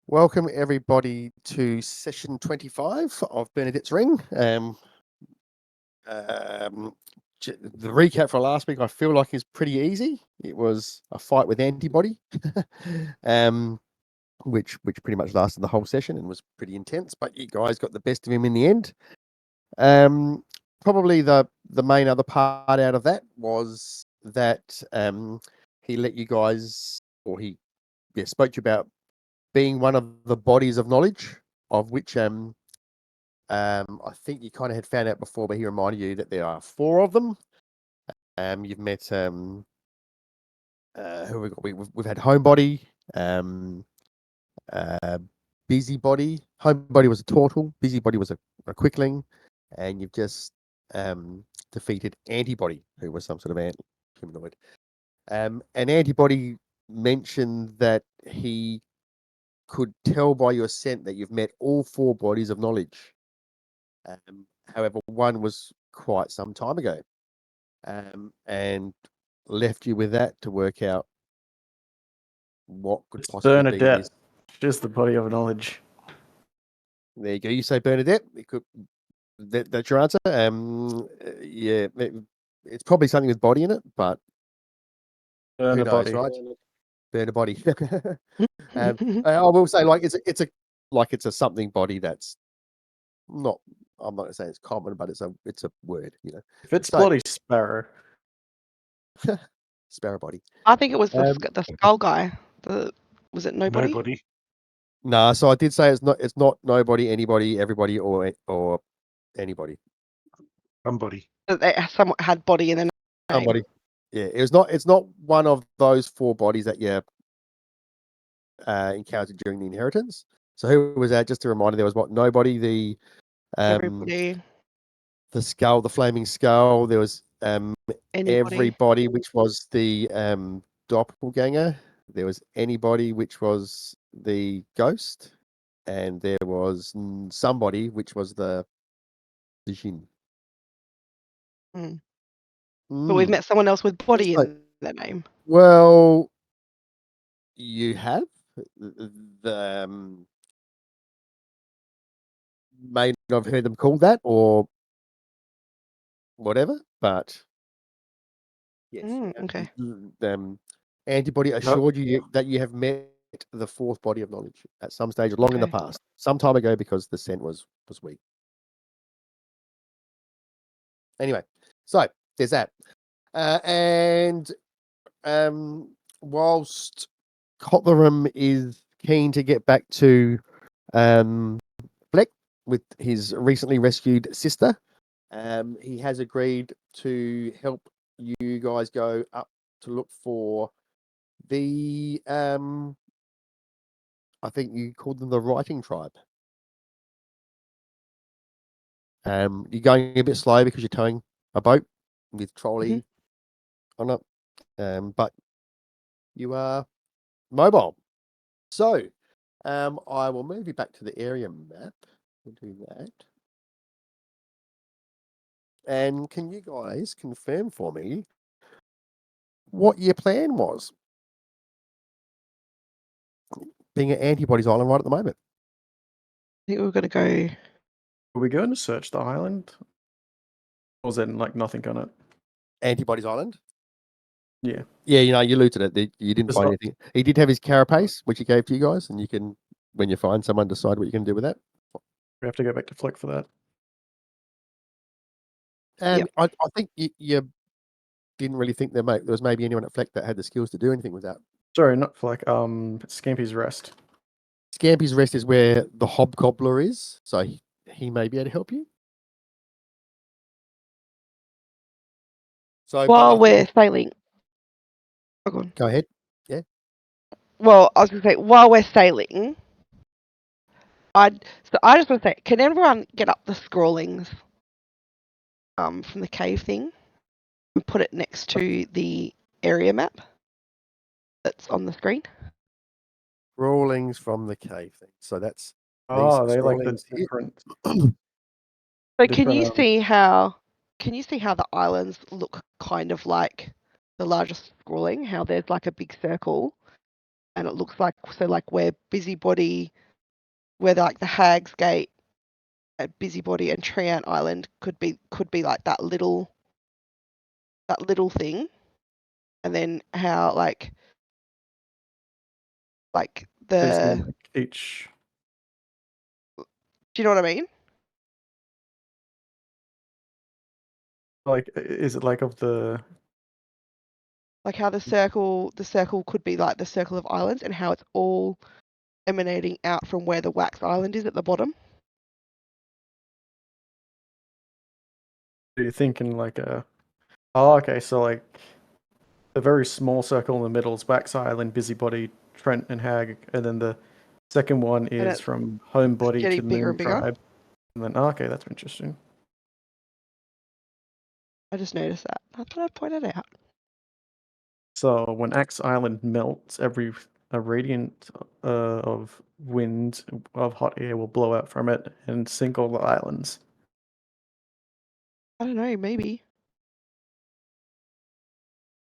Welcome everybody to session 25 of Burnadette's Ring. The recap for last week I feel like is pretty easy. It was a fight with antibody, which pretty much lasted the whole session and was pretty intense. But you guys got the best of him in the end. Probably the main other part out of that was that he let you guys, or he spoke to you about being one of the bodies of knowledge, of which I think you kind of had found out before, but he reminded you that there are 4 of them. You've met who have we got? We've had Homebody, Busybody. Homebody was a Turtle, Busybody was a Quickling, and you've just defeated Antibody, who was some sort of humanoid. And Antibody mentioned that he could tell by your scent that you've met all 4 bodies of knowledge. However, one was quite some time ago, and left you with that to work out what could It's possibly be Burnadette. this. Just the body of knowledge. There you go. You say Burnadette. It could. That's your answer. Yeah, it's probably something with body in it, but Burn who a knows, body. right? Burn a body. I will say, like, it's a something body that's not. I'm not going to say it's common, but it's a word, you know. If it's So- bloody sparrow. Sparrow body. I think it was Um, the skull guy. Was it nobody? Nobody. Nah, so I did say it's not nobody, anybody, everybody, or anybody. Somebody. Someone had body in the name. Somebody. Yeah, it's not one of those 4 bodies that you encountered during the inheritance. So who was that? Just a reminder, there was nobody, the Everybody. the skull, the flaming skull. There was Anybody. everybody, which was the doppelganger. There was anybody, which was the ghost, and there was somebody, which was the Jinn. But we've met someone else with body It's like- in their name. Well, you have the may not have heard them called that or whatever, but yes, Okay. Antibody assured you that you have met the 4th body of knowledge at some stage long in the Okay. past, some time ago, because the scent was weak. Anyway, so there's that, and whilst Cotlerum is keen to get back to Fleck with his recently rescued sister, he has agreed to help you guys go up to look for the I think you called them the Writing Tribe. You're going a bit slow because you're towing a boat with trolley on it, but you are mobile. So I will move you back to the area map. We'll do that. And can you guys confirm for me what your plan was? Being at Antibodies Island right at the moment. I think we were going to go. Were we going to search the island? Or was there like nothing on it? Antibodies Island? Yeah. Yeah, you looted it. You didn't It's find not- anything. He did have his carapace, which he gave to you guys, and you can, when you find someone, decide what you can do with that. We have to go back to Flick for that. And I think you didn't really think there was maybe anyone at Fleck that had the skills to do anything with that. Sorry, not Flick. Scampy's Rest. Scampy's Rest is where the Hobgobbler is, so he may be able to help you. So While we're sailing. Oh, go on. go ahead. Well, I was going to say, while we're sailing, I just want to say, can everyone get up the scrawlings from the cave thing and put it next to the area map that's on the screen? Scrawlings from the cave thing. So that's Oh, they like the scrawlings here. different. So can you different, see how the islands look kind of like the largest scrolling? How there's like a big circle, and it looks like where Busybody, where like the Hag's Gate, at Busybody and Treant Island could be like that little thing, and then how like Basically, the like each. do you know what I mean? Like, is it like of the? Like how the circle could be like the circle of islands, and how it's all emanating out from where the wax island is at the bottom. Are you thinking like a? Oh, okay. So like, a very small circle in the middle is Wax Island, Busybody, Trent, and Hag, and then the second one is it's from Homebody getting to bigger Moon and bigger. Tribe, and then okay, that's interesting. I just noticed that. I thought I'd point it out. So when Axe Island melts, a radiant of wind of hot air will blow out from it and sink all the islands. I don't know, maybe.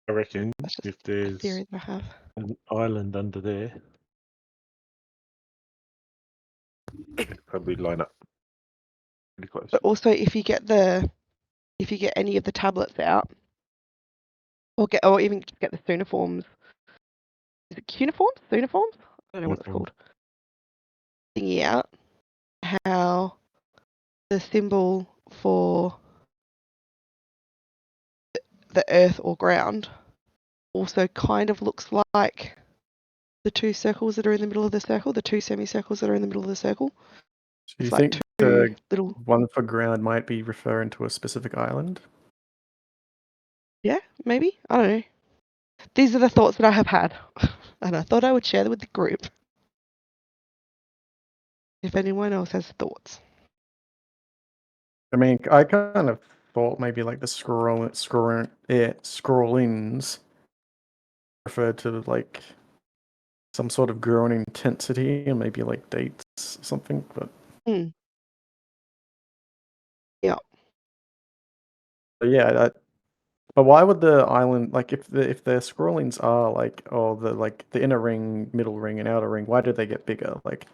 I reckon That's just if a there's theory that I have. an island under there, it'd probably line up pretty close. But also, if you get any of the tablets out, or even just get the Suniforms. Is it cuneiforms? Suniforms? I don't know what it's called. Thingy out. How the symbol for the earth or ground also kind of looks like the two circles that are in the middle of the circle, the two semicircles that are in the middle of the circle. So you It's think like the two little. one for ground might be referring to a specific island? Yeah, maybe. I don't know. These are the thoughts that I have had, and I thought I would share them with the group. If anyone else has thoughts. I mean, I kind of thought maybe like the scrollings referred to like some sort of growing intensity and maybe like dates or something, but Yeah. but yeah, but why would the island like if the scrollings are like the inner ring, middle ring, and outer ring? Why did they get bigger? Like,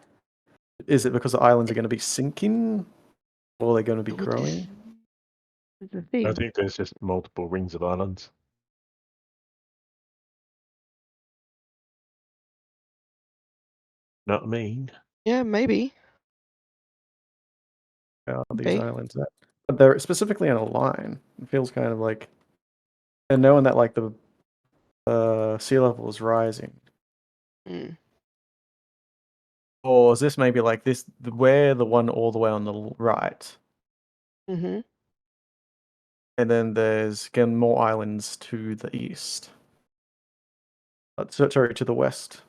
is it because the islands are going to be sinking, or they're going to be Well, growing? this is the I thing. think there's just multiple rings of islands. Know what I mean? Yeah, maybe. How Could these be. islands that, but they're specifically in a line. It feels kind of like, and knowing that like the sea level is rising. Or is this maybe like this, where the one all the way on the right? Mm-hmm. And then there's again more islands to the east. Sorry, to the west.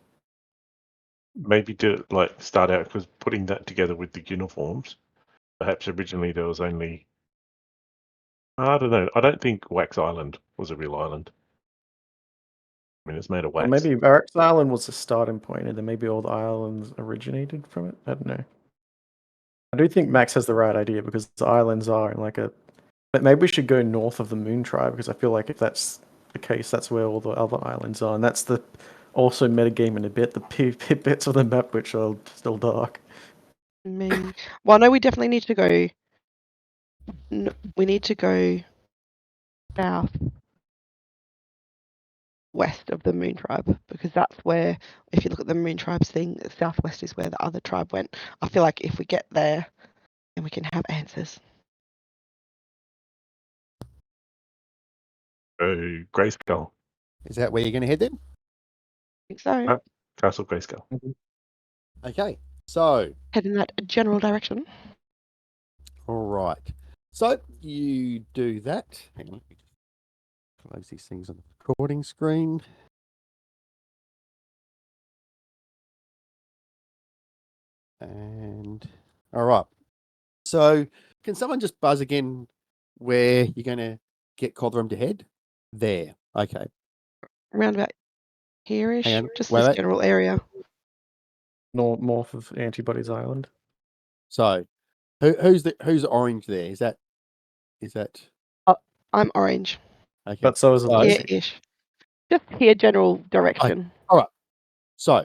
Maybe start out because putting that together with the uniforms. Perhaps originally there was only. I don't know. I don't think Wax Island was a real island. I mean, it's made of Or wax. maybe Barracks Island was the starting point, and then maybe all the islands originated from it. I don't know. I do think Max has the right idea because the islands are in like a. But maybe we should go north of the Moon Tribe because I feel like if that's the case, that's where all the other islands are, and that's the also metagame in a bit. The bits of the map which are still dark. Maybe. Well, no, we definitely need to go. We need to go south west of the Moon Tribe because that's where, if you look at the Moon Tribe's thing, southwest is where the other tribe went. I feel like if we get there, then we can have answers. Oh, Grayskull. Is that where you're going to head then? I think so. Castle Grayskull. Okay, so Head in that general direction. all right. So you do that. Hang on, let me just close these things on the recording screen. And all right. So can someone just buzz again where you're going to get Cothrym to head? There. Okay. Around about here-ish. Hang on. Just Wait, this wait. general area. North of Antibodies Island. So who's orange there? Is that I'm orange. okay? But so is So- Lucy. Here-ish. Just here, general direction. All right. So,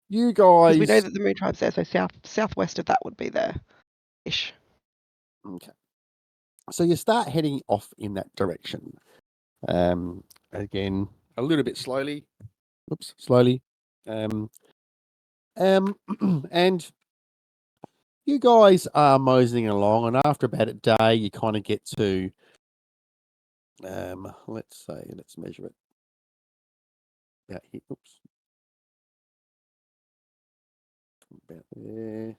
you Because we know guys. that the moon tribe's there, so southwest of that would be there, ish. Okay. So you start heading off in that direction. Again, a little bit slowly. Oops, slowly. And you guys are moseying along, and after about a day, you kind of get to, let's measure it. About here. Oops. About there.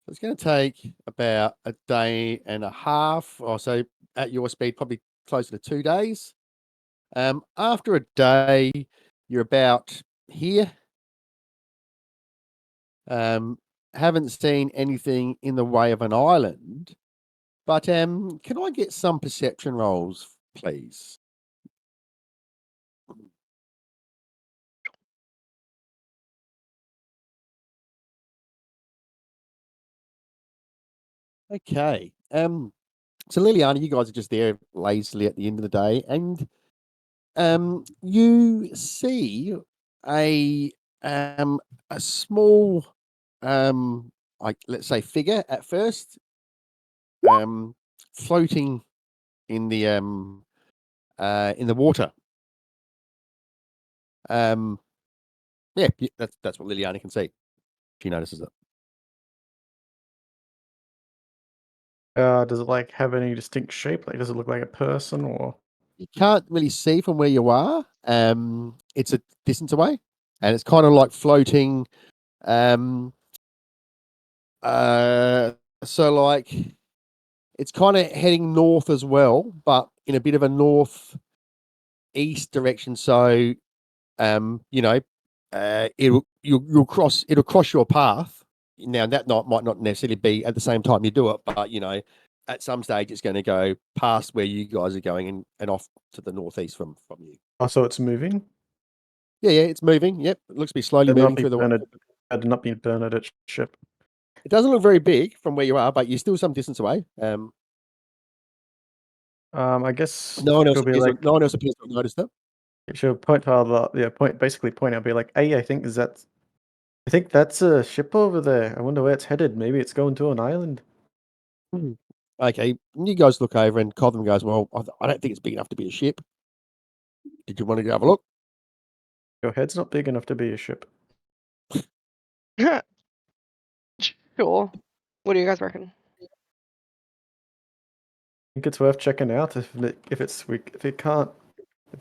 So it's going to take about a day and a half, or so at your speed, probably closer to 2 days. After a day, you're about here. Haven't seen anything in the way of an island, but can I get some perception rolls, please? Okay. So Liliana, you guys are just there lazily at the end of the day, and you see a small like, let's say, figure at first, floating in the water. Yeah, that's what Liliana can see. She notices it. Does it like have any distinct shape? Like, does it look like a person or? You can't really see from where you are. It's a distance away, and it's kind of like floating. So like, it's kind of heading north as well, but in a bit of a northeast direction. So, you'll cross your path. Now that might not necessarily be at the same time you do it, but at some stage it's going to go past where you guys are going and off to the northeast from you. Oh, so it's moving? Yeah, it's moving. Yep, it looks to be slowly Better moving through the water. Better not be Burnadette ship. It doesn't look very big from where you are, but you're still some distance away. I guess no one else it'll be appears like to have noticed it. she'll point out basically point out, be like, hey, I think that's a ship over there. I wonder where it's headed. Maybe it's going to an island. Okay, you guys look over, and Codham goes, well, I don't think it's big enough to be a ship. Did you want to go have a look? Your head's not big enough to be a ship. Sure. What do you guys reckon? I think it's worth checking out. If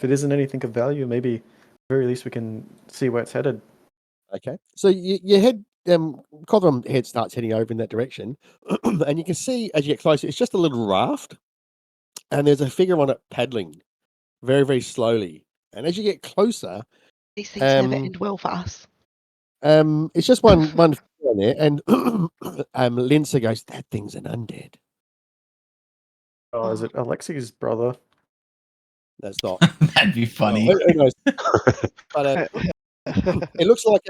it isn't anything of value, maybe at the very least we can see where it's headed. Okay, so you head. Codham head starts heading over in that direction, and you can see as you get closer, it's just a little raft, and there's a figure on it paddling very, very slowly. And as you get closer, These things never end well for us. it's just one figure on there, and Lindsay goes, "That thing's an undead." Oh, is it Alexi's brother? That's not. That'd be funny. Who knows? But it looks like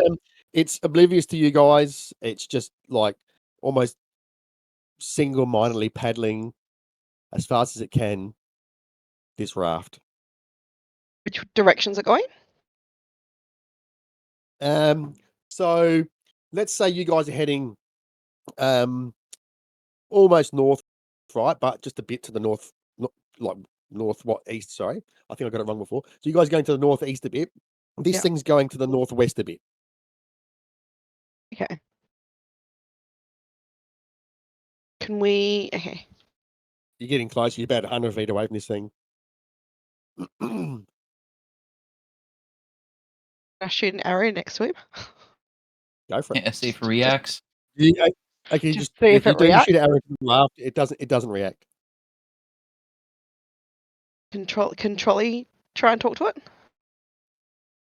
it's oblivious to you guys. It's just like almost single-mindedly paddling as fast as it can this raft. Which direction's it going? So let's say you guys are heading almost north, right? But just a bit to the north, east. Sorry, I think I got it wrong before. So you guys are going to the northeast a bit. This thing's going to the northwest a bit. Okay. Can we? Okay. You're getting close. You're about 100 feet away from this thing. Can I shoot an arrow next to him? Go for it. Yeah, see if it reacts. Yeah, okay, Just just see if it you reacts? shoot an arrow to the left, it doesn't react. Can Trolley try and talk to it?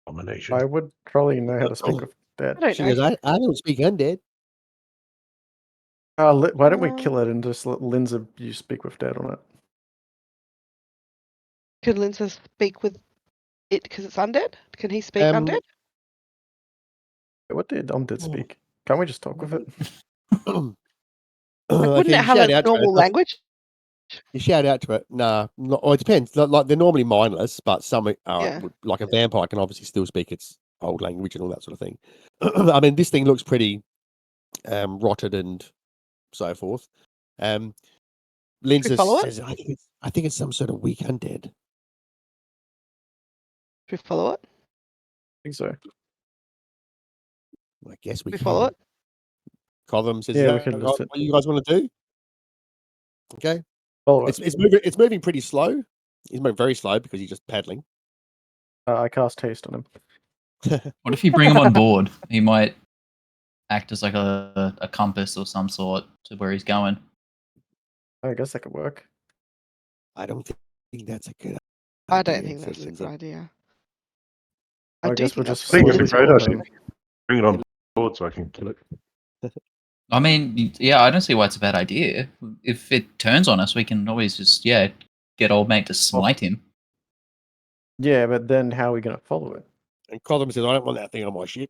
Domination. I would probably know how to speak with dead. I don't She know. goes, I don't speak undead. Why don't we kill it and just let Lindsay you speak with dead on it? Can Lindsay speak with it because it's undead? Can he speak undead? What did undead speak? Can't we just talk with it? Wouldn't it have a normal language? You shout out to it. Nah, it depends. Like they're normally mindless, but some are Yeah. like a vampire can obviously still speak its old language and all that sort of thing. I mean, this thing looks pretty rotted and so forth. Lindsay follow it? says, I think it's some sort of weak undead. Should we follow it? I think so. I guess we Should we can. follow it? Cotham says, Yeah, "Is we that can what just you guys want to do?" Okay, follow it. it's moving pretty slow. He's moving very slow because he's just paddling. I cast haste on him. What if you bring him on board? He might act as like a compass or some sort to where he's going. I guess that could work. I don't think that's a good idea. I don't think said that's a Lindsay. good idea. I do guess think we'll that's just I think what it's follow a it his is. great order. idea. Bring it on board so I can kill it. I mean, yeah, I don't see why it's a bad idea. If it turns on us, we can always just get old mate to smite him. Yeah, but then how are we going to follow it? And Cotham says, "I don't want that thing on my ship.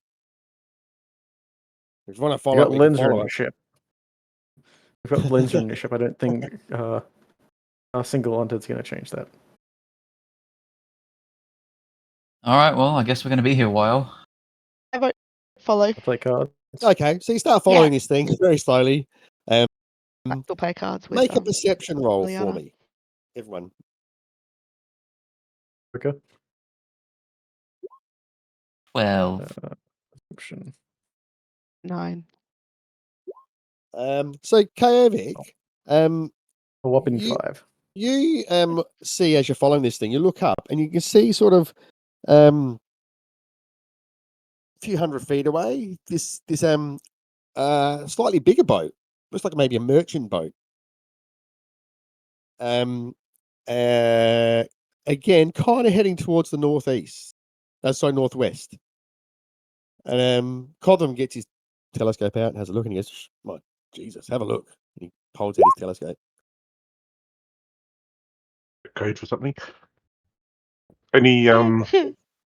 If you want to You follow got it, we can Linzer follow in your it." ship. We've got Linzer in your ship. I don't think a single undead's going to change that. All right, well, I guess we're going to be here a while. I vote follow. I play cards. Okay, so you start following this thing very slowly. I still play cards with Make a perception roll for Liana. me, everyone. Okay. 12. Option. 9. So Kajovic, A whopping You- 5. you see as you're following this thing, you look up and you can see sort of a few hundred feet away this slightly bigger boat. Looks like maybe a merchant boat. Again, kind of heading towards the northeast. Northwest. And Cotham gets his telescope out and has a look, and he goes, "Shh, my Jesus, have a look." And he holds out his telescope. Code for something. Any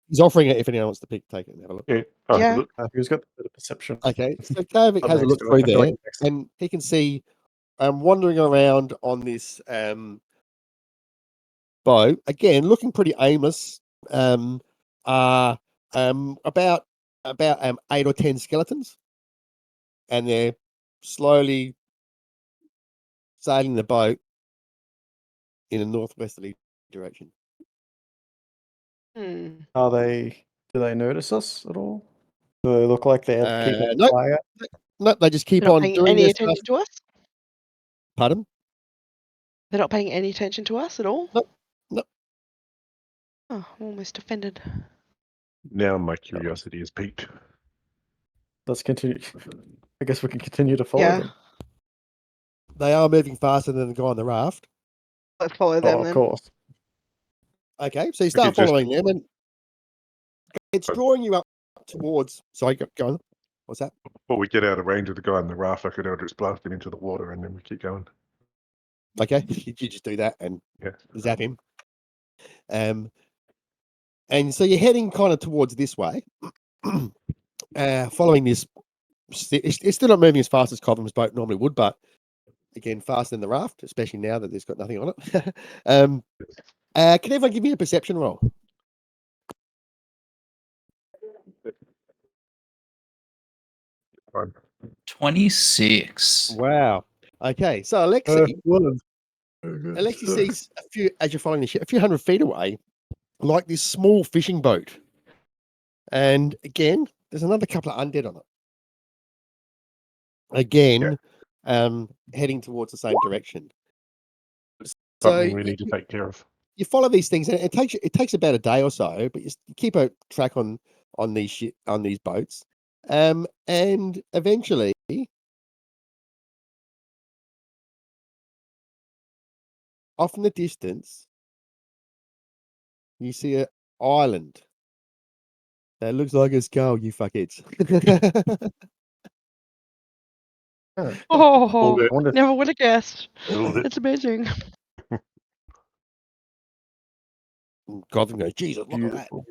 He's offering it if anyone wants to take it and have a look. yeah, oh, Yeah. look, Who's got the perception? Okay, so Kajovic I'm has a next look to it. through I feel like there, I'm next. and he can see wandering around on this boat again, looking pretty aimless. About 8 or 10 skeletons, and they're slowly sailing the boat in a northwesterly direction. Hmm. Do they notice us at all? Do they look like they're keeping Nope. an eye out? No, they just keep They're not on paying doing any their attention stuff. to us? Pardon? They're not paying any attention to us at all? Nope. Nope. Oh, I'm almost offended. now my curiosity is piqued. Let's continue. I guess we can continue to follow Yeah. them. They are moving faster than the guy on the raft. Let's follow them Of then. course. Okay, so you start just- following them, and it's drawing you up towards. Sorry, go on. What's that? Before we get out of range of the guy on the raft, I could just blast him into the water and then we keep going. Okay, you just do that and Yeah. zap him. And so you're heading kind of towards this way, following this. It's still not moving as fast as Cobham's boat normally would, but again, faster than the raft, especially now that there's got nothing on it. Can everyone give me a perception roll? 26. Wow. Okay, so Alexi sees a few as you're following the ship, a few hundred feet away, like this small fishing boat. And again, there's another couple of undead on it. Again, heading towards the same direction. Something we need to take care of. You follow these things, and it takes about a day or so, but you keep a track on these boats, and eventually, off in the distance, you see an island that looks like a skull. You fuckheads! Oh, bit. I wonder if never would have guessed. A little bit. It's amazing. Gotham goes, Jesus, look at that! beautiful.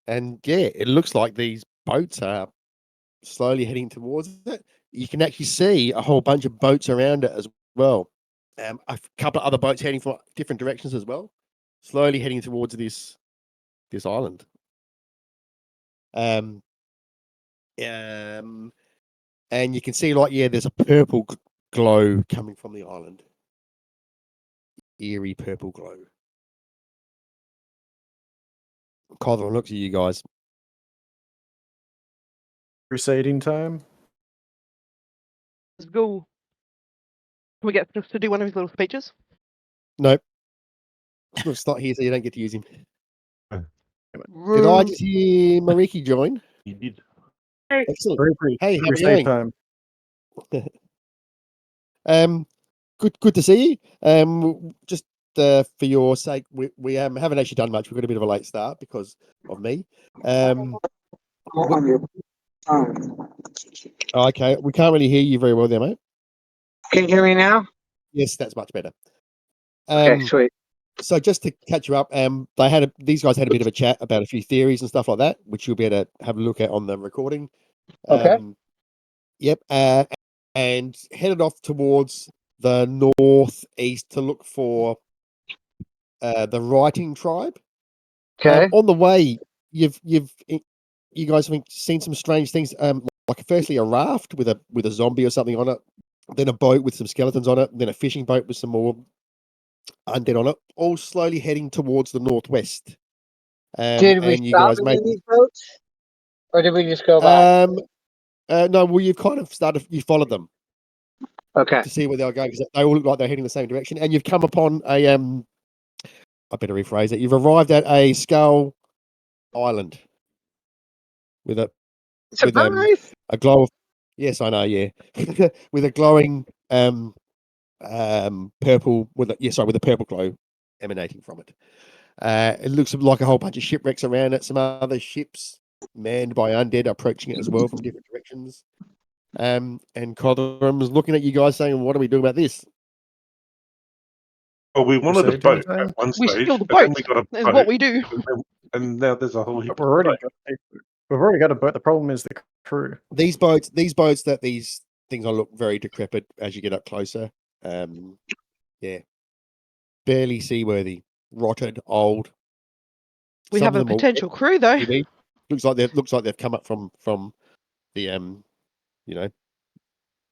And yeah, it looks like these boats are slowly heading towards it. You can actually see a whole bunch of boats around it as well. A couple of other boats heading from different directions as well. slowly heading towards this island. And you can see there's a purple glow coming from the island. Eerie purple glow. Codron looks at you guys. Crusading time. Let's go. Can we get Sniffs to do one of his little speeches? Nope. Sniff's not here, so you don't get to use him. Did I Rude. just hear Mariki join? You did. Excellent. Very Hey, how are you crusade doing? time. Good to see you. Just for your sake, we haven't actually done much. We've got a bit of a late start because of me. Okay, we can't really hear you very well there, mate. Can you hear me now? Yes, that's much better. Okay, sweet. So just to catch you up, these guys had a bit of a chat about a few theories and stuff like that, which you'll be able to have a look at on the recording. Okay. Yep. And headed off towards the northeast to look for the writing tribe. Okay. On the way, you guys have seen some strange things. Like firstly a raft with a zombie or something on it, then a boat with some skeletons on it, then a fishing boat with some more undead on it, all slowly heading towards the northwest. Did we and you stop guys any of these boats? Or did we just go back? No, well, you've kind of you followed them Okay. to see where they were going because they all look like they're heading the same direction. And you've come upon I better rephrase it. You've arrived at a skull island with a Surprise! a glow of, yes, I know, yeah, with a glowing purple with a purple glow emanating from it. It looks like a whole bunch of shipwrecks around it. Some other ships manned by undead approaching it as well from different directions. And Codram was looking at you guys saying, "What are we doing about this?" Well, we wanted a Crusading boat time. at one We stage, steal the and then boats. we got a Is boat, what we do. and now there's a whole heap. But we've already got a boat. The problem is the crew. These boats that these things will look very decrepit as you get up closer. Yeah, barely seaworthy, rotted, old. We Some have of a them are potential crew though. TV. Looks like they've come up from the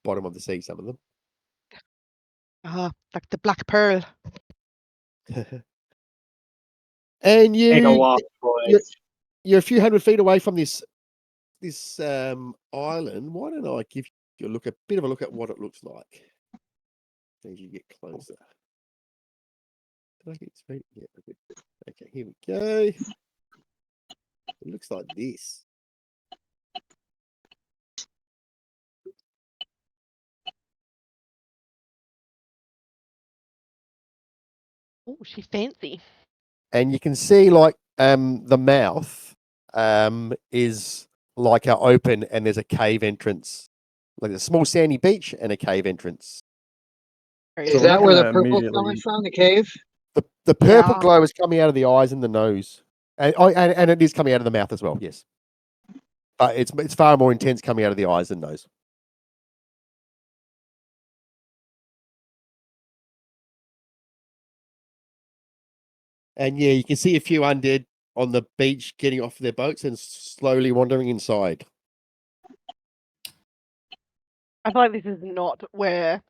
bottom of the sea. Some of them. Like the Black Pearl. And Take a walk, boys. you're a few hundred feet away from this island. Why don't I give you a bit of a look at what it looks like as you get closer? Did I get straight? Yeah, okay, here we go. It looks like this. Oh, she's fancy. And you can see the mouth is like open, and there's a cave entrance, like a small sandy beach and a cave entrance. Very Is So cool. that we're where the gonna purple's immediately- coming from? The cave? The purple Yeah. glow is coming out of the eyes and the nose, and it is coming out of the mouth as well. Yes, but it's far more intense coming out of the eyes than nose. And yeah, you can see a few undead on the beach getting off their boats and slowly wandering inside. I feel like this is not where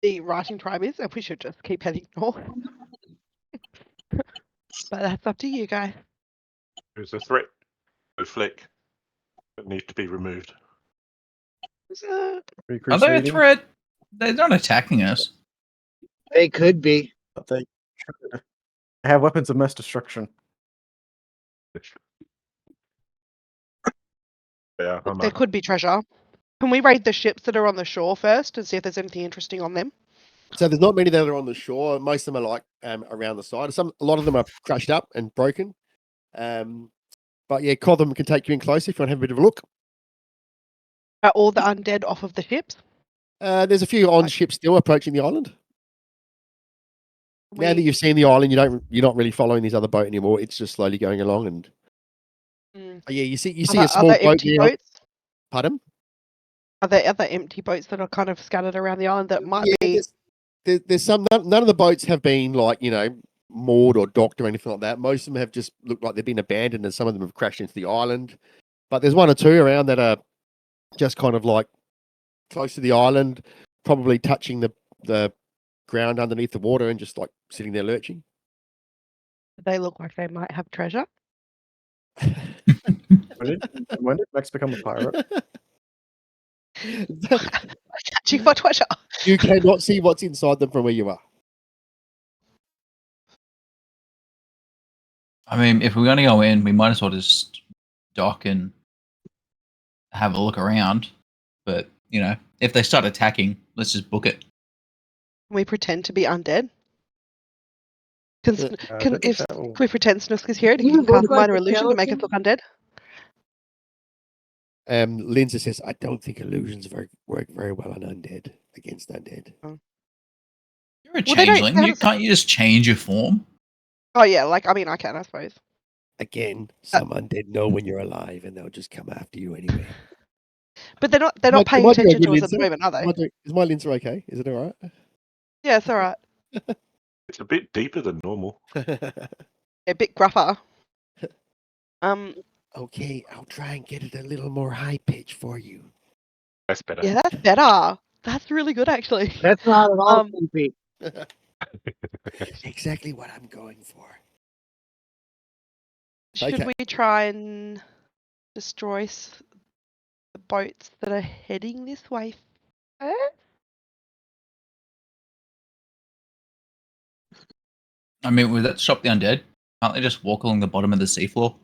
the writing tribe is, and we should just keep heading north. But that's up to you guys. There's a threat to Flick that needs to be removed. Uh, Are they a Crusading, threat? They're not attacking us. They could be. but they have weapons of mass destruction. Yeah, I know. There could be treasure. Can we raid the ships that are on the shore first and see if there's anything interesting on them? So there's not many that are on the shore. Most of them are around the side. A lot of them are crashed up and broken. But yeah, Cotham can take you in close if you want to have a bit of a look. Are all the undead off of the ships? There's a few on ships still approaching the island. Now that you've seen the island, you're not really following this other boat anymore. It's just slowly going along, and yeah, you see a small Are there boat empty there. boats? Pardon? Are there other empty boats that are kind of scattered around the island that might be? There's some. None of the boats have been moored or docked or anything like that. Most of them have just looked like they've been abandoned, and some of them have crashed into the island. But there's one or two around that are just kind of like close to the island, probably touching the ground underneath the water and just like sitting there lurching. They look like they might have treasure. When did Max become a pirate? Catching for treasure. You cannot see what's inside them from where you are. I mean, if we're going to go in, we might as well just dock and have a look around. But, you know, if they start attacking, let's just book it. Can we pretend to be undead? Can we pretend Snooska's here? You Can look cast like minor a illusion to make us look undead? Lindsay says, I don't think illusions work very well on undead, against undead. You're a Well, they don't- changeling. Can't you just change your form? Oh yeah, like I mean I can, I suppose. Again, some undead know when you're alive and they'll just come after you anyway. But they're not Am I paying doing attention good, to us at the Lindsay? moment, are they? Is my Lindsay okay? Is it all right? Yeah, it's alright. It's a bit deeper than normal. A bit gruffer. Okay, I'll try and get it a little more high pitch for you. That's better. Yeah, that's better. That's really good actually. That's not at all creepy. Exactly what I'm going for. Should Okay. we try and destroy the boats that are heading this way first? I mean, would that stop the undead? Can't they just walk along the bottom of the seafloor?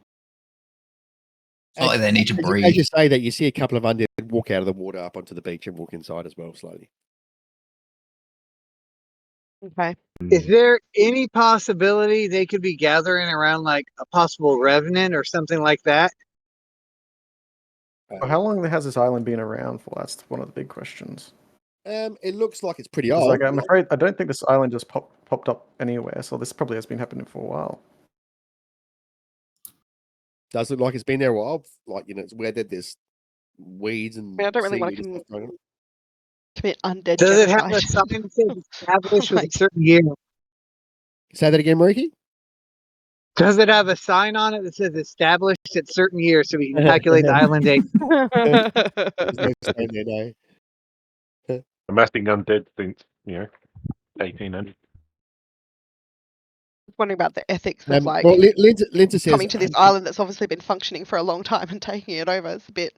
It's not like they need to breathe. As you say that, you see a couple of undead walk out of the water up onto the beach and walk inside as well, slowly. Okay. Is there any possibility they could be gathering around like a possible revenant or something like that? Well, how long has this island been around for? That's one of the big questions. It looks like it's pretty 'Cause, old. like, I'm afraid I don't think this island just popped up anywhere, so this probably has been happening for a while. Does look like it's been there a while. Like, you know, it's weathered. There's weeds and I don't really want seaweed and to stuff going on. commit undead Does it have a genocide. sign that says established with a Like- certain year? Say that again, Mariki? Does it have a sign on it that says established at certain years so we can calculate the island age? There's no sign there, no. Amassing undead since, 1800. Wondering about the ethics of like Well, Linda says coming to this island that's obviously been functioning for a long time and taking it over. It's a bit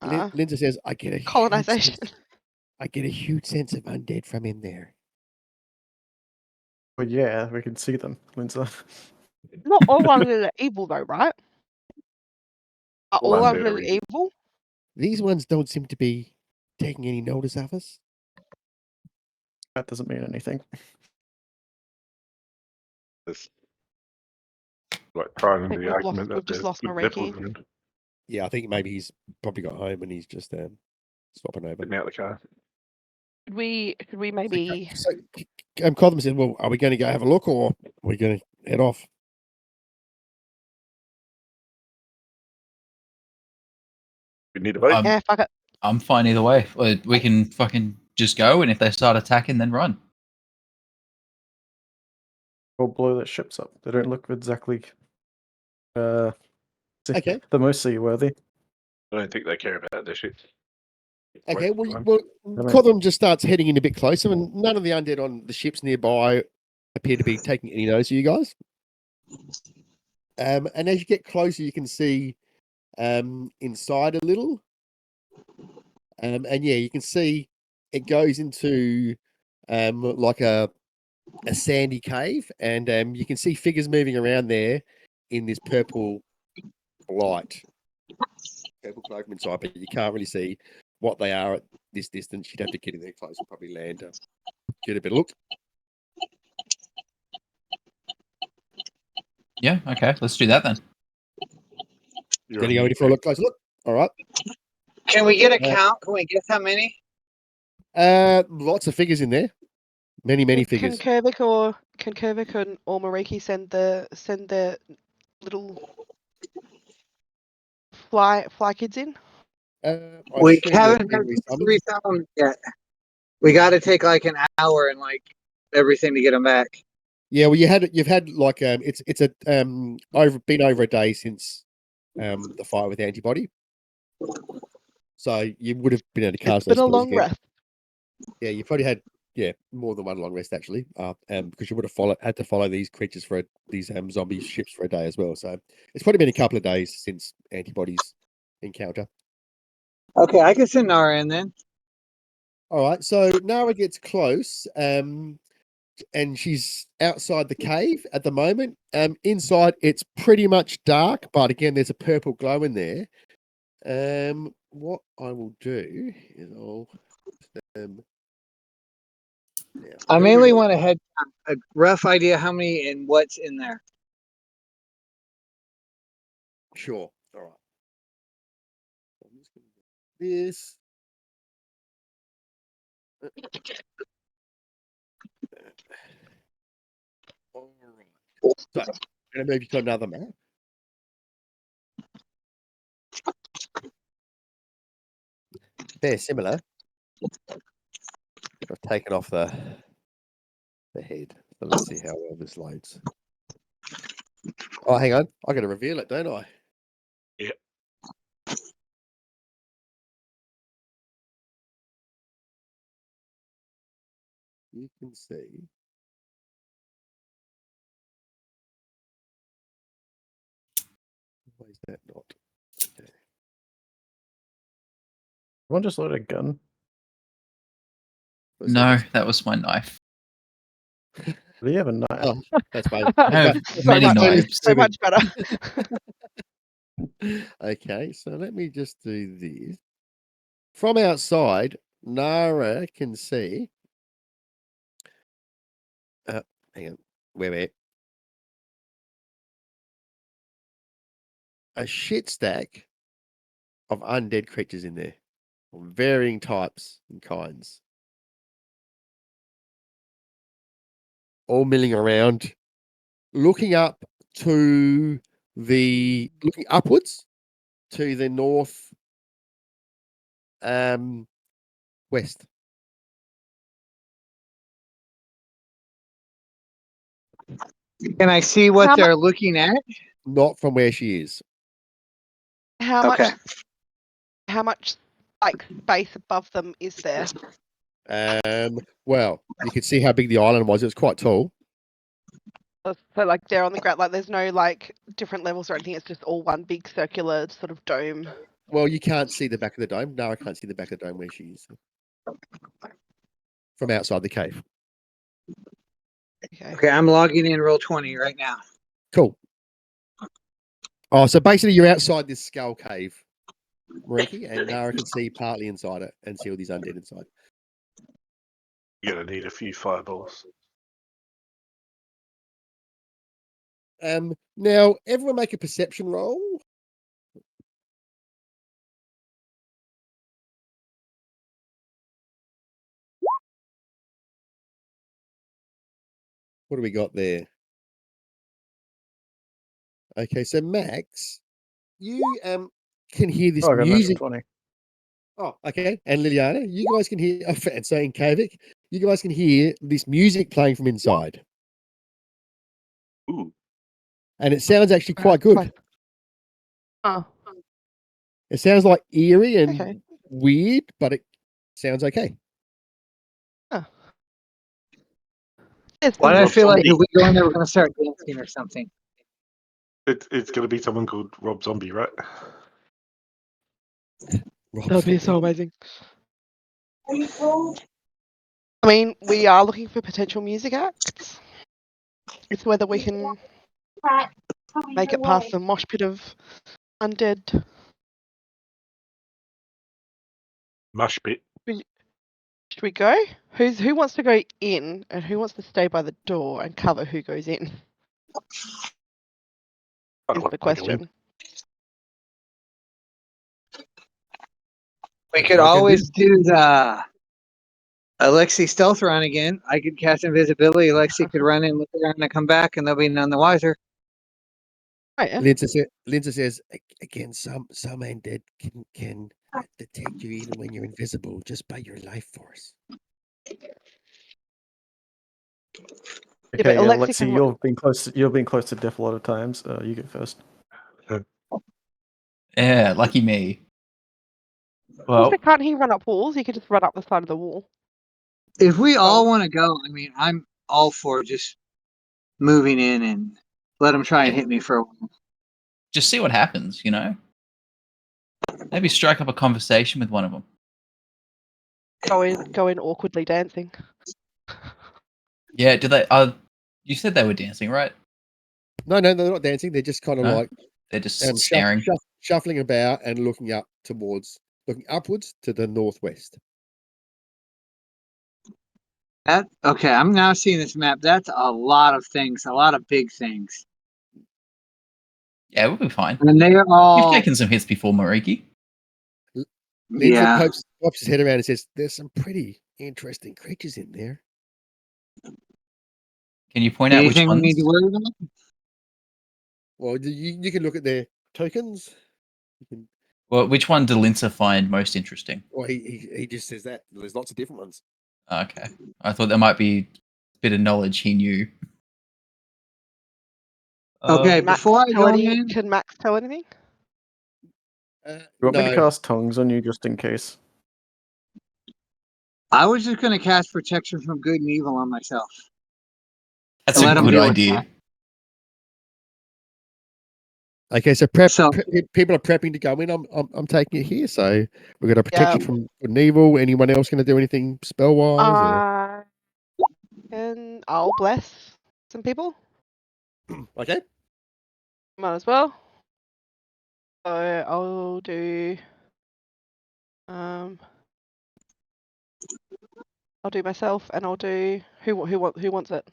Linda says I get a colonization. I get a huge sense of undead from in there. But yeah, we can see them, Lindsay. Not all undead are evil though, right? Are all Undead undead are evil. evil? These ones don't seem to be taking any notice of us. That doesn't mean anything. It's like trying I think the we've argument lost- that we've just there's lost good Mariki. vessels around. Yeah, I think maybe he's probably got home and he's just swapping over. Getting out of the car. Should we maybe So, Cotham said, well, are we going to go have a look or are we going to head off? We need a boat. yeah, fuck it. I'm fine either way. We can fucking just go, and if they start attacking, then run. Or blow their ships up. They don't look exactly Okay. the most seaworthy. I don't think they care about their shit. Okay, Waste of well, time. Cotham just starts heading in a bit closer, and none of the undead on the ships nearby appear to be taking any notice of you guys. And as you get closer, you can see inside a little. And yeah, you can see it goes into like a sandy cave, and you can see figures moving around there in this purple light. Purple cloak inside, but you can't really see what they are at this distance. You'd have to get in there close and probably land to get a better look. Yeah, okay, let's do that then. You're Gonna go on ready for a look closer look. All right. Can we get a count? Can we guess how many? Lots of figures in there. Many figures. Can Kervik or Mariki send the little fly kids in? We haven't got three sound yet. We got to take like an hour and like everything to get them back. Yeah, well, you've had like it's been over a day since the fight with Antibody, so you would have been able to It's cast been those a spells long again. rest. Yeah, you probably had more than one long rest actually, because you would have had to follow these creatures for these zombie ships for a day as well. So it's probably been a couple of days since Antibody's encounter. Okay, I can send Nara in then. All right, so Nara gets close, and she's outside the cave at the moment. Inside, it's pretty much dark, but again, there's a purple glow in there. What I will do is I mainly want to head a rough idea how many and what's in there. Sure. All right. I'm just going to do this. All right. So I'm going to move you to another map. They're similar. I've taken off the head. So let's see how well this loads. Oh, hang on. I got to reveal it, don't I? Yeah. You can see. Why is that not? Okay. Everyone just load a gun. What's No, that? that was my knife. Do you have a knife? Oh, that's fine. I have So many much- knives. So much better. Okay, so let me just do this. From outside, Nara can see. Hang on. Where? A shit stack of undead creatures in there, of varying types and kinds, all milling around, looking upwards to the north, west. Can I see what How they're looking at? Not from where she is. How Okay. much like space above them is there? Well, you can see how big the island was. It was quite tall. So like they're on the ground, like there's no like different levels or anything. It's just all one big circular sort of dome. Well, you can't see the back of the dome. No, I can't see the back of the dome where she is. From outside the cave. Okay. Okay, I'm logging in Roll20 right now. Cool. Oh, so basically you're outside this skull cave, Mariki, and Nara can see partly inside it and see all these undead inside. You're gonna need a few fireballs. Now everyone make a perception roll. What do we got there? Okay, so Max, you can hear this Oh, I got a natural music. 20. Oh, okay. And Liliana, you guys can hear, and saying Kavik, you guys can hear this music playing from inside. Ooh. And it sounds actually quite good. Oh, It sounds like eerie and okay. weird, but it sounds okay. Why do I Rob feel like Zombie. if we go in there, we're going to start dancing or something? It's gonna be someone called Rob Zombie, right? That'd be so amazing. I mean, we are looking for potential music acts. It's whether we can make it past the mosh pit of undead. Mush pit. Should we go? Who wants to go in and who wants to stay by the door and cover who goes in? I don't Is want the to go in. question. We could always do the Alexi stealth run again. I could cast invisibility. Alexi could run in, look around, and come back, and they'll be none the wiser. Oh, yeah. Linda says again, some undead can detect you even when you're invisible just by your life force. Yeah, Okay, but Alexi Alexi, can- you've been close to death a lot of times. You go first. Yeah, lucky me. Also, Well, can't he run up walls? He could just run up the side of the wall. If we all Oh. want to go, I mean, I'm all for just moving in and let them try and hit me for a while. just see what happens, you know? Maybe strike up a conversation with one of them. Go in awkwardly dancing. Yeah, do they? You said they were dancing, right? No, they're not dancing. They're just kind of No? like They're just staring. shuffling about and looking looking upwards to the northwest. Okay, I'm now seeing this map. That's a lot of things, a lot of big things. Yeah, we'll be fine. And they are all. You've taken some hits before, Mariki. Lindsay Yeah. pops his head around and says, "There's some pretty interesting creatures in there." Can you point out which Anything we ones? need to worry about? Well, you can look at their tokens. You can, Well, which one did Linsa find most interesting? well, he just says that there's lots of different ones. Okay, I thought there might be a bit of knowledge he knew. Okay, Max before I tell go any- in, Can Max tell anything? You want me to cast tongues on you just in case? I was just going to cast protection from good and evil on myself. That's Let a 'em good deal with idea. Okay, so So- people are prepping to go in. I'm taking it here. So we're going to protect you Yeah. from good and evil. Anyone else going to do anything spell wise? And I'll bless some people. Okay. Might as well. So I'll do. I'll do myself, and I'll do who wants it.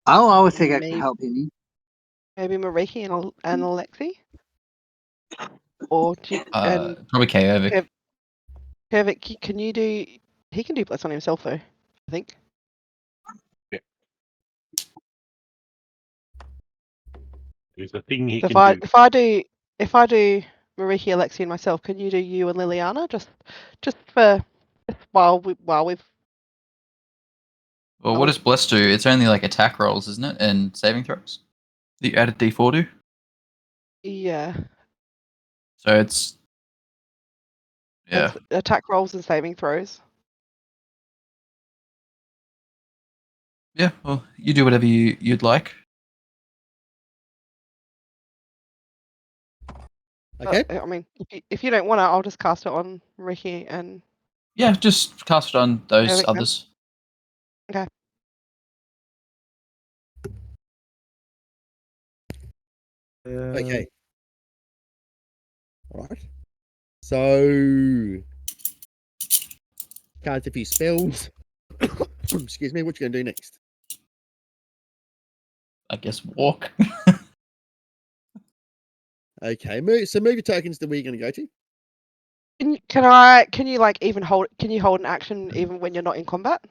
I'll always think I can Maybe- help you. Maybe Mariki and Alexi. Or do you, and Probably Kovic. Kevik, can you do? He can do bless on himself though. I think. There's a thing he So can do. if I do Mariki, Alexi, and myself, can you do you and Liliana just while we've Well, what does Bless do? It's only like attack rolls, isn't it? And saving throws. You add a D4 to? Yeah. So it's. Yeah. It's attack rolls and saving throws. Yeah, well, you do whatever you'd like. Okay. I mean, if you don't want to, I'll just cast it on Ricky and. Yeah, just cast it on those Kovic then. others. Okay. Okay. All right. So cast a few spells. Excuse me. What you going to do next? I guess walk. Okay. Move your tokens to where you're going to go to. Can you like even hold? Can you hold an action even when you're not in combat?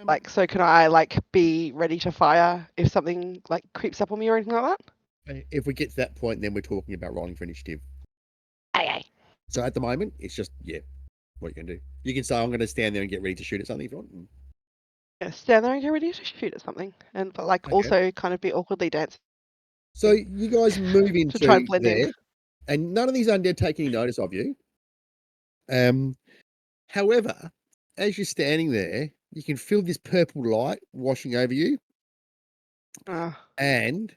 Like, so can I like be ready to fire if something like creeps up on me or anything like that? If we get to that point, then we're talking about rolling for initiative. Aye. So at the moment, it's just what you're gonna do. You can say I'm going to stand there and get ready to shoot at something if you want. Yeah, stand there and get ready to shoot at something, but like Okay. also kind of be awkwardly dancing. So you guys move into try and blend in. there, and none of these undead take any notice of you. However, as you're standing there, you can feel this purple light washing over you, and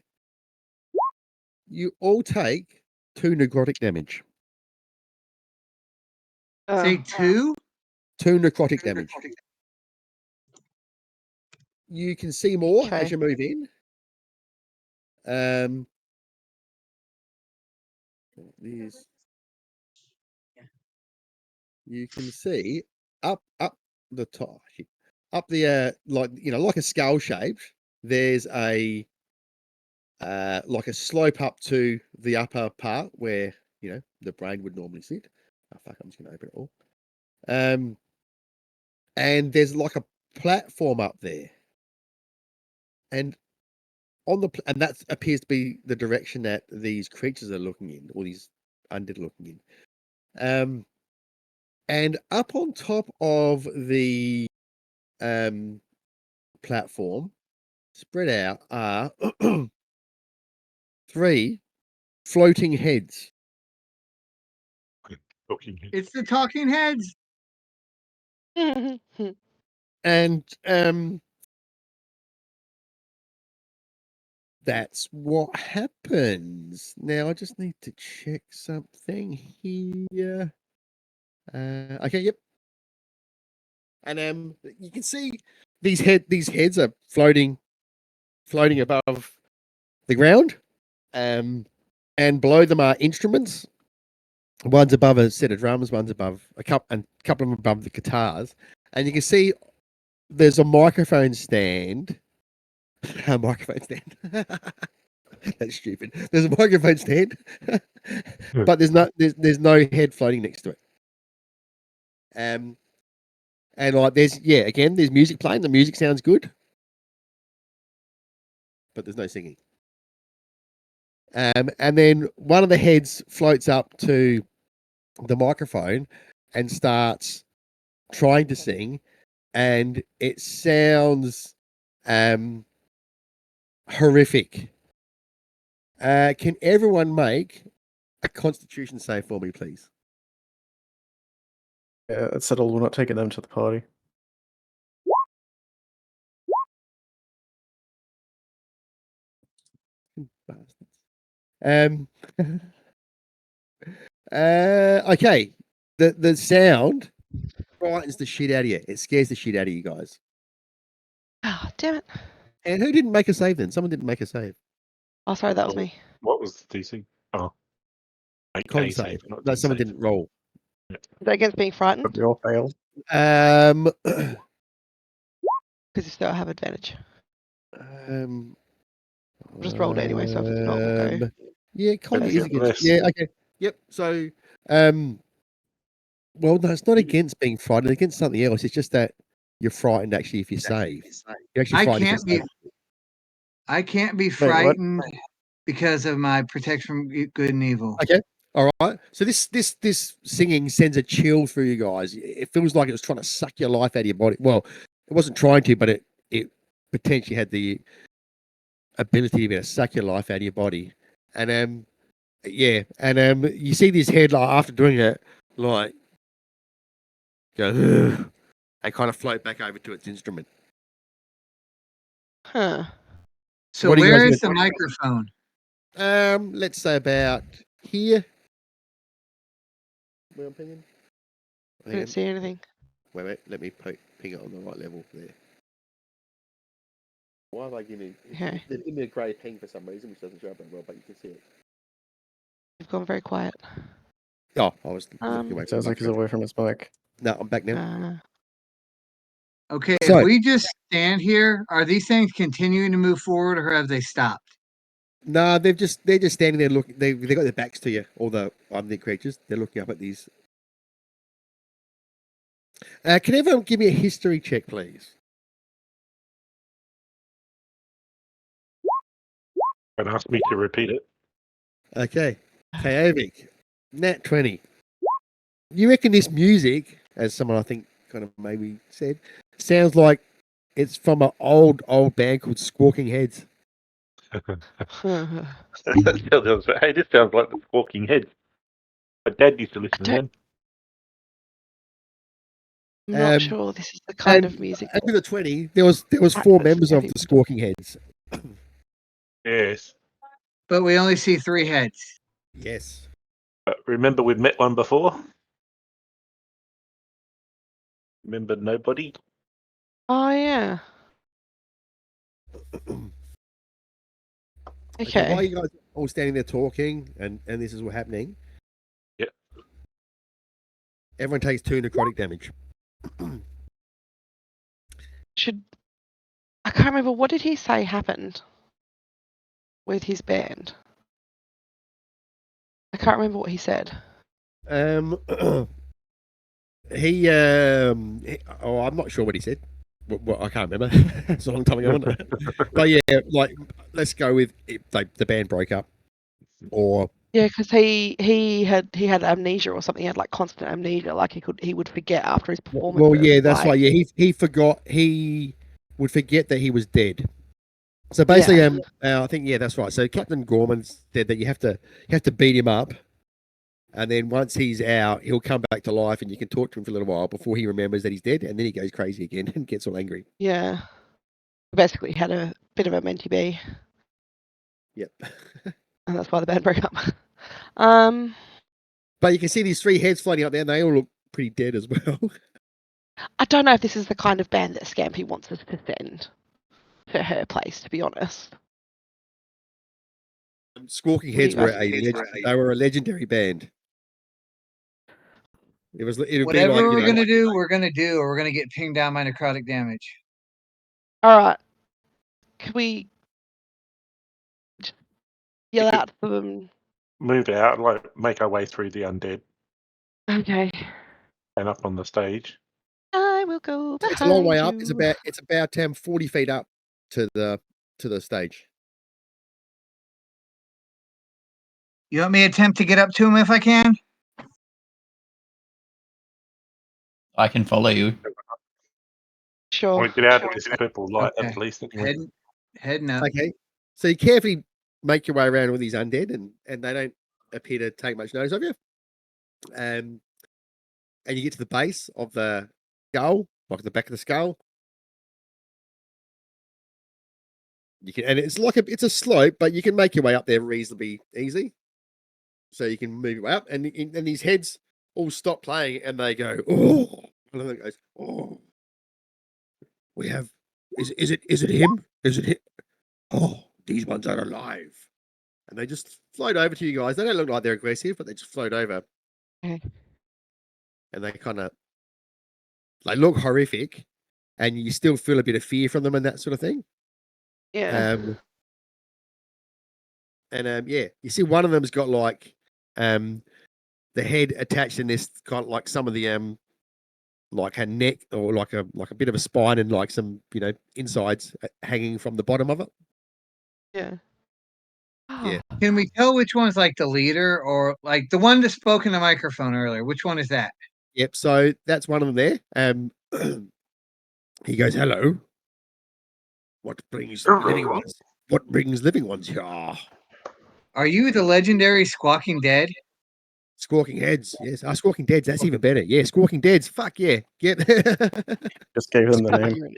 you all take 2 necrotic damage. Say 2? 2 necrotic damage. You can see more as Okay. you move in. You can see up the top, up the like a skull shape. There's a like a slope up to the upper part where the brain would normally sit. Oh fuck! I'm just gonna open it all. And there's like a platform up there, and and that appears to be the direction that these creatures are looking in, or these undead looking in. And up on top of the platform spread out are 3 floating heads. Talking head. It's the talking heads. And that's what happens. Now I just need to check something here. Okay, yep. And you can see these heads are floating above the ground. And below them are instruments. One's above a set of drums, one's above a couple of them above the guitars. And you can see there's a microphone stand. A microphone stand. That's stupid. There's a microphone stand, but there's no head floating next to it. And like there's music playing. The music sounds good, but there's no singing. And then one of the heads floats up to the microphone and starts trying to sing, and it sounds horrific. Can everyone make a Constitution save for me, please? Yeah, it's settled. We're not taking them to the party. Okay. The sound frightens the shit out of you. It scares the shit out of you guys. Oh, damn it. And who didn't make a save then? Someone didn't make a save. Oh, sorry, that was me. What was the DC? Oh. Con save. No, someone didn't roll. Is that against being frightened? But we all failed. Because you still have advantage. Just rolled anyway, so if it's not, we'll go. Yeah, con That's is it, against. less. Yeah, okay. Yep. So, well, no, it's not against being frightened. It's against something else. It's just that you're frightened actually if you save. You're actually I frightened if can't you be. save. I can't be what? frightened because of my protection from good and evil. Okay. All right. So this singing sends a chill through you guys. It feels like it was trying to suck your life out of your body. Well, it wasn't trying to, but it potentially had the ability to be able to suck your life out of your body. And yeah, and you see this head like after doing it, like go and kind of float back over to its instrument. Huh. So What do you where guys is the microphone? Let's say about here. My opinion. I didn't see anything. Wait, let me ping it on the right level there. Why have I given Okay. They give me a grey ping for some reason, which doesn't show up very well, but you can see it. You've gone very quiet. Oh, I was looking away. Sounds like he's away from his mic. No, I'm back now. Okay, So- if we just stand here, are these things continuing to move forward or have they stopped? No, they're just standing there looking. They got their backs to you. All the undead creatures. They're looking up at these. Can everyone give me a history check, please? And ask me to repeat it. Okay. Kaovic, Nat 20. You reckon this music, as someone I think kind of maybe said, sounds like it's from an old band called Squawking Heads? Hey, this sounds like the Squawking Heads. My dad used to listen to them. I'm not sure this is the kind of music. And with the 20, there was 4 members of the Squawking Heads. Yes. But we only see 3 heads. Yes. But remember we've met one before? Remember nobody? Oh, yeah. Okay. Why are you guys all standing there talking and this is what happening? Yep. Everyone takes 2 necrotic damage. I can't remember, what did he say happened with his band? I can't remember what he said. I'm not sure what he said. Well, I can't remember. It's a long time ago, wasn't it? But yeah, like let's go with the band broke up, or Yeah, because he had amnesia or something. He had like constant amnesia, like he would forget after his performance. Well, yeah, that's right. Yeah, he forgot. He would forget that he was dead. So basically, I think that's right. So Captain Gorman said that you have to beat him up, and then once he's out, he'll come back to life, and you can talk to him for a little while before he remembers that he's dead, and then he goes crazy again and gets all angry. Yeah, basically had a bit of a mentee bee. Yep. And that's why the band broke up. But you can see these 3 heads floating up there, and they all look pretty dead as well. I don't know if this is the kind of band that Scampy wants us to send to her place, to be honest. Squawking Heads were they were a legendary band. Whatever we're gonna do, we're gonna do, or we're gonna get pinged down by necrotic damage. All right. Can we just yell out to them? Move out, like make our way through the undead Okay. and up on the stage. I will go behind It's a long way up. you. It's about 40 feet up to the stage. You want me to attempt to get up to him if I can? I can follow you. Sure. Or get out of this purple light Okay. at least. Anyway. Heading up. Okay. So you carefully make your way around with these undead, and they don't appear to take much notice of you. And you get to the base of the skull, like the back of the skull. You can, and it's a slope, but you can make your way up there reasonably easy. So you can move your way up, and these heads all stop playing, and they go, oh, and then it goes, oh. We have, is it him? Is it him? Oh, these ones are alive. And they just float over to you guys. They don't look like they're aggressive, but they just float over. Okay. And they kind of, they look horrific, and you still feel a bit of fear from them and that sort of thing. Yeah. You see one of them's got like the head attached in this kind of like some of the like a neck or like a bit of a spine and like some insides hanging from the bottom of it. Yeah. Yeah. Can we tell which one's like the leader or like the one that spoke in the microphone earlier? Which one is that? Yep. So that's one of them there. He goes, "Hello. What brings living ones? What brings living ones here? Are you the legendary Squawking Dead? Squawking Heads. Yes. Squawking Deads. That's even better. Yeah. Squawking Deads. Fuck yeah. Get. Just gave them the name.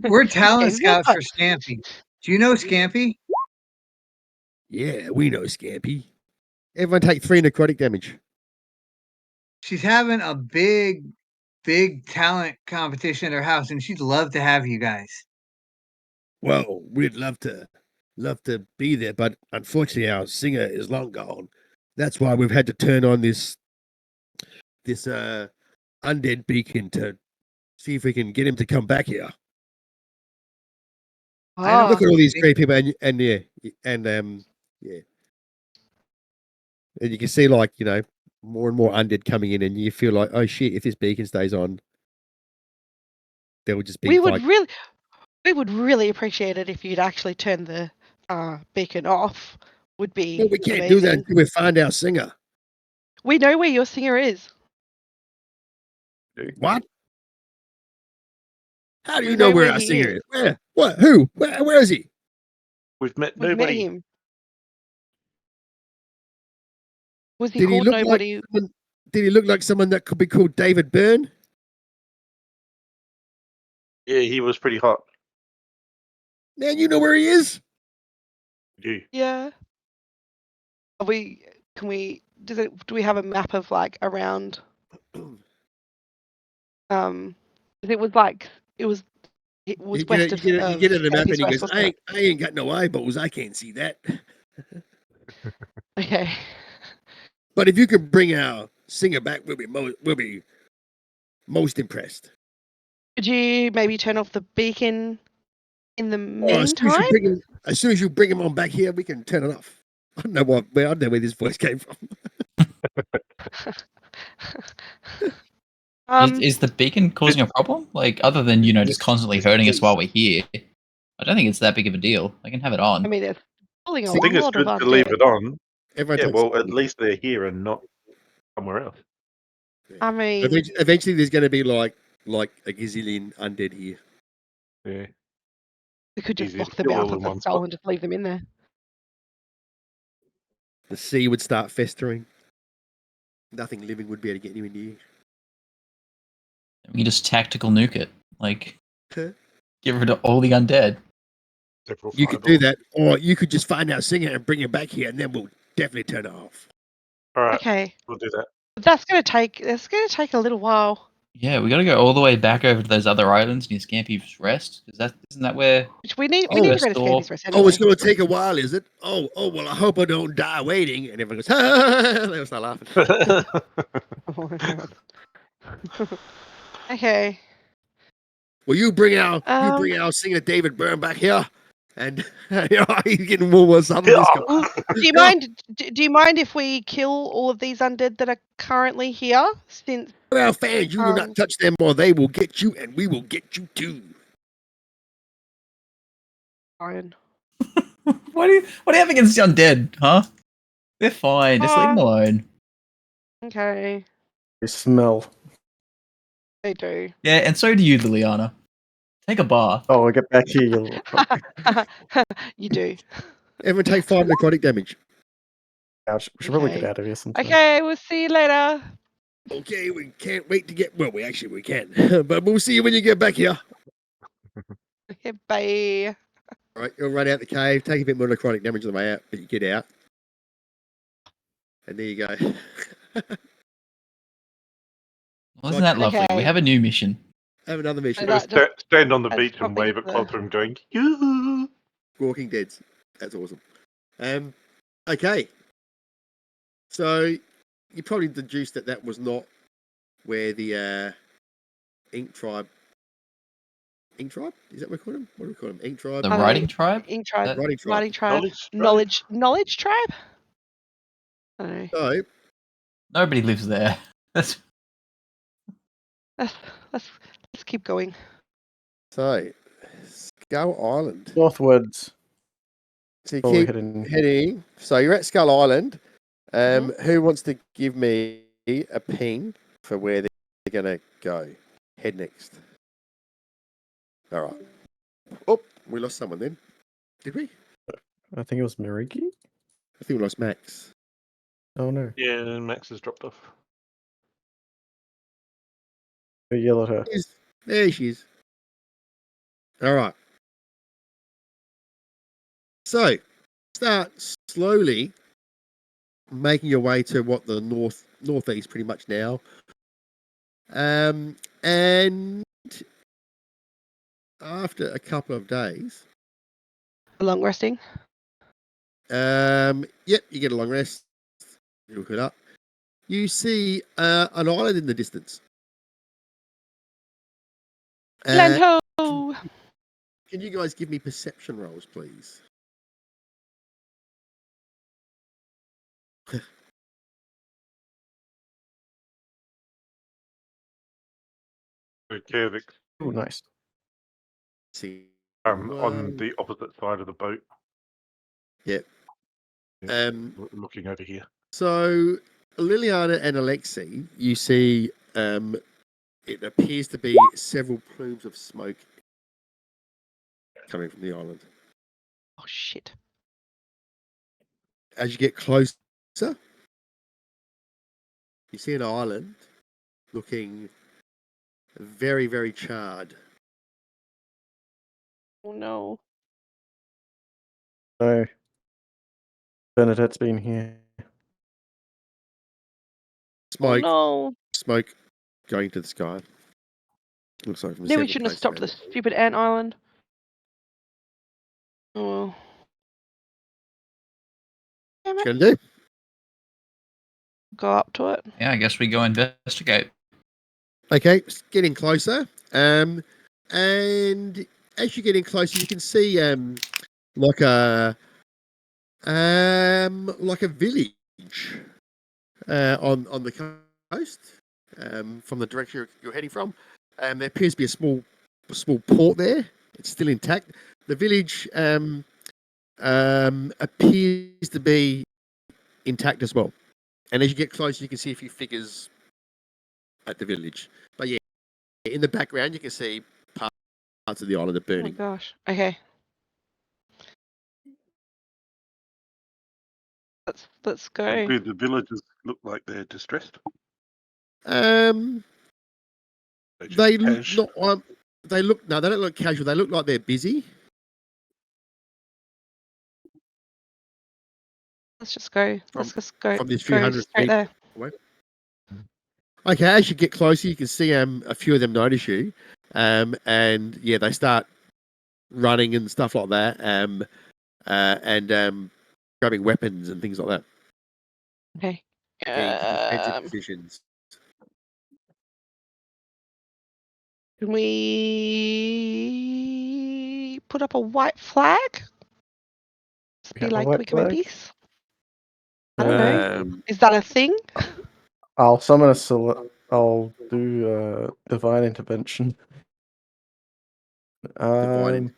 We're talent Okay, scouts for Scampy. Do you know Scampy? Yeah, we know Scampy. Everyone take 3 necrotic damage. She's having a big talent competition at her house, and she'd love to have you guys. Well, we'd love to be there, but unfortunately our singer is long gone. That's why we've had to turn on this undead beacon to see if we can get him to come back here. I Look know. at all these great people, and and you can see like more and more undead coming in, and you feel like, oh shit, if this beacon stays on, there will just be. We would really appreciate it if you'd actually turn the beacon off. Would be. Well, we can't amazing. do that until we find our singer. We know where your singer is. What? How do you We know know where where our he singer is. is? Where? What? Who? Where is he? We've met We've met nobody. him. Was he Did he called look nobody? Did he look like someone that could be called David Byrne? Yeah, he was pretty hot. Man, you know where he is? You. Yeah. Do we have a map of like around? It was You west get it on the map, and he Scampy's goes, west, I wasn't ain't got no eyeballs. I can't see that. it? Okay. But if you could bring our singer back, we'll be most impressed. Could you maybe turn off the beacon in the Oh, meantime? as soon as you bring him on back here, we can turn it off. I don't know where this voice came from. Is the beacon causing a problem? Like, other than just constantly hurting us while we're here, I don't think it's that big of a deal. I can have it on. I mean, it's pulling a I think it's lot of good to leave undead. it on. Everyone Yeah, takes well, a at week. least they're here and not somewhere else. I mean, Eventually, there's going to be like a gazillion undead here. Yeah. we could just easy to block them kill out all of in the one skull spot. and just leave them in there. The sea would start festering. Nothing living would be able to get anywhere near. We can just tactical nuke it. Like, Huh? get rid of all the undead. Several You could do fireballs. that, or you could just find our singer and bring him back here, and then we'll definitely turn it off. All right, Okay, we'll do that. that's gonna take a little while. Yeah, we got to go all the way back over to those other islands near Scampy's Rest, because isn't that where? Which we need Oh, to first go to of all- Scampy's Rest Oh, anyway. it's going to take a while, is it? Oh, well, I hope I don't die waiting. And everyone goes, ha! They'll start laughing. Oh my God. Okay. Well, you bring our singer David Byrne back here, and he's getting more southern. This guy. Well, do you mind? Do you mind if we kill all of these undead that are currently here? Since Our fans, you will not touch them, or they will get you, and we will get you too. fine. What do you have against the undead, huh? They're fine. Just leave them alone. Okay, They smell. they do. Yeah, and so do you, Liliana. Take a bath. Oh, I get back here. You little fuck. You do. Everyone take 5 necrotic damage. Ouch. We should probably Okay. get out of here sometime. Okay, we'll see you later. Okay, we can't wait to get. Well, we can, but we'll see you when you get back here. Okay, bye. All right, you'll run out the cave, take a bit more necrotic damage on the way out, but you get out, and there you go. Wasn't that lovely? Okay. We have a new mission. Have another mission. So Just that stand on the that's beach and probably wave at the- Clothram going, yoo. Walking Deads. That's awesome. Okay. So you probably deduced that was not where the Ink Tribe. Ink Tribe? Is that what we call them? What do we call them? Ink Tribe. The Writing Tribe? Ink tribe, That- Writing Tribe. writing tribe, Knowledge. knowledge tribe. I don't know. So Nobody lives there. That's Let's keep going. Skull Island. Northwards. So you Oh, we're keep heading. heading. So you're at Skull Island. Who wants to give me a ping for where they're going to go? Head next. All right. Oh, we lost someone then. Did we? I think it was Miriki. I think we lost Max. Oh no. Yeah, and Max has dropped off. I yell at her. There she is. All right. So, start slowly making your way to what the northeast pretty much now. And after a couple of days, Long resting. yep, you get a long rest. You look it up. You see an island in the distance. Land ho! Can you guys give me perception rolls, please? Okay, Vic, Oh, nice. See. on the opposite side of the boat, looking over here. So Liliana and Alexei, you see it appears to be several plumes of smoke coming from the island. Oh shit! As you get closer, you see an island looking very, very charred. Oh no! No. Bernadette's been here. Smoke, Oh no! smoke going to the sky. Looks like from Knew we several shouldn't have places stopped around the stupid ant island. Oh well. Damn What it. you gonna do? Go up to it. yeah. I guess we go investigate. Okay, it's getting closer. And as you're getting closer, you can see like a village on the coast from the direction you're heading from. There appears to be a small port there. It's still intact. The village appears to be intact as well. And as you get closer, you can see a few figures at the village. But yeah, in the background, you can see parts of the island are Oh my burning. gosh. Okay. Let's go. Do the villagers look like they're distressed? Um, Just they look cash? not. They look no. They don't look casual. They look like they're busy. Let's just go. Let's just go. From this few Go hundred straight feet there. away. Okay, as you get closer, you can see a few of them notice you, and yeah, they start running and stuff like that, and grabbing weapons and things like that. Okay. Getting to defensive positions. Can we put up a white flag? Just We be have a like, white we commit flag? peace. I don't know. Um, Is that a thing? I'll summon I'll do divine intervention. divine.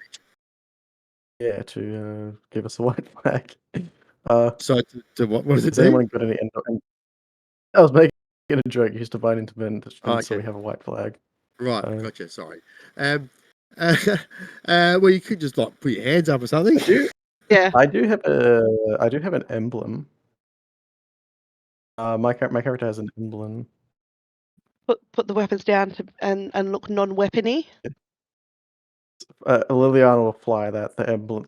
Yeah, to give us a white flag. So to what does it Has do? anyone got any? I was making a joke. Use divine intervention, Oh, so okay. we have a white flag. Right, gotcha. Sorry. Well, you could just like put your hands up or something. Yeah. I do have an emblem. My character has an emblem. Put the weapons down and look non-weapony. Liliana will fly that the emblem.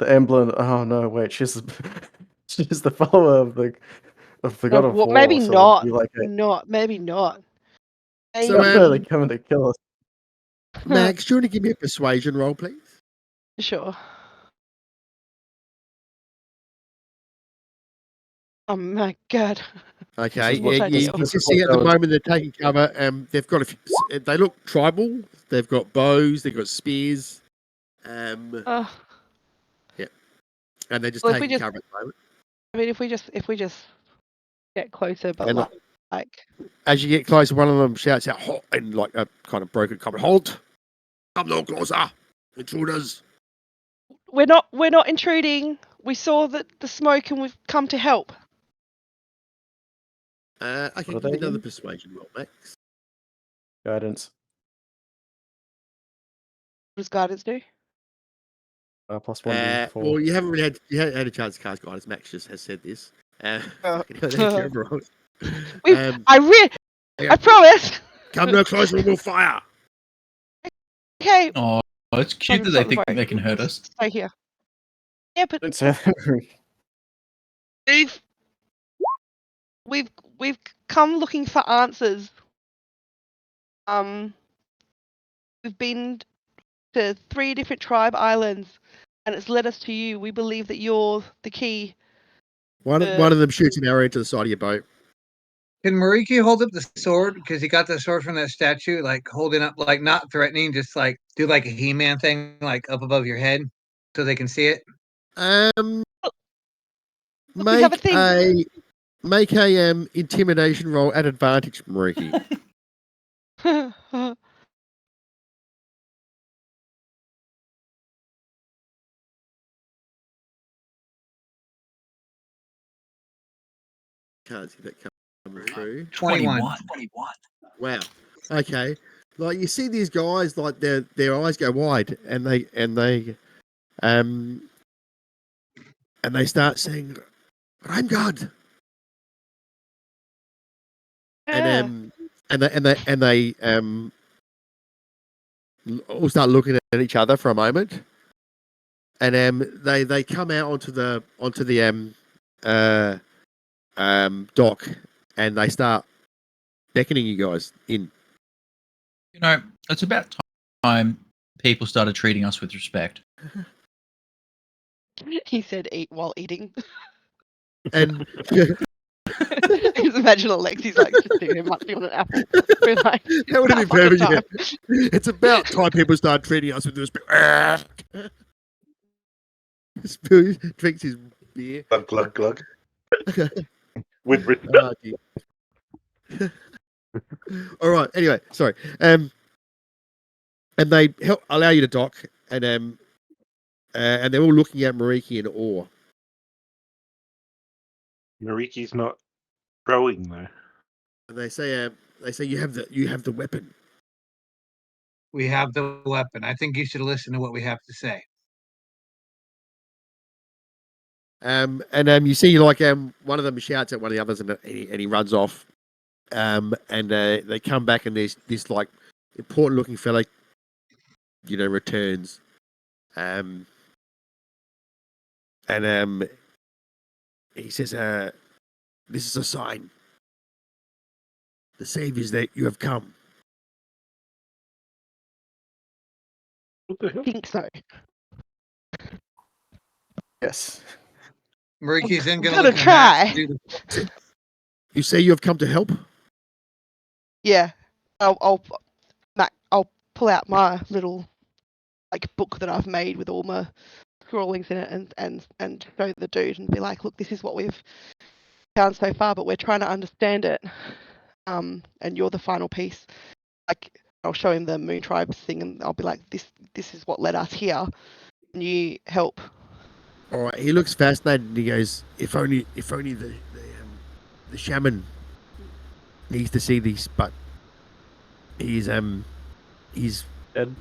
Oh no, wait, she's the follower of the God of Well, War. maybe so it'll not. be like Maybe not. So, they're coming to kill us. Max, do you want to give me a persuasion roll, please? Sure. Oh my god. Okay, is what- yeah, this you is can what just see at the goes- moment they're taking cover. They've got they look tribal. They've got bows. They've got spears. And they're just Well, if we taking just- cover at the moment. I mean, if we just get closer, but And like as you get closer, one of them shouts out "halt" in like a kind of broken comment. Halt! Come no closer, intruders. we're not intruding. We saw the smoke and we've come to help. Okay, What are give me they another again? persuasion roll, Max. Guidance. What does guidance do? Plus 1d4. Well, you haven't really had a chance to cast guidance. Max just has said this. Terrible. I promise. Come no closer or we'll fire. Okay. Oh, it's cute that they think they can hurt us. Stay here. Yeah, but Don't say that. we've come looking for answers. We've been to 3 different tribe islands, and it's led us to you. We believe that you're the key. One of them shoots an arrow into the side of your boat. Can Mariki hold up the sword? Because he got the sword from that statue, like holding up, like not threatening, just like do like a He-Man thing, like up above your head, so they can see it. we have a thing. Make a intimidation roll at advantage, Mariki. Can't see that coming through. 21. 21. Wow. Okay. Like you see these guys, like their eyes go wide, and they start saying, "I'm God." Yeah. And they all start looking at each other for a moment, and they come out onto the dock, and they start beckoning you guys in. You know, it's about time people started treating us with respect. He said eat while eating. And Just imagine Alexi's like just sitting there munching on an apple. We're like, that would have been "About fucking perfect. Yeah. It's about time people start treating us with respect. Drinks his beer. Glug, glug, glug. With respect. Oh, dear. All right. Anyway, sorry. And they allow you to dock, and they're all looking at Mariki in awe. Mariki's not growing though. And they say you have the weapon. We have the weapon. I think you should listen to what we have to say. And you see like one of them shouts at one of the others, and he runs off. And they come back, and there's this like important looking fella, returns. And he says, "This is a sign. The saviors that you have come." What the I hell? think so. Yes. Mariki's then I'm gonna look gonna at Max try. and do You say you have come to help? Yeah. I'll pull out my little book that I've made with all my scrawlings in it and show the dude and be like, look, this is what we've found so far, but we're trying to understand it. And you're the final piece. I'll show him the Moon Tribes thing, and I'll be like, this is what led us here. Can you help? All right. He looks fascinated, and he goes, "If only the shaman needs to see this, but he's Dead.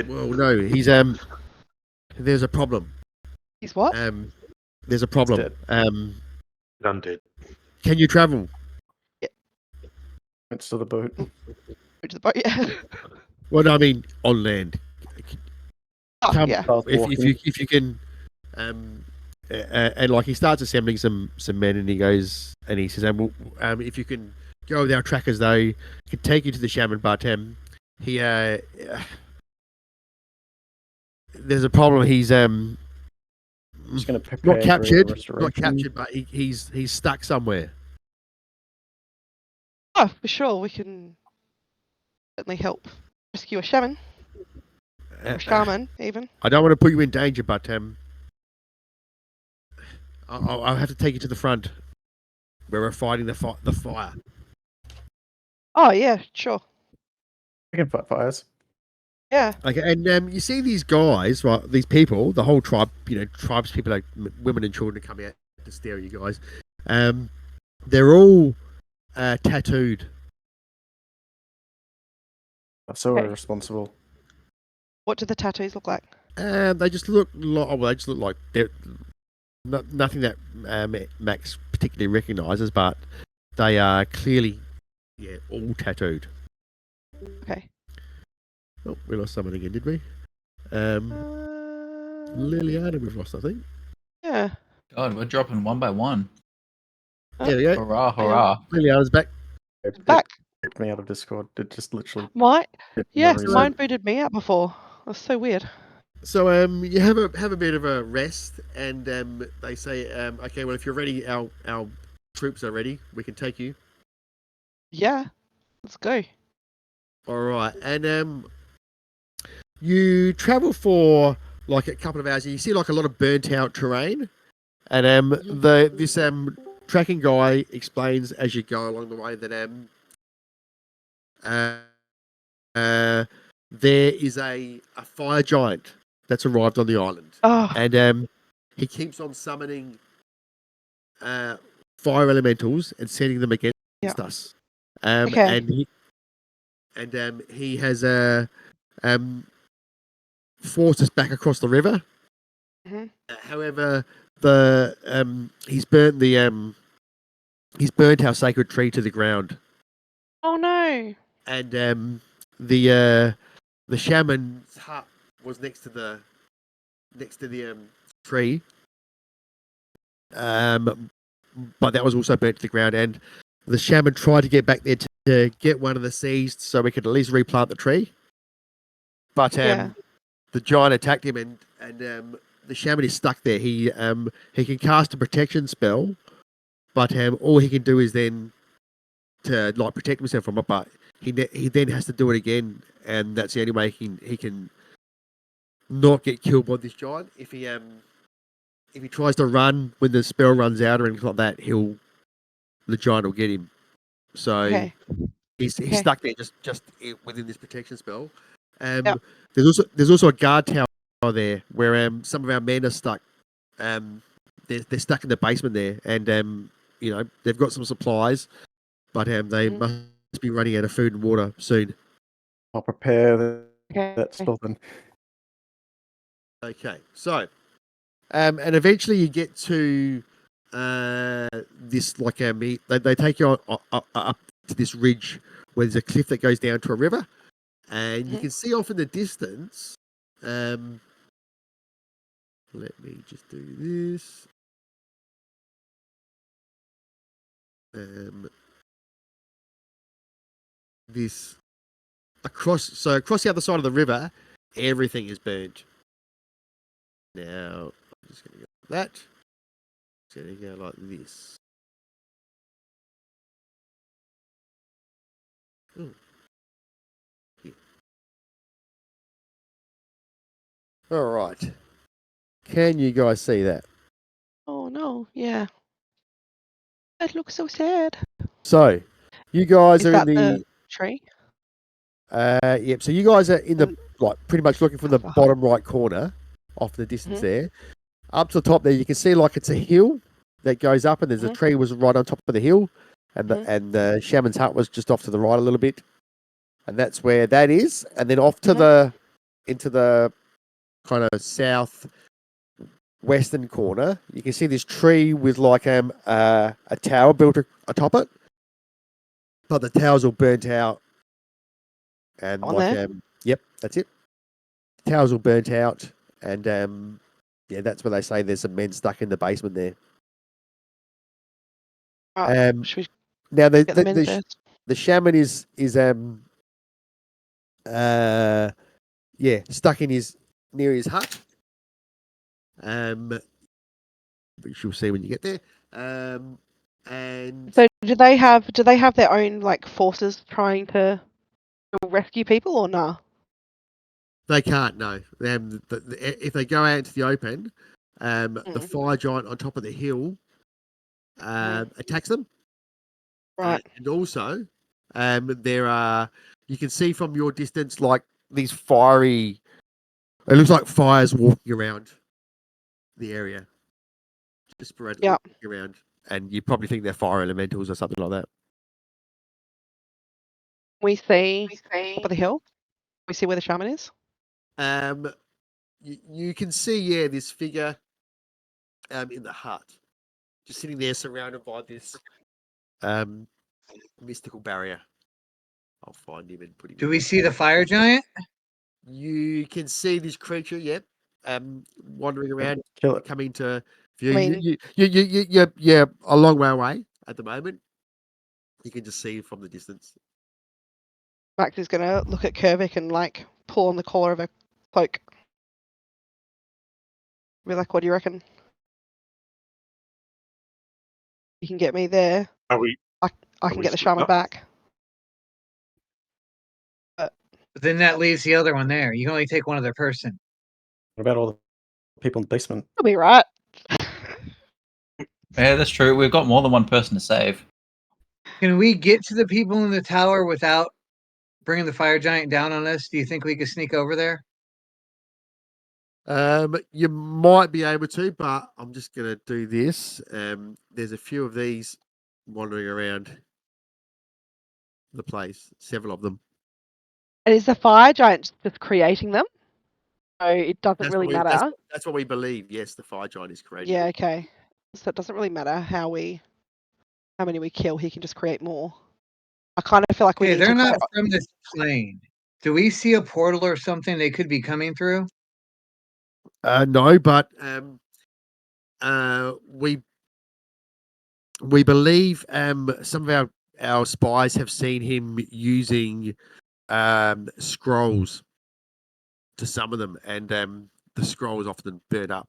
well, no, he's there's a problem. He's what? There's a problem. dead. Undead. Can you travel? It's to the boat. Which is the boat, yeah. Well, no, I mean on land. Oh, Come, yeah. if you can, and like he starts assembling some men, and he goes and he says, if you can go with our trackers, though, he can take you to the shaman, but he there's a problem. He's Just going to prepare not for captured, restoration. but he's stuck somewhere. Oh, for sure, we can certainly help rescue a shaman, or shaman, even. I don't want to put you in danger, but I'll have to take you to the front where we're fighting the fire. Oh, yeah, sure. We can fight fires. Yeah. Okay, and you see these guys, right? These people, the whole tribe, tribes people, like women and children, come out to stare at you guys. They're all tattooed. So Okay. irresponsible. What do the tattoos look like? They just look like they're nothing that Max particularly recognises, but they are clearly, all tattooed. Okay. Oh, we lost someone again, did we? Liliana, we've lost, I think. Yeah. God, we're dropping one by one. There we go. Hurrah, hurrah. Liliana's back. It Back. kicked me out of Discord. It just literally. Yes, reason. mine booted me out before. That's so weird. So you have a bit of a rest, and they say, okay, well, if you're ready, our troops are ready. We can take you. Yeah. Let's go. All right, and you travel for like a couple of hours. And you see like a lot of burnt out terrain, and this tracking guy explains as you go along the way that there is a fire giant that's arrived on the island. Oh. And he keeps on summoning fire elementals and sending them against us. Okay. And he has forced us back across the river. Mm-hmm. However, he's burnt our sacred tree to the ground. Oh no. And the shaman's hut was next to the tree, but that was also burnt to the ground. And the shaman tried to get back there to get one of the seeds so we could at least replant the tree. But the giant attacked him, and the shaman is stuck there. He can cast a protection spell, but all he can do is then to like protect himself from it. But he then has to do it again, and that's the only way he can not get killed by this giant. If he tries to run when the spell runs out or anything like that, the giant will get him. So he's stuck there just within this protection spell. There's also a guard tower there where some of our men are stuck they're stuck in the basement there, and you know, they've got some supplies, but they must be running out of food and water soon. I'll prepare Okay. that spell then. Okay, so and eventually you get to this like they take you up to this ridge where there's a cliff that goes down to a river, and you can see off in the distance. Let me just do this. This across the other side of the river, everything is burned. Now I'm just going to go like that. It's going to go like this. Ooh. Here. All right. Can you guys see that? Oh no, yeah. It looks so sad. So, you guys Is are that in the tree? yep. So you guys are in the like pretty much looking from the That's the bottom right corner, off the distance there. Up to the top there, you can see like it's a hill that goes up, and there's a tree was right on top of the hill, and the shaman's hut was just off to the right a little bit, and that's where that is. And then off to the into the kind of south western corner, you can see this tree with like a tower built atop it, but the tower's all burnt out, and On like there? yep, that's it. The tower's all burnt out, and yeah, that's where they say there's some men stuck in the basement there. Should we Now get them in first? the shaman is yeah, stuck in near his hut. Which you'll see when you get there. And So do they have their own like forces trying to rescue people or nah? they can't, no. If they go out into the open, the fire giant on top of the hill attacks them. Right. And also, there are, you can see from your distance, like these fiery, it looks like fires walking around the area. Just sporadically walking around. And you probably think they're fire elementals or something like that. We see top of the hill. We see where the shaman is. You can see, yeah, this figure in the hut, just sitting there surrounded by this mystical barrier. I'll find him and put him. Do we see the fire giant? You can see this creature, yep, wandering around, Kill it. coming to view. I mean- You're a long way away at the moment. You can just see from the distance. Max is gonna look at Kervik and like pull on the collar of her cloak. Be like, what do you reckon? You can get me there. Are we? I can we get the split shaman up? back. But then that leaves the other one there. You can only take one other person. What about all the people in the basement? You'll be right. Yeah, that's true. We've got more than one person to save. Can we get to the people in the tower without bringing the fire giant down on us? Do you think we could sneak over there? You might be able to, but I'm just gonna do this. There's a few of these wandering around the place, several of them. And is the fire giant just creating them? So it doesn't That's really what we, matter. that's what we believe. Yes, the fire giant is creating. Yeah, okay. So it doesn't really matter how many we kill, he can just create more. I kind of feel like we Okay, need they're to not from this plane. Do we see a portal or something they could be coming through? No, but we believe some of our spies have seen him using scrolls to summon them, and the scrolls often burn up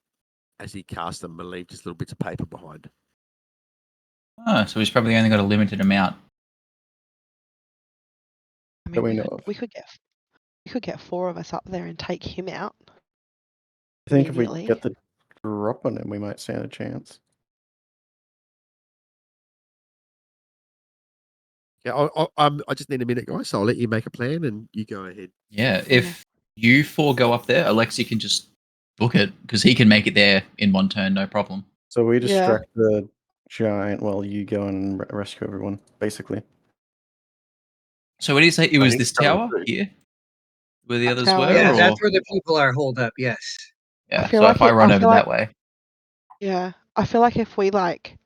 as he casts them, and leave just little bits of paper behind. Oh, so he's probably only got a limited amount. I that we mean, know of. we could get 4 of us up there and take him out. I think if we Immediately. get the drop on him, we might stand a chance. Yeah, I just need a minute, guys. So I'll let you make a plan, and you go ahead. Yeah, if you 4 go up there, Alexi can just book it because he can make it there in one turn, no problem. So we Yeah. distract the giant while you go and rescue everyone, basically. So what do you say? It I was think this it's coming tower through. here, where the That others tower, were, Yeah, yeah. or that's where the people are holed up. Yes. yeah. feel So like if I it- run I over feel that like- way, Yeah, I feel like if we like,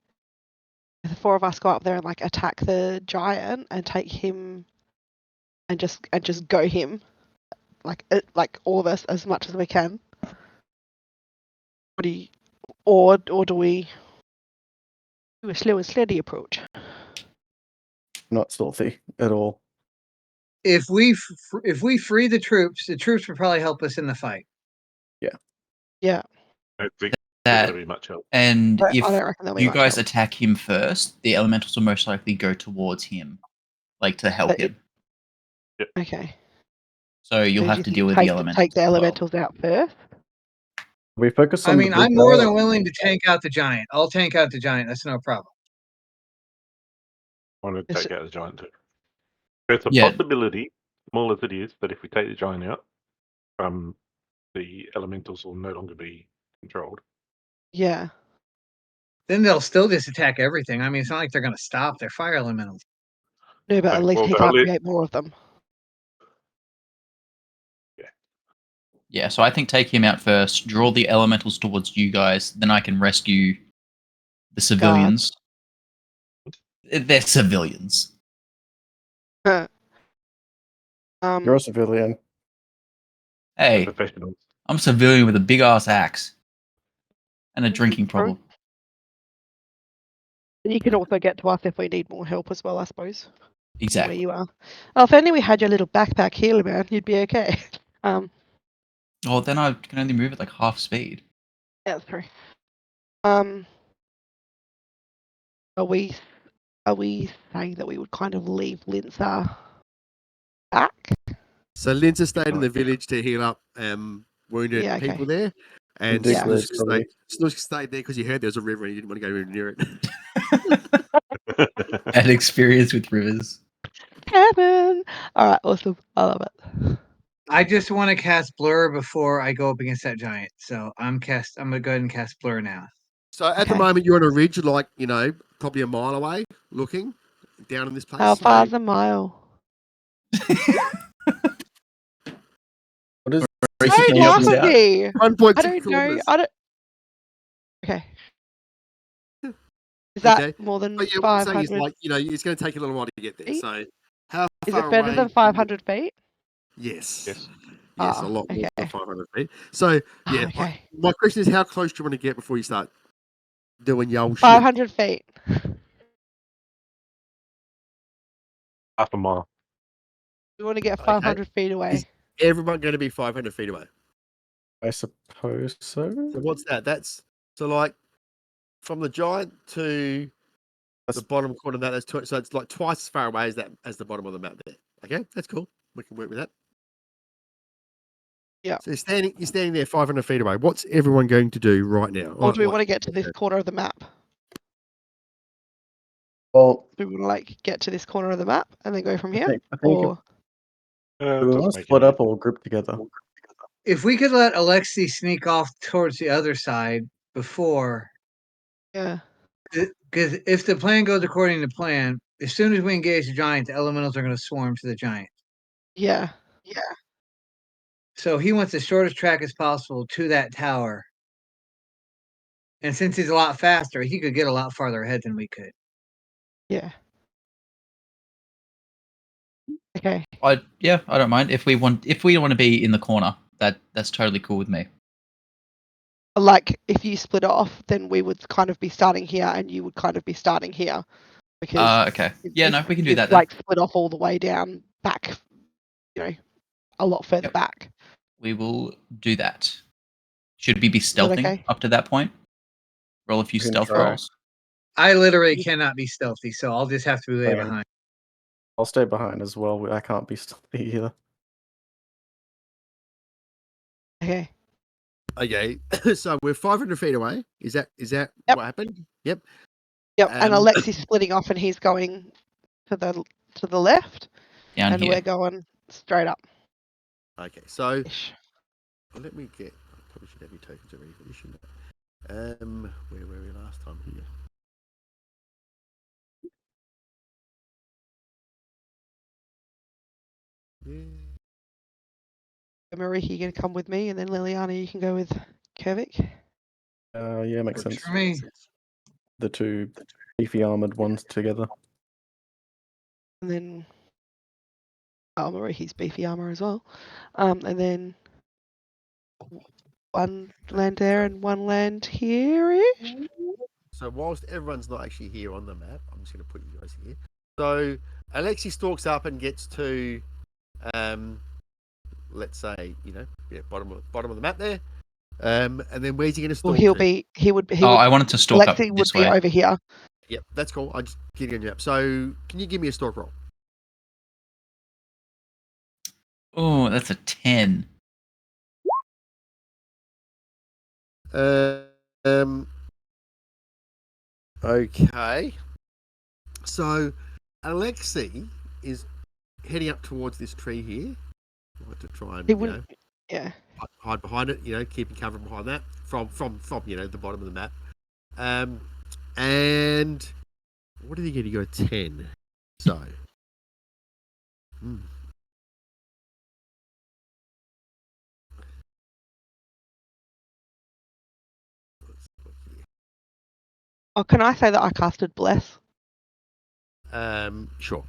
if the four of us go up there and like attack the giant and take him, and just go him, like all of us as much as we can. What do you, or do we do a slow and steady approach? Not stealthy at all. If we free the troops will probably help us in the fight. Yeah, I don't think they're that going to be much help. and but if I don't reckon there'll be you much guys help. attack him first, the elementals will most likely go towards him, like to help But it- him. Okay. So you'll So do have you to think deal with take the elementals. take the as well. elementals out first. We focus on I mean, the big I'm more guy. than willing to tank out the giant. I'll tank out the giant. That's no problem. I want to It's- take out the giant too. There's a Yeah. possibility, small as it is, that if we take the giant out, the elementals will no longer be controlled. Yeah. Then they'll still just attack everything. I mean, it's not like they're going to stop. They're fire elementals. No, but at Okay, least well, he they'll can't let- create more of them. Yeah, so I think take him out first, draw the elementals towards you guys, then I can rescue the civilians. They're civilians. You're Um, a civilian. Hey, Professionals. I'm a civilian with a big ass axe and a drinking True. problem. you can also get to us if we need more help as well, I suppose. Where Exactly. you are. Oh, if only we had your little backpack healer, man, you'd be okay. Well, then I can only move at like half speed. Yeah, that's true. Are we saying that we would kind of leave Linzer back? So Lindsay stayed in the village to heal up wounded Yeah, okay. people there, and dig Yeah. those probably. Snooks stayed there because you heard there was a river and you didn't want to go near it. Had experience with rivers. Kevin! Alright, awesome. I love it. I just want to cast blur before I go up against that giant. So I'm going to go ahead and cast blur now. So at the Okay. moment you're on a ridge, like probably a mile away, looking down in this place. How far's a mile? What is Ricky, Don't can you help laugh us at out? me! 1.6 I don't know. kilometers. I don't. Okay. Is that Okay. more than But yeah, what I'm saying is 500? like it's going to take a little while to get there. feet? So how Is far it further away? than 500 feet? Yes. Yes. Yes, Ah, a lot more than okay. 500 feet. So yeah, Okay. my question is, how close do you want to get before you start doing your old shit? 500 feet. Half a mile. We want to get Okay. 500 feet away. Is everyone going to be 500 feet away? I suppose so. So what's that? That's so like from the giant to the bottom corner of that. So it's like twice as far away as the bottom of the map there. Okay, that's cool. We can work with that. Yeah. So you're standing there 500 feet away. What's everyone going to do right now? Or do we want to get to this corner of the map? Well, Do we want to like get to this corner of the map and then go from I here? think Or we Doesn't must make split any up or group together. If we could let Alexei sneak off towards the other side before, yeah. because if the plan goes according to plan, as soon as we engage the giant, the elementals are going to swarm to the giant. Yeah. So he wants the shortest track as possible to that tower. And since he's a lot faster, he could get a lot farther ahead than we could. Yeah. Okay. I don't mind if we want to be in the corner. That's totally cool with me. Like if you split off, then we would kind of be starting here and you would kind of be starting here. Because Okay. Yeah, no, we can do it's that then. like split off all the way down back, a lot further Yep. back. We will do that. Should we be that stealthing okay? up to that point? Roll a few We can stealth try. rolls. I literally cannot be stealthy, so I'll just have to be way Same. behind. I'll stay behind as well. I can't be stealthy either. Okay. Okay, so we're 500 feet away. Is that Yep. what happened? Yep. Yep. And Um, Alexi's splitting off and he's going to the left. Down And here. we're going straight up. Okay, so Ish. let me get. I probably should have your tokens already for this, shouldn't I? Where were we last time here? Yeah. Mariki, you gonna come with me, and then Liliana, you can go with Kervik. Yeah, makes Works sense. for me. The two beefy armored ones together. And then Mariki's beefy armor as well. And then one land there and one land here-ish. So whilst everyone's not actually here on the map, I'm just going to put you guys here. So Alexi stalks up and gets to, let's say, bottom of the map there. And then where's he going to stalk? Well, to? he would. I wanted to stalk up Alexi would this be way. over here. Yep, that's cool. I just get on your map. So can you give me a stalk roll? Oh, that's a 10. Okay. So Alexi is heading up towards this tree here. I'll have to try and He wouldn't. Yeah. hide behind it, keeping cover behind that from the bottom of the map. And what did he get? He got a 10. So Oh, can I say that I casted Bless sure.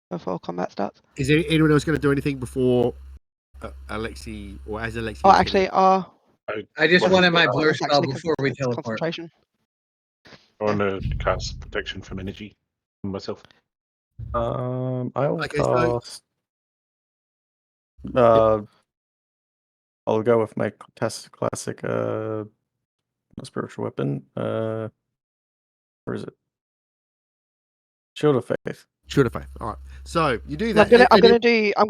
before combat starts? Is there anyone else going to do anything before Alexi or as Alexi? Oh, actually, I just Well, wanted my well, blur it's spell actually 'cause before we it's teleport. concentration. I want to cast protection from energy on myself. I'll Okay, so- cast. I'll go with my classic spiritual weapon. Where is it? Shield of Faith. Shield of Faith. All right. So you do I'm that. gonna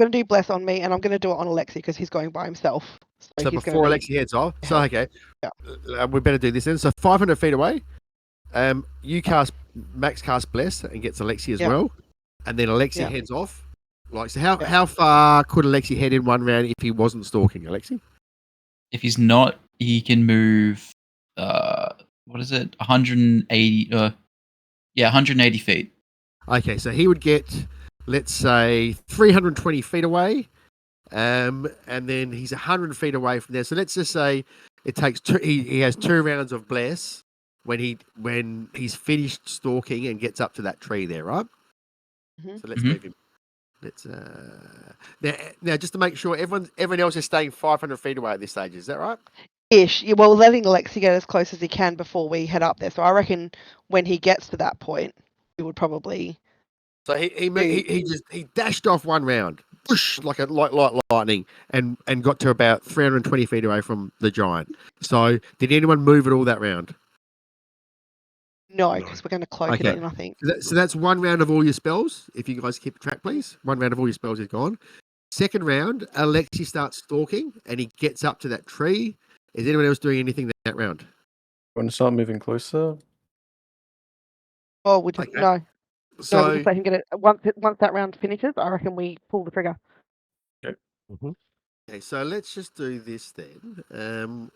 do Bless on me, and I'm gonna do it on Alexi because he's going by himself. So he's before gonna Alexi heads off, so help. okay, Yeah. we better do this then. So 500 feet away, you cast Max cast Bless and gets Alexi as Yeah. well, and then Alexi Yeah. heads off. Like, so how Yeah. how far could Alexi head in one round if he wasn't stalking Alexi? If he's not, he can move. What is it? 180. 180 feet. Okay, so he would get, let's say, 320 feet away, and then he's 100 feet away from there. So let's just say it takes two. He has 2 rounds of Bless when he's finished stalking and gets up to that tree there, right? Mhm. So let's move him. Let's now just to make sure everyone else is staying 500 feet away at this stage. Is that right? Ish. Yeah, well, letting Alexi get as close as he can before we head up there. So I reckon when he gets to that point, he would probably. So he dashed off one round, whoosh, like lightning, and got to about 320 feet away from the giant. So did anyone move at all that round? No, No. because we're going to cloak it Okay. in, I think. So that's one round of all your spells. If you guys keep track, please. One round of all your spells is gone. Second round, Alexi starts stalking and he gets up to that tree. Is anyone else doing anything that round? Want to start moving closer? Oh, we just Okay. no. No, So we'll just let him get it. Once that round finishes, I reckon we pull the trigger. okay, so let's just do this then.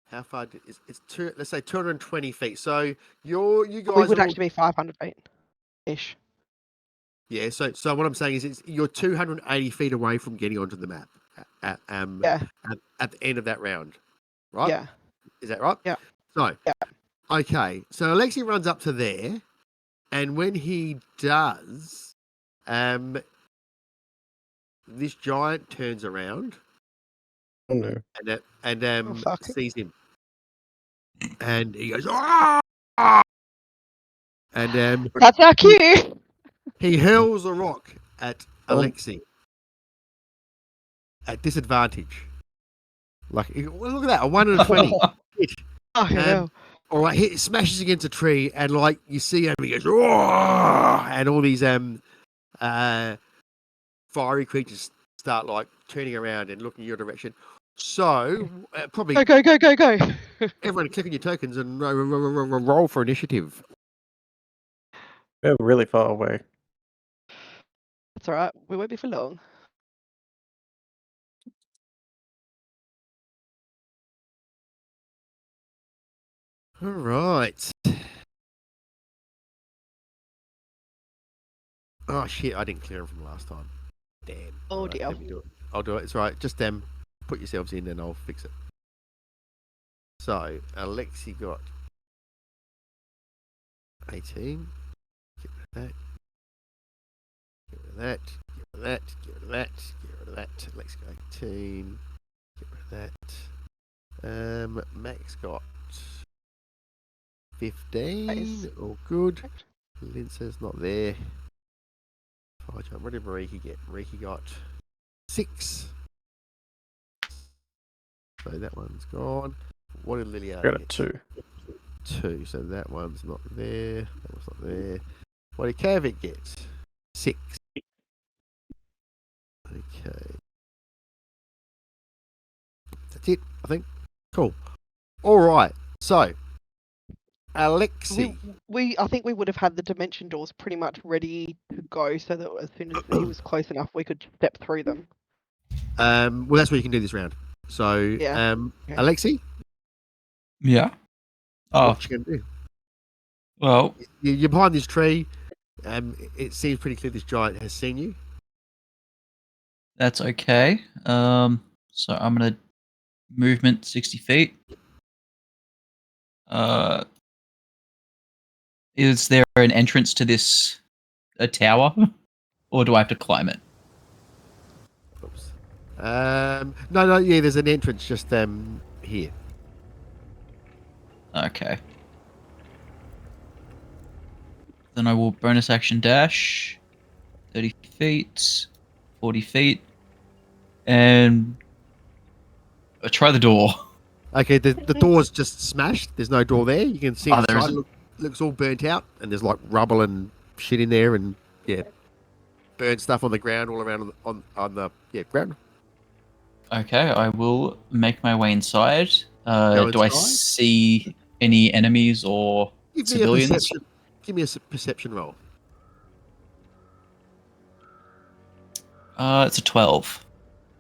How far it's two? Let's say 220 feet. So you guys We would are all, actually be 500 feet ish. yeah. So what I'm saying is, you're 280 feet away from getting onto the map at the end of that round, right? Yeah. Is that right? Yeah. So Yeah. okay, so Alexi runs up to there, and when he does, this giant turns around Oh no. and fuck. sees him, and he goes, "Ah!" And That's our cue. he hurls a rock at Oh. Alexi at disadvantage. Like, well, look at that, a 1 in 20. Oh, hell. Or like, he smashes against a tree, and like you see him, he goes, "Roar!" And all these fiery creatures start like turning around and looking your direction. So probably Go. everyone click on your tokens and roll for initiative. We're really far away. That's all right. We won't be for long. All right. Oh shit! I didn't clear them from last time. Damn. Oh, Alright, dear. let me do it. I'll do it. It's all right. Just put yourselves in, and I'll fix it. So Alexi got 18. Get rid of that. Get rid of that. Get rid of that. Get rid of that. Get rid of that. Alexi got 18. Get rid of that. Max got 15. Nice. All good. Linsa's not there. Fire jump. What did Mariki get? Mariki got 6. So that one's gone. What did Liliana Got a get? 2. 2. So that one's not there. That one's not there. What did Kavik get? 6. Okay. That's it, I think. Cool. All right. So, Alexi. I think we would have had the dimension doors pretty much ready to go, so that as soon as he was close enough, we could step through them. Well, that's what you can do this round. So, Yeah. Okay. Alexi, Yeah. Oh, what you gonna do? well, You're behind this tree. It seems pretty clear this giant has seen you. that's okay. So I'm gonna movement 60 feet. Is there an entrance to this tower, or do I have to climb it? Oops. No. Yeah, there's an entrance just here. Okay. Then I will bonus action dash 30 feet, 40 feet, and I try the door. Okay, the door's just smashed. There's no door there. You can see Oh, there inside. isn't? Looks all burnt out, and there's like rubble and shit in there, and yeah, burnt stuff on the ground all around on the ground. Okay, I will make my way inside. Go Do I inside. see any enemies or Give me a civilians? perception. Give me a perception roll. It's a 12.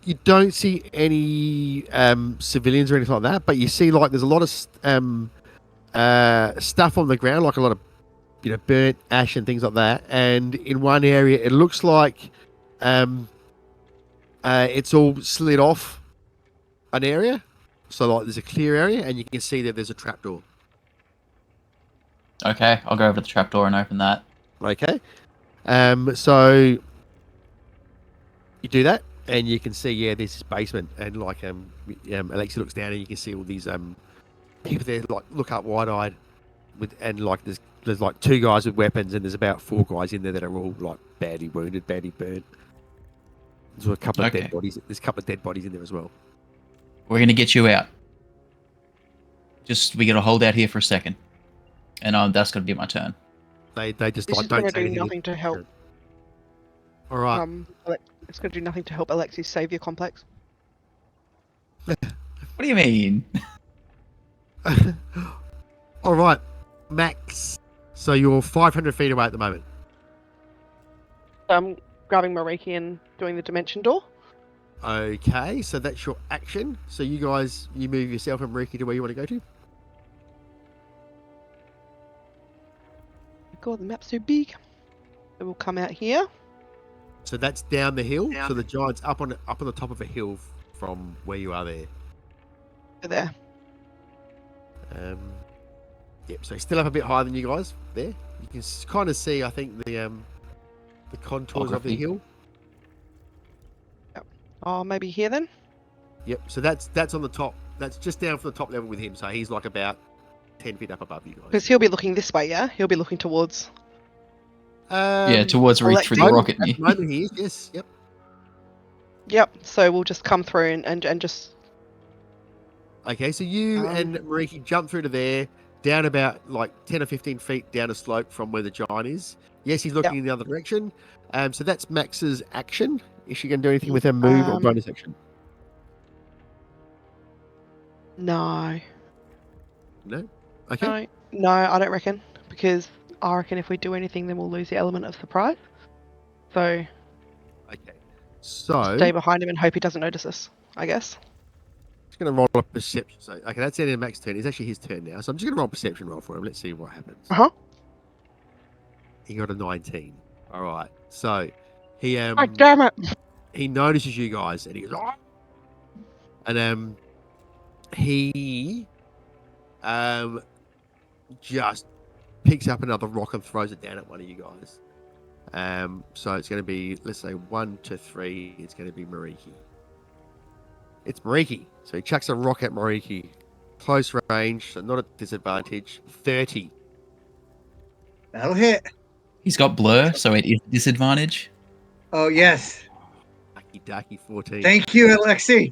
You don't see any civilians or anything like that, but you see like there's a lot of stuff on the ground, like a lot of burnt ash and things like that. And in one area, it looks like it's all slid off an area. So like there's a clear area, and you can see that there's a trapdoor. Okay, I'll go over to the trapdoor and open that. Okay. So you do that, and you can see, this is basement, and like Alexia looks down, and you can see all these people there, like look up wide-eyed, and like there's like 2 guys with weapons, and there's about 4 guys in there that are all like badly wounded, badly burnt. There's a couple of Okay. dead bodies. There's a couple of dead bodies in there as well. We're gonna get you out. We gotta hold out here for a second, and that's gonna be my turn. They just This like is don't going to say do anything. nothing to help. All right. It's going to do nothing to help Alexi's savior complex. What do you mean? All right, Max. So you're 500 feet away at the moment. I'm grabbing Mariki and doing the dimension door. Okay, so that's your action. So you guys, you move yourself and Mariki to where you want to go to. God, the map's so big. So we'll come out here. So that's down the hill. So the giant's up on the top of a hill from where you are there. There. Yep. So he's still up a bit higher than you guys there. You can kind of see, I think, the contours of the Topography. hill. Oh, maybe here then? Yep. So that's on the top. That's just down from the top level with him. So he's like about 10 feet up above you guys. Because he'll be looking this way, yeah? He'll be looking towards... Yeah, towards where he threw the Alexi. rocket At me. the moment he is, yes. Yep. Yep, so we'll just come through and just... Okay, so you and Mariki jump through to there, down about like 10 or 15 feet down a slope from where the giant is. Yes, he's looking in the other direction. So that's Max's action. Is she going to do anything with her move or bonus action? No. No? Okay. No, I don't reckon. Because I reckon if we do anything, then we'll lose the element of surprise. So, Okay. So, stay behind him and hope he doesn't notice us, I guess. just going to roll a perception. So, okay, that's the end of Max's turn. It's actually his turn now. So I'm just going to roll a perception roll for him. Let's see what happens. Uh-huh. He got a 19. All right. So he Oh, damn it. he notices you guys and he goes, oh! And he just picks up another rock and throws it down at one of you guys. So it's going to be, let's say 1 to 3. It's going to be Mariki. It's Mariki. So he chucks a rock at Mariki. Close range, so not at disadvantage. 30. That'll hit. He's got blur, so it is disadvantage. Oh yes. Lucky ducky 14. Thank you, Alexi.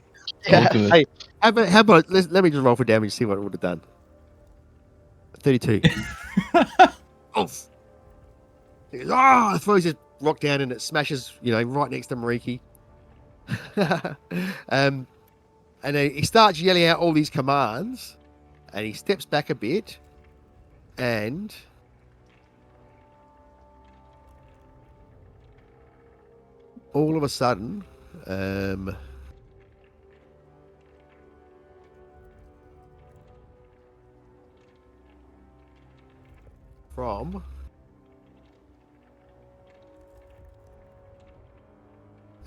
All good. Hey, how about let me just roll for damage, see what it would have done. 32. Oof. He goes, oh, throws his rock down and it smashes, right next to Mariki. And then he starts yelling out all these commands and he steps back a bit and all of a sudden, from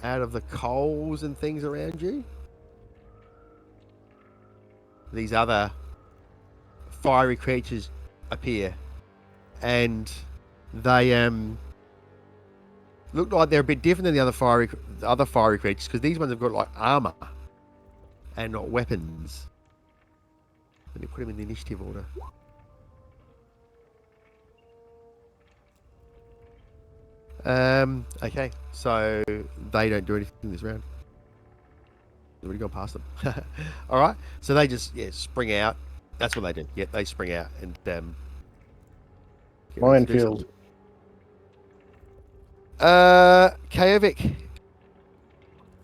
out of the coals and things around you, these other fiery creatures appear, and they look like they're a bit different than the other fiery creatures, because these ones have got like armor and not weapons. Let me put them in the initiative order. Okay, so they don't do anything this round. We've already gone past them. All right, so they just spring out. That's what they do. Yeah, they spring out and get ready to do Minefield. something. Kajovic,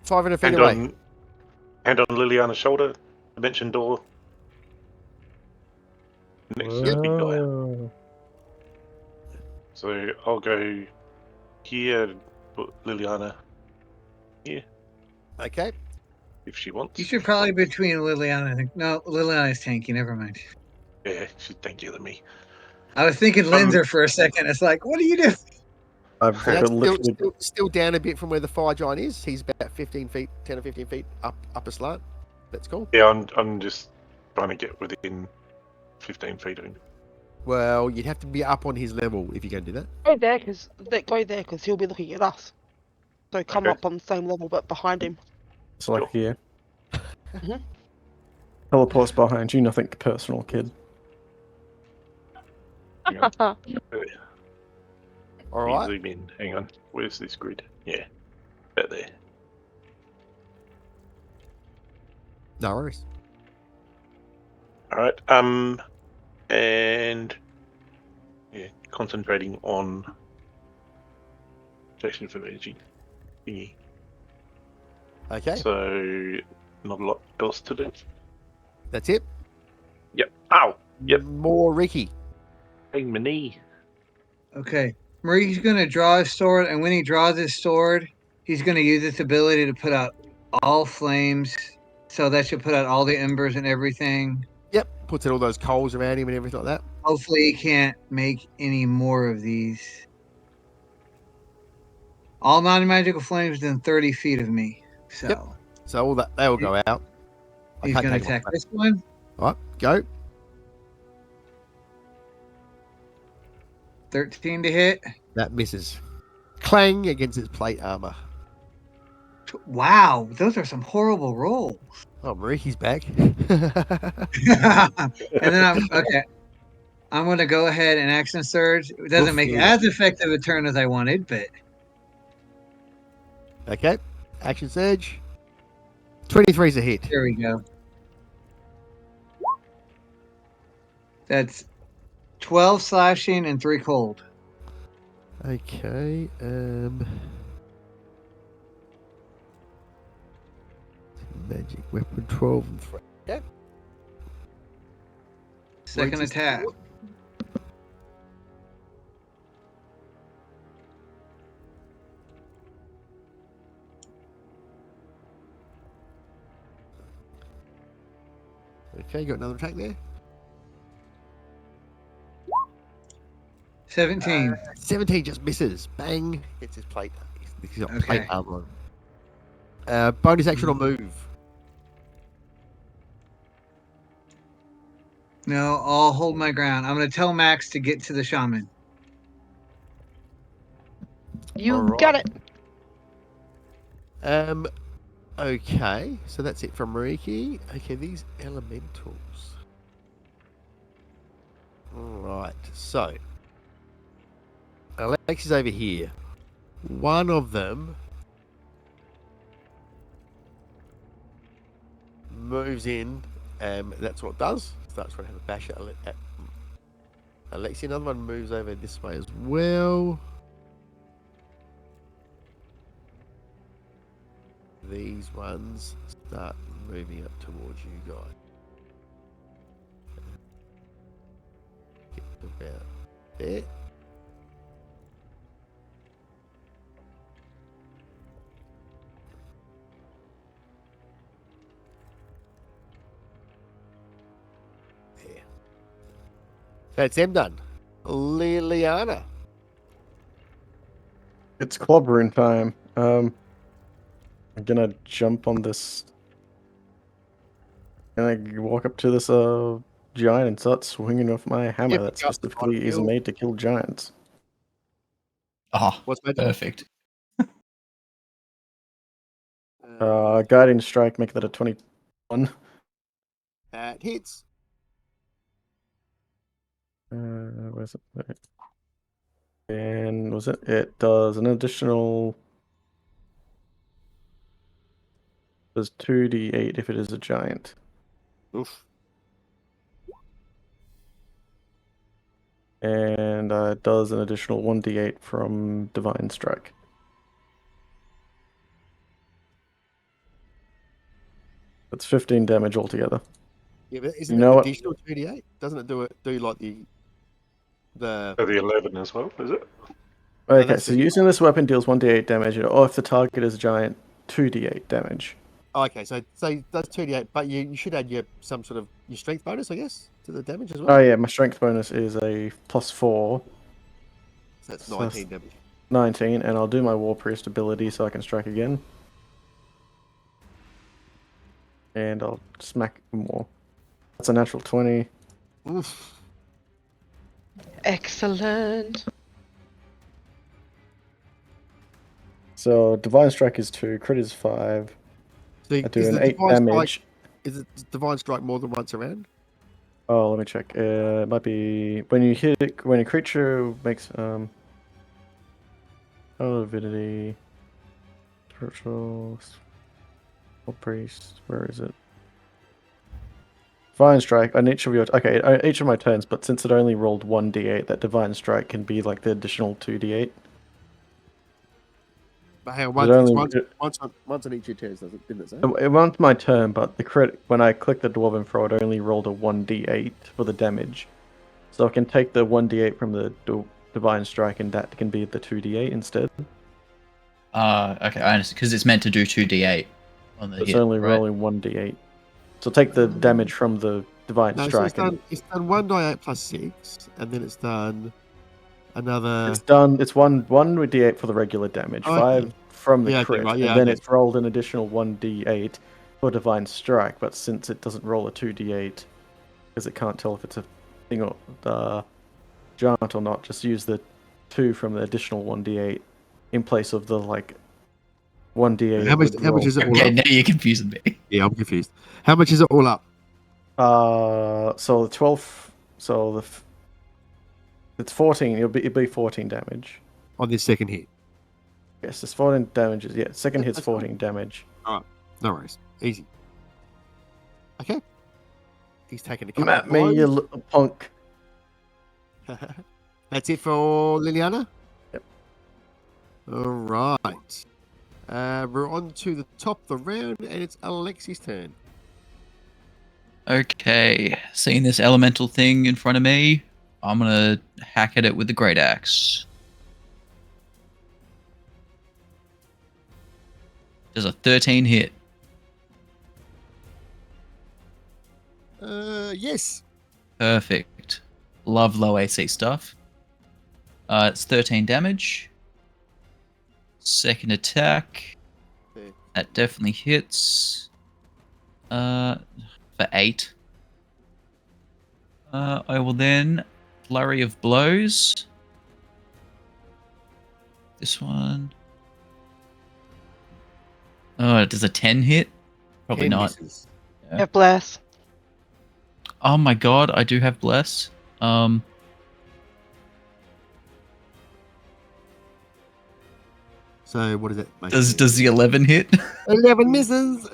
500 feet away. Hand on Liliana's shoulder. Dimension door. Next to the big guy. Whoa. So I'll go here and put Liliana here Okay. if she wants. You should probably between Liliana. I think no, Liliana's tanky. Never mind. Yeah, she's tankier than me. I was thinking Linzer for a second. It's like, what do you do? I've So that's literally still down a bit from where the fire giant is. He's about 15 feet, 10 or 15 feet up a slant. That's cool. Yeah, I'm just trying to get within 15 feet of him. Well, you'd have to be up on his level if you're going to do that. Go there, because he'll be looking at us. So come Okay. up on the same level, but behind him. It's like here. Mhm. Teleports behind you, nothing personal, kid. Hang on. All right. Zoom in. Hang on. Where's this grid? Yeah. About there. No worries. Alright. And yeah, concentrating on protection from energy thingy. Okay. So not a lot else to do. That's it. Yep. Ow! Yep. More Ricky. Bang my knee. Okay. Marie's going to draw his sword, and when he draws his sword, he's going to use this ability to put out all flames. So that should put out all the embers and everything. Yep. Puts in all those coals around him and everything like that. Hopefully, he can't make any more of these. All non-magical flames within 30 feet of me. So Yep. So all that they will go out. I he's can't going to take one attack back. this one. All right. Go. 13 to hit. That misses. Clang against its plate armor. Wow, those are some horrible rolls. Oh, Mariki's back. And then I'm going to go ahead and action surge. It doesn't make as effective a turn as I wanted, but Okay. Action surge. 23 is a hit. there we go. That's 12 slashing and 3 cold. Okay. Magic weapon 12 and 3. Yeah. Second Wait, attack. Okay, got another attack there. 17. 17 just misses. Bang. Hits his plate. He's got plate Okay. armor on. Bonus action or move. No, I'll hold my ground. I'm going to tell Max to get to the shaman. You Alright. got it. Okay, so that's it from Mariki. Okay, these elementals. Alright, so Alex is over here. One of them moves in, that's what it does. Starts trying to have a bash at Alexi. Another one moves over this way as well. These ones start moving up towards you guys. Get about there. There. That's them done. Liliana. It's clobbering time. I'm gonna jump on this. And I walk up to this giant and start swinging with my hammer Yep, that yep, specifically is kill. made to kill giants. Oh, What's magic? perfect. Guiding strike, make that a 21. That hits. Where's it? And was it? It does an additional. Does 2d8 if it is a giant. Oof. And it does an additional 1d8 from Divine Strike. That's 15 damage altogether. Yeah, but isn't You know it what? additional 2d8? Doesn't it do like the So the 11 as well, is it? Okay, that's so just- using this weapon deals 1d8 damage, or if the target is a giant, 2d8 damage. Oh, okay, so that's 2d8, but you should add your strength bonus, I guess, to the damage as Oh well. yeah, my strength bonus is a +4, So that's so 19 damage. 19, and I'll do my War Priest ability so I can strike again. And I'll smack more. That's a natural 20. Oof. Excellent. So Divine Strike is 2, crit is 5. So I do is an the 8 divine damage. Is it divine strike more than once around? Oh, let me check. It might be when you hit it, when a creature makes divinity, spiritual, priest. Where is it? Divine Strike on each of your each of my turns, but since it only rolled 1d8, that Divine Strike can be like the additional 2d8. But hang on, once on each of your turns, didn't it say? It went my turn, but the crit when I clicked the Dwarven Throw, it only rolled a 1d8 for the damage. So I can take the 1d8 from the Divine Strike, and that can be the 2d8 instead. Okay, I understand, because it's meant to do 2d8 on the It's hit, only right? rolling 1d8. So take the damage from the Divine No, so Strike. it's done 1d8 plus 6, and then it's done another. It's done. It's one with d8 for the regular damage, Oh, 5 okay. from the Yeah, okay, crit, right, yeah, and then okay. it's rolled an additional 1d8 for Divine Strike. But since it doesn't roll a 2d8, because it can't tell if it's a thing or giant or not, just use the 2 from the additional 1d8 in place of the 1d8. How much is it all Okay, up? now you're confusing me. Yeah, I'm confused. How much is it all up? So the 12. So it's 14. It'd be 14 damage. On this second hit? Yes, it's 14 damages. Yeah, second hit's That's fine. 14 damage. Alright, no worries. Easy. Okay. He's taking a Come couple at me, you little punk. That's it for Liliana? Yep. Alright. We're on to the top of the round, and it's Alexi's turn. Okay, seeing this elemental thing in front of me, I'm gonna hack at it with the great axe. There's a 13 hit. Yes. Perfect. Love low AC stuff. It's 13 damage. Second attack. Okay. That definitely hits. For 8. I will then flurry of blows. This one. Oh, does a 10 hit? Probably 10 not. misses. Yeah. Yeah, bless. Oh my god, I do have bless. So what does that make? Does the 11 hit? 11 misses.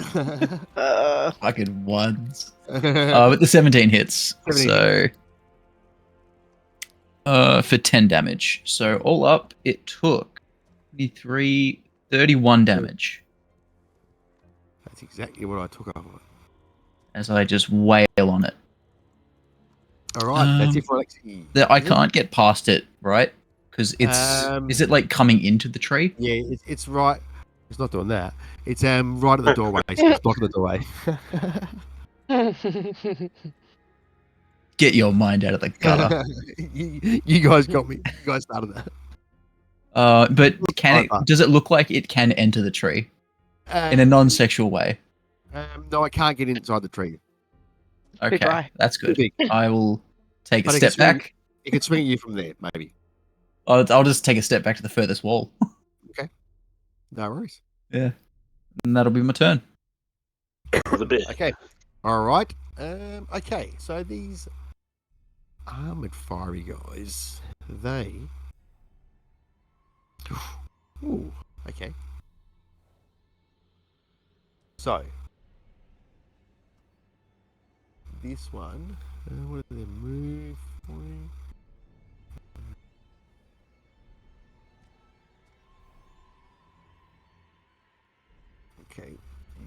Fucking ones. But the 17 hits. 17 For 10 damage. So all up, it took 31 damage That's exactly what I took off of it. as I just wail on it. All right, that's it for Alexi. I Is it? can't get past it, right? Because it's is it like coming into the tree? Yeah, it's right. It's not doing that. It's right at the doorway. So it's blocking the doorway. Get your mind out of the gutter. you guys got me. You guys started that. But can like it? Does it look like it can enter the tree in a non-sexual way? No, I can't get inside the tree. Okay, dry. that's good. Too big. I will take a But it can step swing- back. It can swing at you from there, maybe. I'll just take a step back to the furthest wall. No worries. Yeah, and that'll be my turn. For the bit. Okay. All right. Okay. So these armored fiery guys, they. Ooh. Okay. So this one. What do they move for? Okay,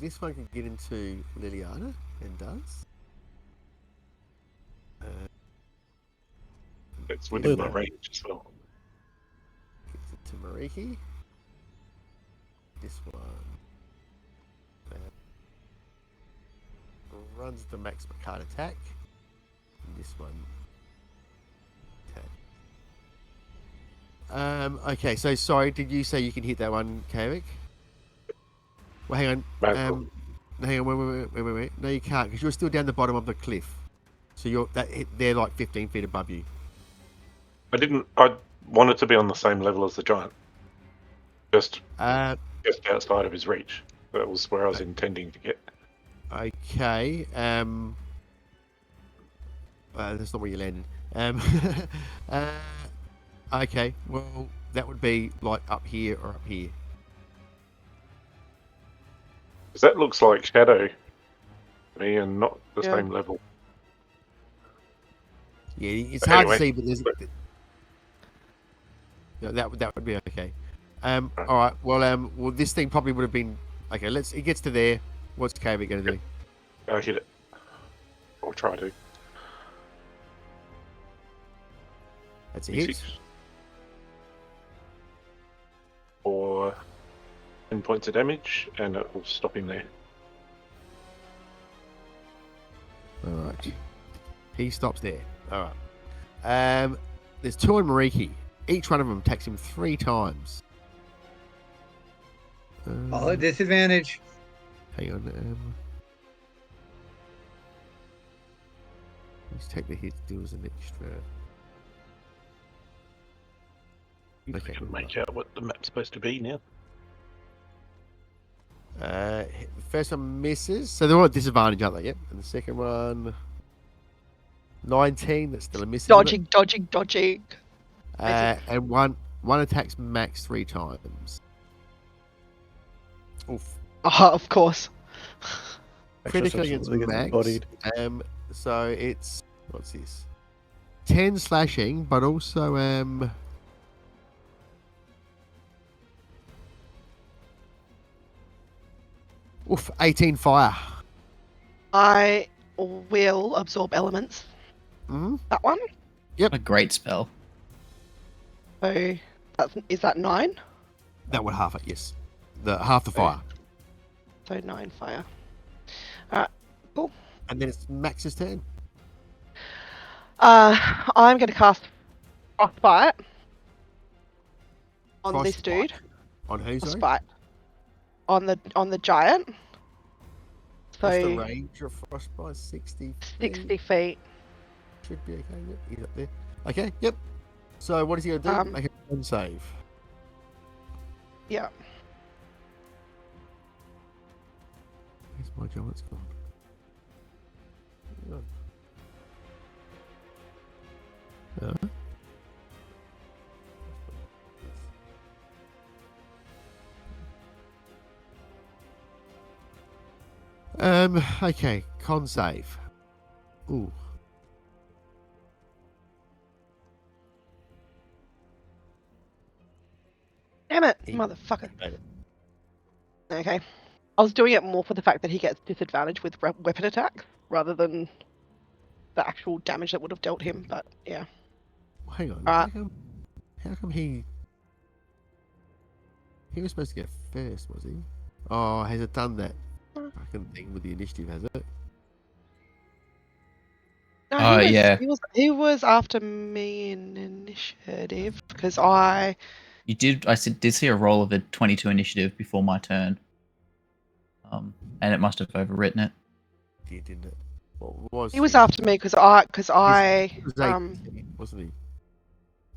this one can get into Liliana and does. It's within my range as well. Gets it to Mariki. This one runs the max card attack. And this one attack. Okay, so sorry, did you say you can hit that one, Kavik? Well, hang on. No, Hang on. Wait. No, you can't because you're still down the bottom of the cliff. So they're like 15 feet above you. I wanted to be on the same level as the giant. Just outside of his reach. That was where I was intending to get. Okay. That's not where you landed. Okay. Well, that would be like up here or up here. Because that looks like shadow to me and not the Yeah. same level. Yeah, it's But hard anyway, to see, but there's. No, that would be okay. All right. Well, this thing probably would have been okay. It gets to there. What's Kavik going to do? I'll hit it. Or try to. That's a hit. For 10 points of damage, and it will stop him there. All right. He stops there. All right. There's two on Mariki. Each one of them attacks him 3 times. All at disadvantage. Hang on. Let's take the hit. Deals an extra. I can make out what the map's supposed to be now. The first one misses, so they're all at disadvantage, aren't they? Yep. And the second one, 19. That's still a miss. isn't it? Dodging. And one attacks max 3 times. Oof. Of course. Critical against max. Bodied. So it's what's this? 10 slashing, but also 18 fire. I will absorb elements. Mm-hmm. That one. What a great spell. So is that 9? That would half it, yes. Half the fire. So 9 fire. Alright, cool. And then it's Max's turn. I'm going to cast Frostbite on this Frostbite. dude. On who, sorry? Frostbite on the giant. So What's the range of Frostbite? 60 feet? 60 feet. Should be okay. Yep, he's up there. Okay, yep. So what is he going to do? Make a con save. Yeah. Where's my giant's gone? Okay, con save. Ooh. Damn it, He- motherfucker. made it. Okay. I was doing it more for the fact that he gets disadvantage with weapon attacks rather than the actual damage that would have dealt him, but yeah. Hang on. Alright. How come he was supposed to get first, was he? Oh, has it done that fucking thing with the initiative, has it? No, Yeah. He was after me in initiative because I You did. I did see a roll of a 22 initiative before my turn. And it must have overwritten it. Didn't it? What was he was after me because I He was 8, wasn't he?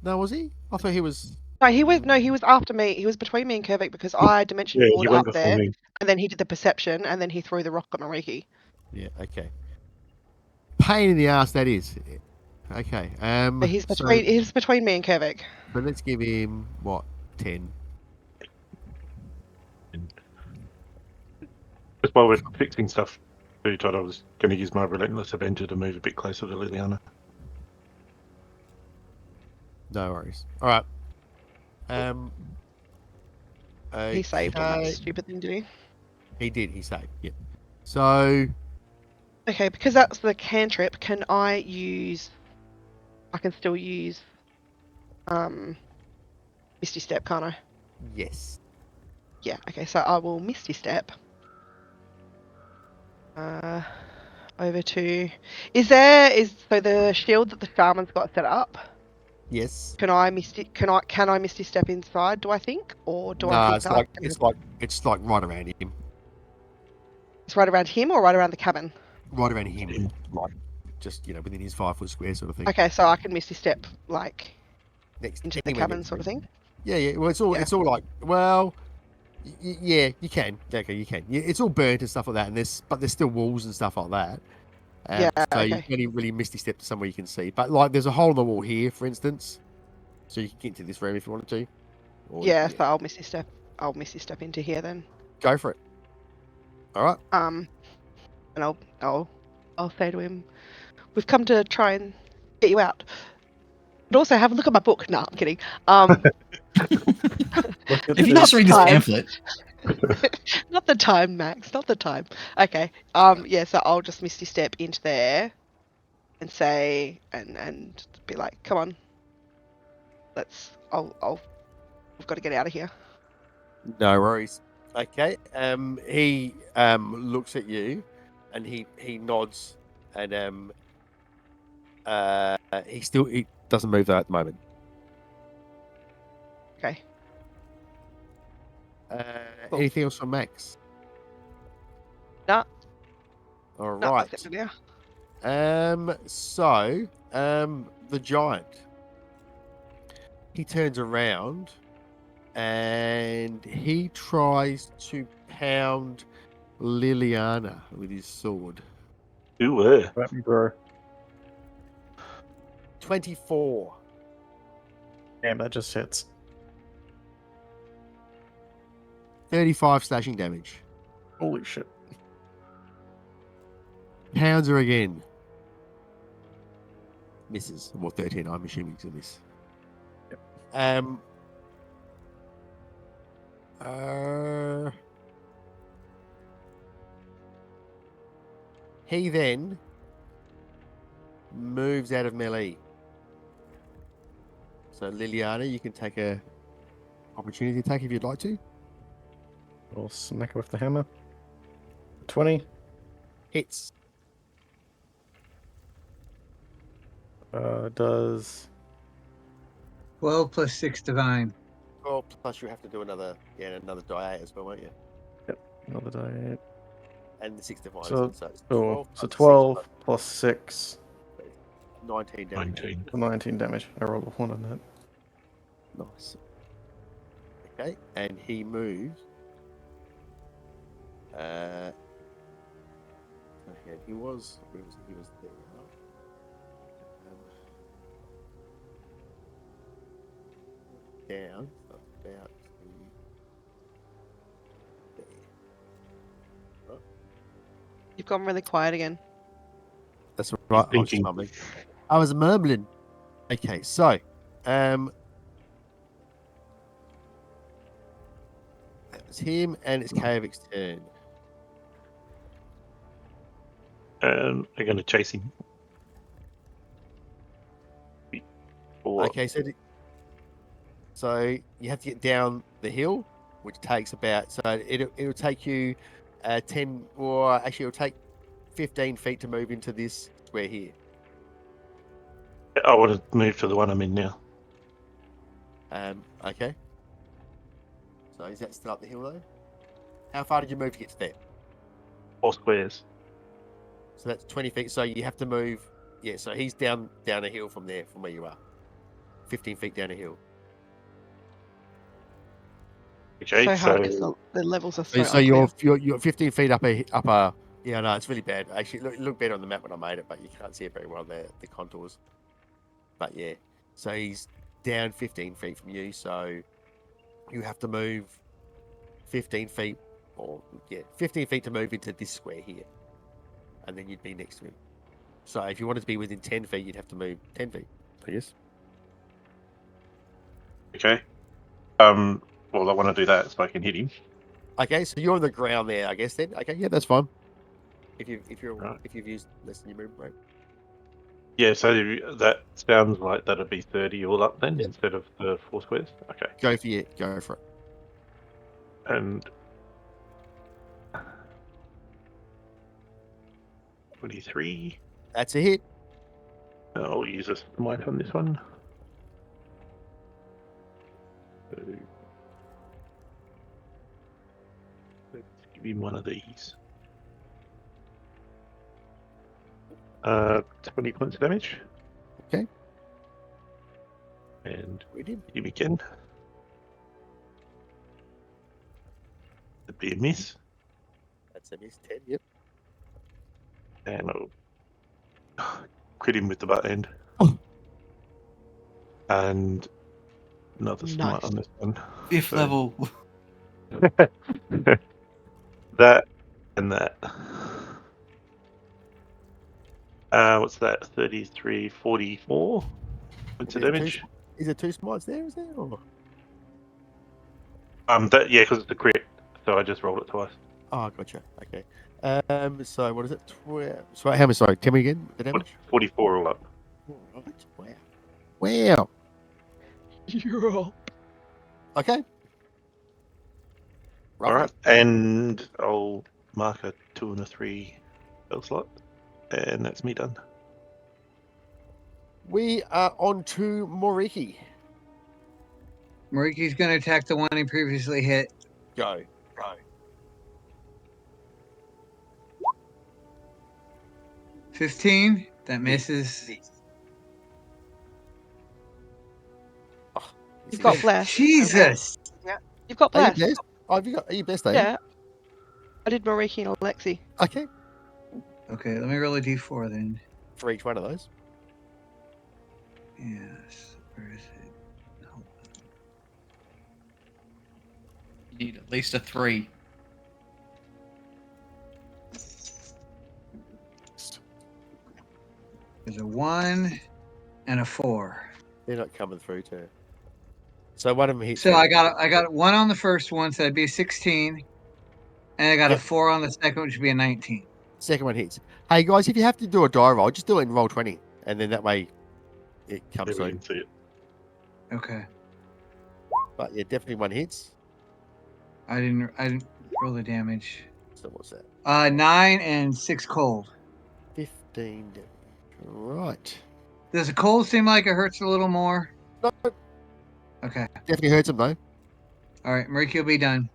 No, was he? I thought he was. he was after me. He was between me and Kervik because I dimension Yeah, board you went up before there, me. and then he did the perception, and then he threw the rock at Mariki. Yeah. Okay. Pain in the ass that is. Okay. But he's between me and Kervik. But let's give him what 10. Just while we're fixing stuff, I thought I was going to use my Relentless Avenger to move a bit closer to Liliana. No worries. All right. He saved on that okay. stupid thing, did he? He did. He saved. Yep. So Okay, because that's the cantrip. I can still use Misty Step, can't I? yes. Yeah. Okay, so I will Misty Step. Over to. So the shield that the shaman's got set up? Yes. Can I Misty Step inside? Do I think, or do I think it's like right around him. it's right around him or right around the cabin? Right around him, like just within his 5-foot square sort of thing. Okay, so I can Misty Step like Next into the anywhere cabin, next sort of to him. thing. Yeah. Well, it's all like yeah, you can. Okay, you can. Yeah, it's all burnt and stuff like that, and there's still walls and stuff like that. Yeah, So you okay. can only really Misty Step to somewhere you can see. But like, there's a hole in the wall here, for instance, so you can get into this room if you wanted to. Or, Yeah, so I'll Misty Step into here then. Go for it. All right. And I'll say to him, "We've come to try and get you out. But also have a look at my book." No, I'm kidding. If you just read this pamphlet. Not the time, Max. Not the time. Okay. Yeah. So I'll just Misty Step into there, and say, and be like, "Come on. We've got to get out of here." No worries. Okay. He looks at you, and he nods, and he doesn't move though at the moment. Okay. Cool. Anything else from Max? No. All No, right. that's it for now. So the giant, he turns around and he tries to pound Liliana with his sword. Ooh, Let me bro. 24. Damn, that just hits. 35 slashing damage. Holy shit. Pounds her again. Misses. Well, 13, I'm assuming, to miss. Yep. He then moves out of melee. So Liliana, you can take a opportunity attack if you'd like to. I'll smack her with the hammer. 20. Hits. Does 12 plus 6 divine. Well, plus you have to do another die as well, won't you? another die? And the 6 divine. So, So it's oh, 12 so plus 12 6 plus 6, plus 19 damage. 19. 19 damage. I rolled a 1 on that. Nice. Okay, and he moves. Okay, he was. Where was he? He was there. Down. So about there. You've gone really quiet again. That's right. I was thinking. mumbling. I was mumbling. Okay, so that was him, and it's Kavik's turn. They're going to chase him. Or Okay, so you have to get down the hill, which takes about it'll take you 10, or actually it'll take 15 feet to move into this square here. I want to move to the one I'm in now. Okay. So is that still up the hill though? How far did you move to get to there? 4 squares. So that's 20 feet. So you have to move. Yeah. So he's down a hill from there, from where you are. 15 feet down a hill. Okay, So hard because so the levels are so So unclear. you're 15 feet up a. Yeah, no, it's really bad. Actually, it looked better on the map when I made it, but you can't see it very well the contours. But yeah, so he's down 15 feet from you, so you have to move 15 feet, 15 feet to move into this square here, and then you'd be next to him. So if you wanted to be within 10 feet, you'd have to move 10 feet, I guess. okay. Well, I want to do that so I can hit him. Okay, so you're on the ground there, I guess. Then okay, yeah, that's fine. If you've Right. used less than your movement rate. Yeah, so that sounds like that'd be 30 all up then Yep. instead of the 4 squares. Okay, Go for it. and 23. That's a hit. I'll use a smite on this one. So, let's give him one of these. 20 points of damage. Okay. And We did. hit him again. That'd be a miss. That's a miss. 10. Yep. And I'll crit him with the butt end. Oh. And another smite Nice. on this one. 5th So- level. That and that. What's that? 33, 44 points of Is it damage. Is there 2 smites there? Is there? Or... That yeah, because it's a crit, so I just rolled it twice. Oh, gotcha. Okay. So what is it? 12. So how much? Sorry, tell me again the damage. 44 all up. All right. Wow. Yeah. Okay. All right, and I'll mark a 2 and a 3 spell slot, and that's me done. We are on to Moriki. Mariki's going to attack the one he previously hit. Go. 15. That misses. Oh, You've got bless. Jesus. You've got Are you bless. blessed? Oh, have you got? Are you blessed? Are you? Yeah. I did Mariki and Alexi. Okay. Okay, let me roll a d4 then. For each one of those. Yes. Where is it? No. You need at least a 3. There's a 1 and a 4. They're not coming through to. So one of them hits. So I got 1 on the first one, so that'd be a 16. And I got Yep. a 4 on the second, which would be a 19. Second one hits. Hey guys, if you have to do a die roll, just do it in roll 20, and then that way it comes Yeah, we through. can see it. Okay. But yeah, definitely one hits. I didn't roll the damage. So what's that? 9 and 6 cold. 15 damage. Right. Does the cold seem like it hurts a little more? No. Okay. Definitely hurts him though. All right. Mariki will be done.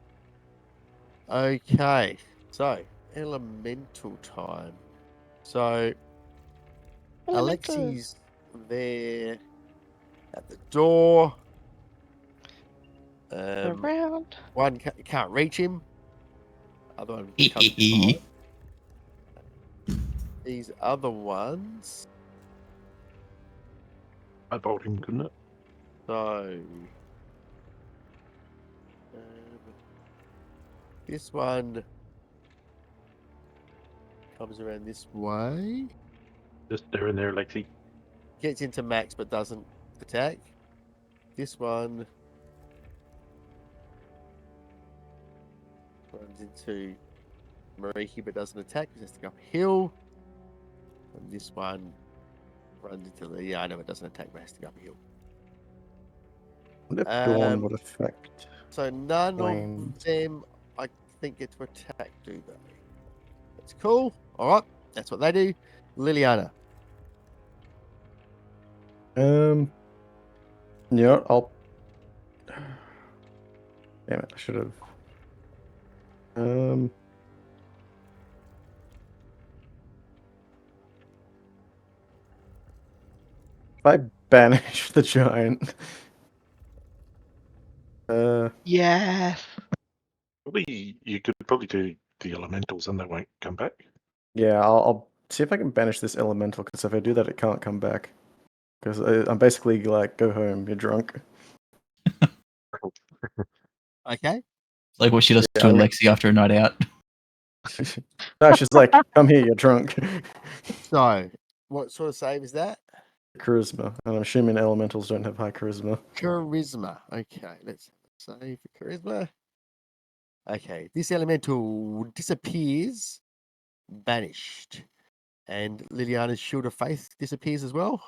Okay, so elemental time. So Elemental. Alexi's there at the door. Around. One can't reach him. Other one comes from behind. These other ones. I bowled him, couldn't it? So this one comes around this way. Just there and there, Lexi. Gets into Max but doesn't attack. This one runs into Mariki but doesn't attack because it has to go uphill. And this one runs into Liliana but doesn't attack but has to go uphill. What if Dawn would affect? So none Flames. of them, I think, get to attack, do they? That's cool. All right, that's what they do. Liliana. Yeah, I'll. Damn it! I should have. If I banish the giant. Yes. Probably you could probably do the elementals and they won't come back. Yeah, I'll see if I can banish this elemental, because if I do that, it can't come back. Because I'm basically like, go home, you're drunk. Okay. Like what she does Yeah, to I mean- Alexi after a night out. No, she's like, come here, you're drunk. So, what sort of save is that? Charisma, and I'm assuming elementals don't have high charisma. Charisma. Okay, let's save for charisma. Okay, this elemental disappears, banished, and Liliana's shield of faith disappears as well.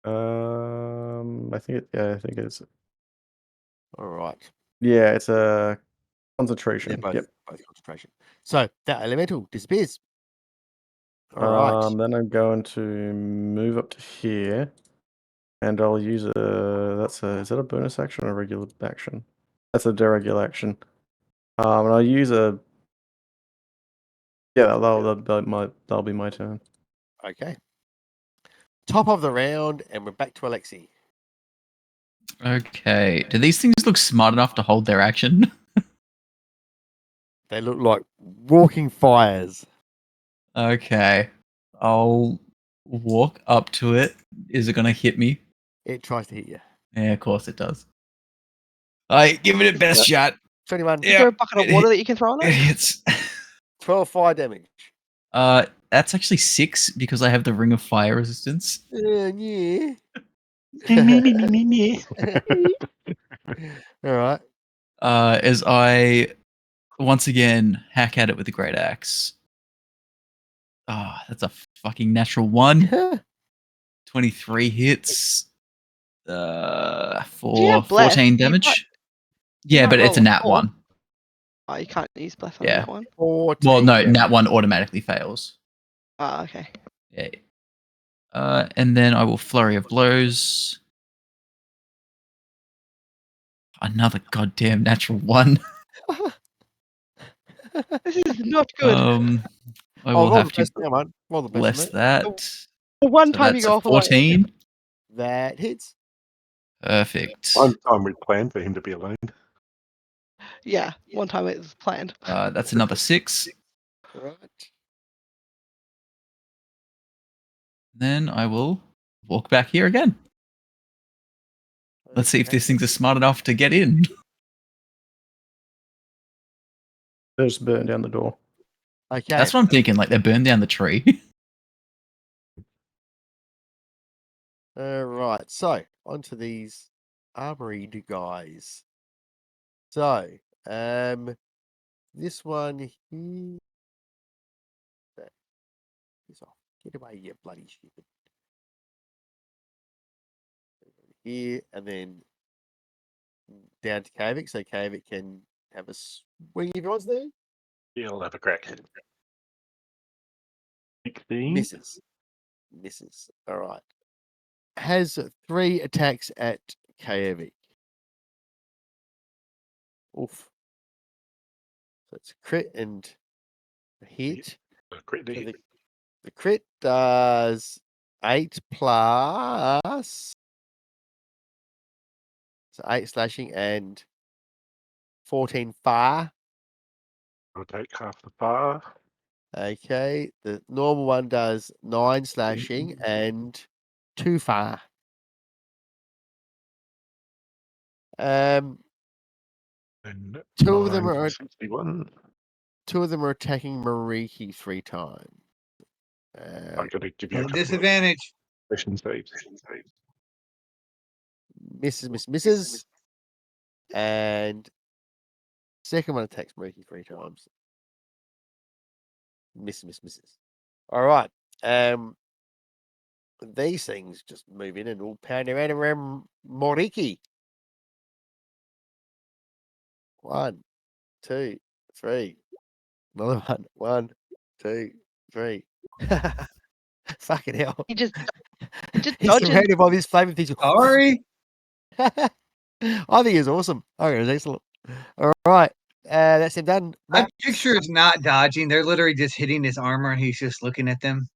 I think it's. All right. Yeah, it's a They're concentration. both, Yep. both concentration. So that elemental disappears. All right. Then I'm going to move up to here, and I'll use a. Is that a bonus action or a regular action? That's a deregular action. And I'll use a. Yeah, that'll be my turn. Okay. Top of the round, and we're back to Alexi. Okay. Do these things look smart enough to hold their action? They look like walking fires. Okay. I'll walk up to it. Is it going to hit me? It tries to hit you. Yeah, of course it does. I give it a best shot. 21. Is there a bucket of water that you can throw on It it? hits. 12 fire damage. That's actually 6 because I have the ring of fire resistance. Yeah. All right. As I once again hack at it with the great axe. Ah, that's a fucking natural 1. 23 hits. For have bless? 14 You damage. might- Yeah, might but it's a roll a nat 4. 1. Oh, you can't use bless on Yeah. that one. 14 Well, no, damage. nat 1 automatically fails. Oh, okay. Yeah. And then I will flurry of blows. Another goddamn natural 1. This is not good. I will have to Come on. Roll the best bless on it. that. The one So time you that's go a off the line. 14. That hits. Perfect. One time we planned for him to be alone. Yeah, one time it was planned. That's another 6. All right. Then I will walk back here again. Let's see if these things are smart enough to get in. They just burn down the door. Okay. That's what I'm thinking. Like they burned down the tree. All right. So, onto these armored guys. So, this one here. This off. Get away, you bloody stupid. Here, and then down to Kavik, so Kavik can have a swing if he wants there. Yeah, I'll have a crack. 16. Misses. All right. has 3 attacks at Kaevic. Oof. So it's a crit and a hit. A crit So hit. the crit does 8 plus. So 8 slashing and 14 fire. I'll take half the fire. Okay. The normal one does 9 slashing and 2 fire. And Two of them 9 are 61. 2 of them are attacking Mariki 3 times. I got to give you a At a couple of disadvantage. question saves. Misses. And second one attacks Mariki 3 times. Misses. All right. These things just move in and all pound around Mariki. 1, 2, 3. Another one. 1, 2, 3. Fucking hell. He just He's dodges. surrounded by this flaming thing. Sorry. I think it's awesome. I think it's excellent. All right. That's him done. I Max. picture it's not dodging. They're literally just hitting his armor and he's just looking at them.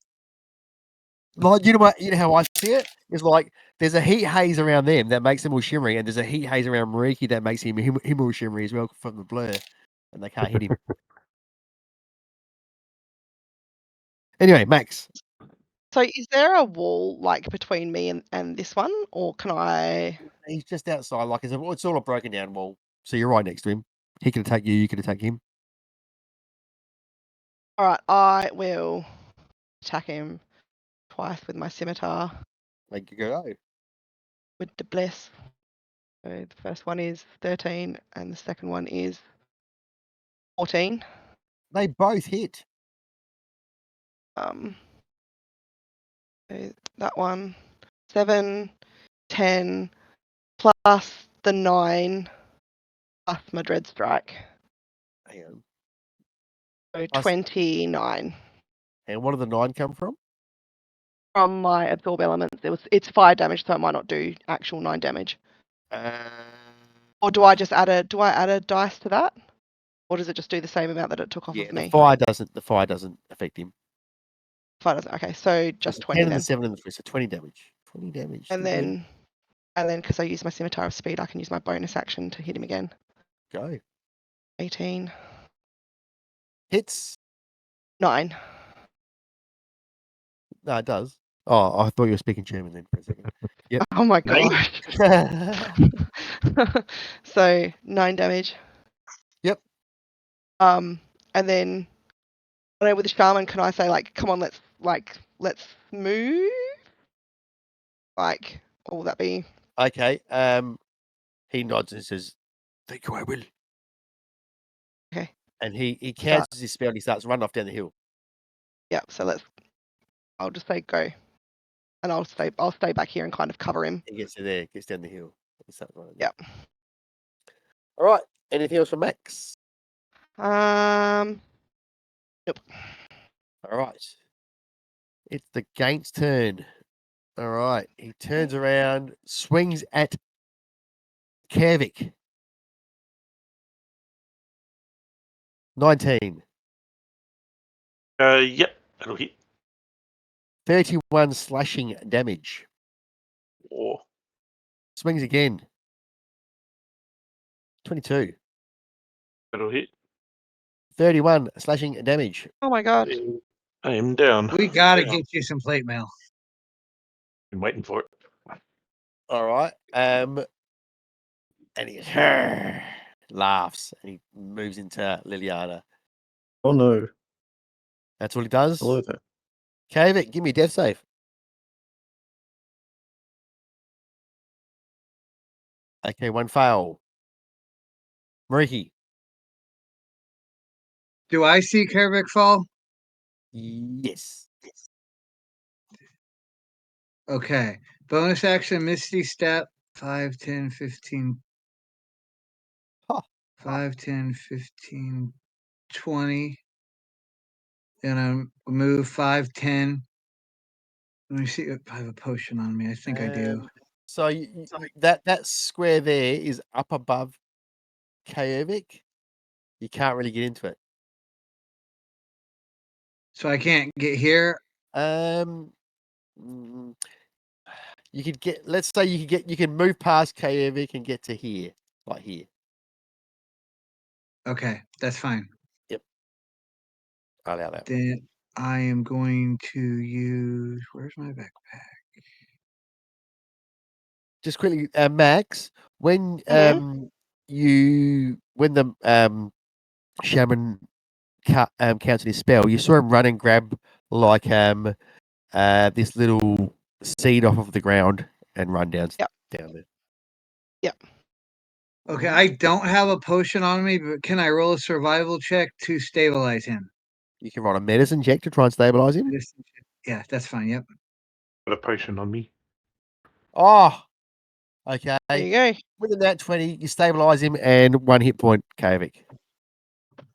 Like, you know what? You know how I see it? It's like there's a heat haze around them that makes them all shimmery, and there's a heat haze around Mariki that makes him all shimmery as well from the blur, and they can't hit him. Anyway, Max. So is there a wall like between me and this one, or can I? He's just outside, like it's all a broken down wall. So you're right next to him. He can attack you. You can attack him. All right, I will attack him twice with my scimitar Make you go. with the bless. So the first one is 13, and the second one is 14. They both hit. So that one, 7, 10, plus the 9, plus my dread strike. Hang on. So Plus- 29. And what did the 9 come from? From my absorb elements, it's 5 damage, so it might not do actual 9 damage. Or do I just add a dice to that? Or does it just do the same amount that it took off Yeah, of me? the fire doesn't affect him. Fire doesn't. Okay, so just 20 10 and then. the 7 and the 3, so 20 damage. 20 damage. And Still good. then because I use my scimitar of speed, I can use my bonus action to hit him again. Go. 18. Hits. 9. No, it does. Oh, I thought you were speaking German then for a second. Yep. Oh my Nine? gosh. So 9 damage. Yep. And then I don't know, with the shaman, can I say like, come on, let's move? Like, what will that be? Okay. He nods and says, "Thank you, I will." Okay. And he cancels his spell and he starts running off down the hill. Yeah, so I'll just say go. And I'll stay back here and kind of cover him. He gets to there, gets down the hill. He starts running. Yep. All right. Anything else for Max? Nope. All right. It's the Gaint's turn. All right. He turns around, swings at Kevik. 19. Yep, that'll hit. 31 slashing damage. Or Swings again. 22. that'll hit. 31 slashing damage. Oh my god. I am down. We gotta get you some plate mail. Been waiting for it. All right. And he laughs and he moves into Liliana. Oh no. That's what he does. Hello there. Kavik, give me a death save. Okay, 1 fail. Mariki. Do I see Kervik fall? Yes. Okay. Bonus action, Misty Step, 5, 10, 15. Huh. 5, 10, 15, 20. Then I move 5, 10. Let me see if I have a potion on me. I think I do. So that square there is up above Kajovic. You can't really get into it. So I can't get here. You could get. Let's say you can move past Kajovic and get to here, like here. Okay, that's fine. I'll allow that. Then I am going to use. Where's my backpack? Just quickly, Max, when Mhm. when the shaman counted his spell, you saw him run and grab like this little seed off of the ground and run down Yep. down there. Okay, I don't have a potion on me, but can I roll a survival check to stabilize him? You can roll a medicine check to try and stabilize him. Yeah, that's fine. Yep. Got a potion on me. Oh, okay. There you go. Within that 20, you stabilize him and 1 hit point, Kajovic.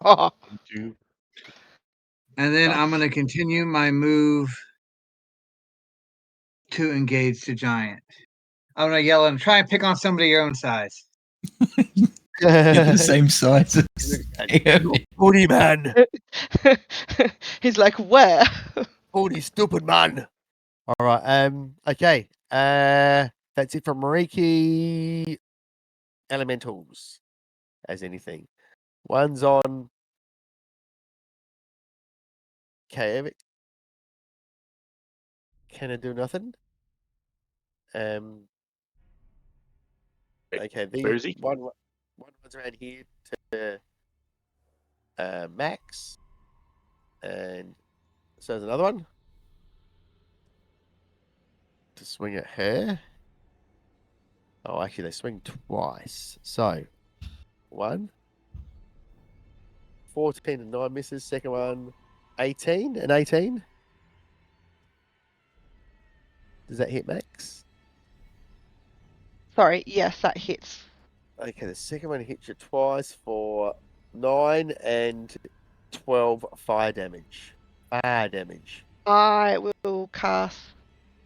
Oh, Thank you. And then I'm Nice. going to continue my move to engage the giant. I'm going to yell and try and pick on somebody your own size. You're the same size as Booty man. He's like, where? Booty stupid man. All right. Okay. That's it from Mariki. Elementals. As anything. One's on Kajovic. Can I do nothing? Okay. Where is he? One's around here to Max. And so there's another one. To swing at her. Oh, actually, they swing twice. So, 1. 14 and 9 misses. Second one, 18 and 18. Does that hit Max? Sorry, yes, that hits. Okay, the second one hits you twice for 9 and 12 fire damage. Fire damage. I will cast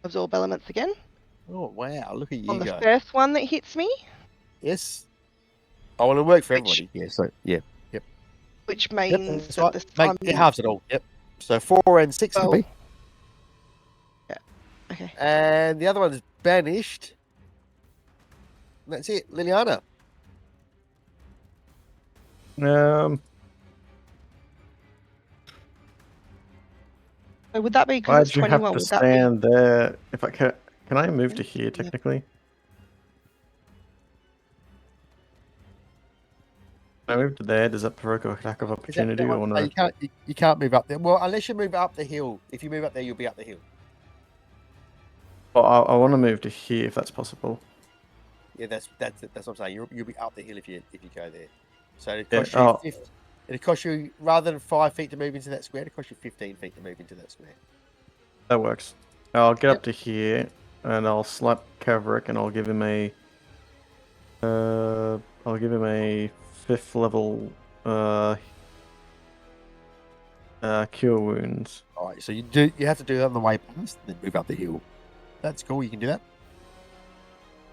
Absorb Elements again Oh, wow. Look at you on the go. first one that hits me, Yes. I want to work for Which- everybody. Yeah, so, yeah. which Yep, means that's that right. this Make time. it halves it all. Yep. So 4 and 6 Oh. would be. Yeah. Okay. And the other one's banished. And that's it. Liliana. So would that be because Why'd it's you have 21? to Would that be? stand there? If I can I move to here technically? Can I move to there? Does that provoke an attack of Is that opportunity one? or No, no? you can't move up there. Well, unless you move up the hill. If you move up there, you'll be up the hill. Well, I want to move to here if that's possible. Yeah, that's what I'm saying. You'll be up the hill if you go there. So it Yeah, costs you oh. It'll cost you, rather than 5 feet to move into that square, it costs you 15 feet to move into that square. That works. I'll get Yep. up to here and I'll slap Kavrik and I'll give him a 5th level cure wounds. All right, so you have to do that on the way past, then move up the hill. That's cool. You can do that.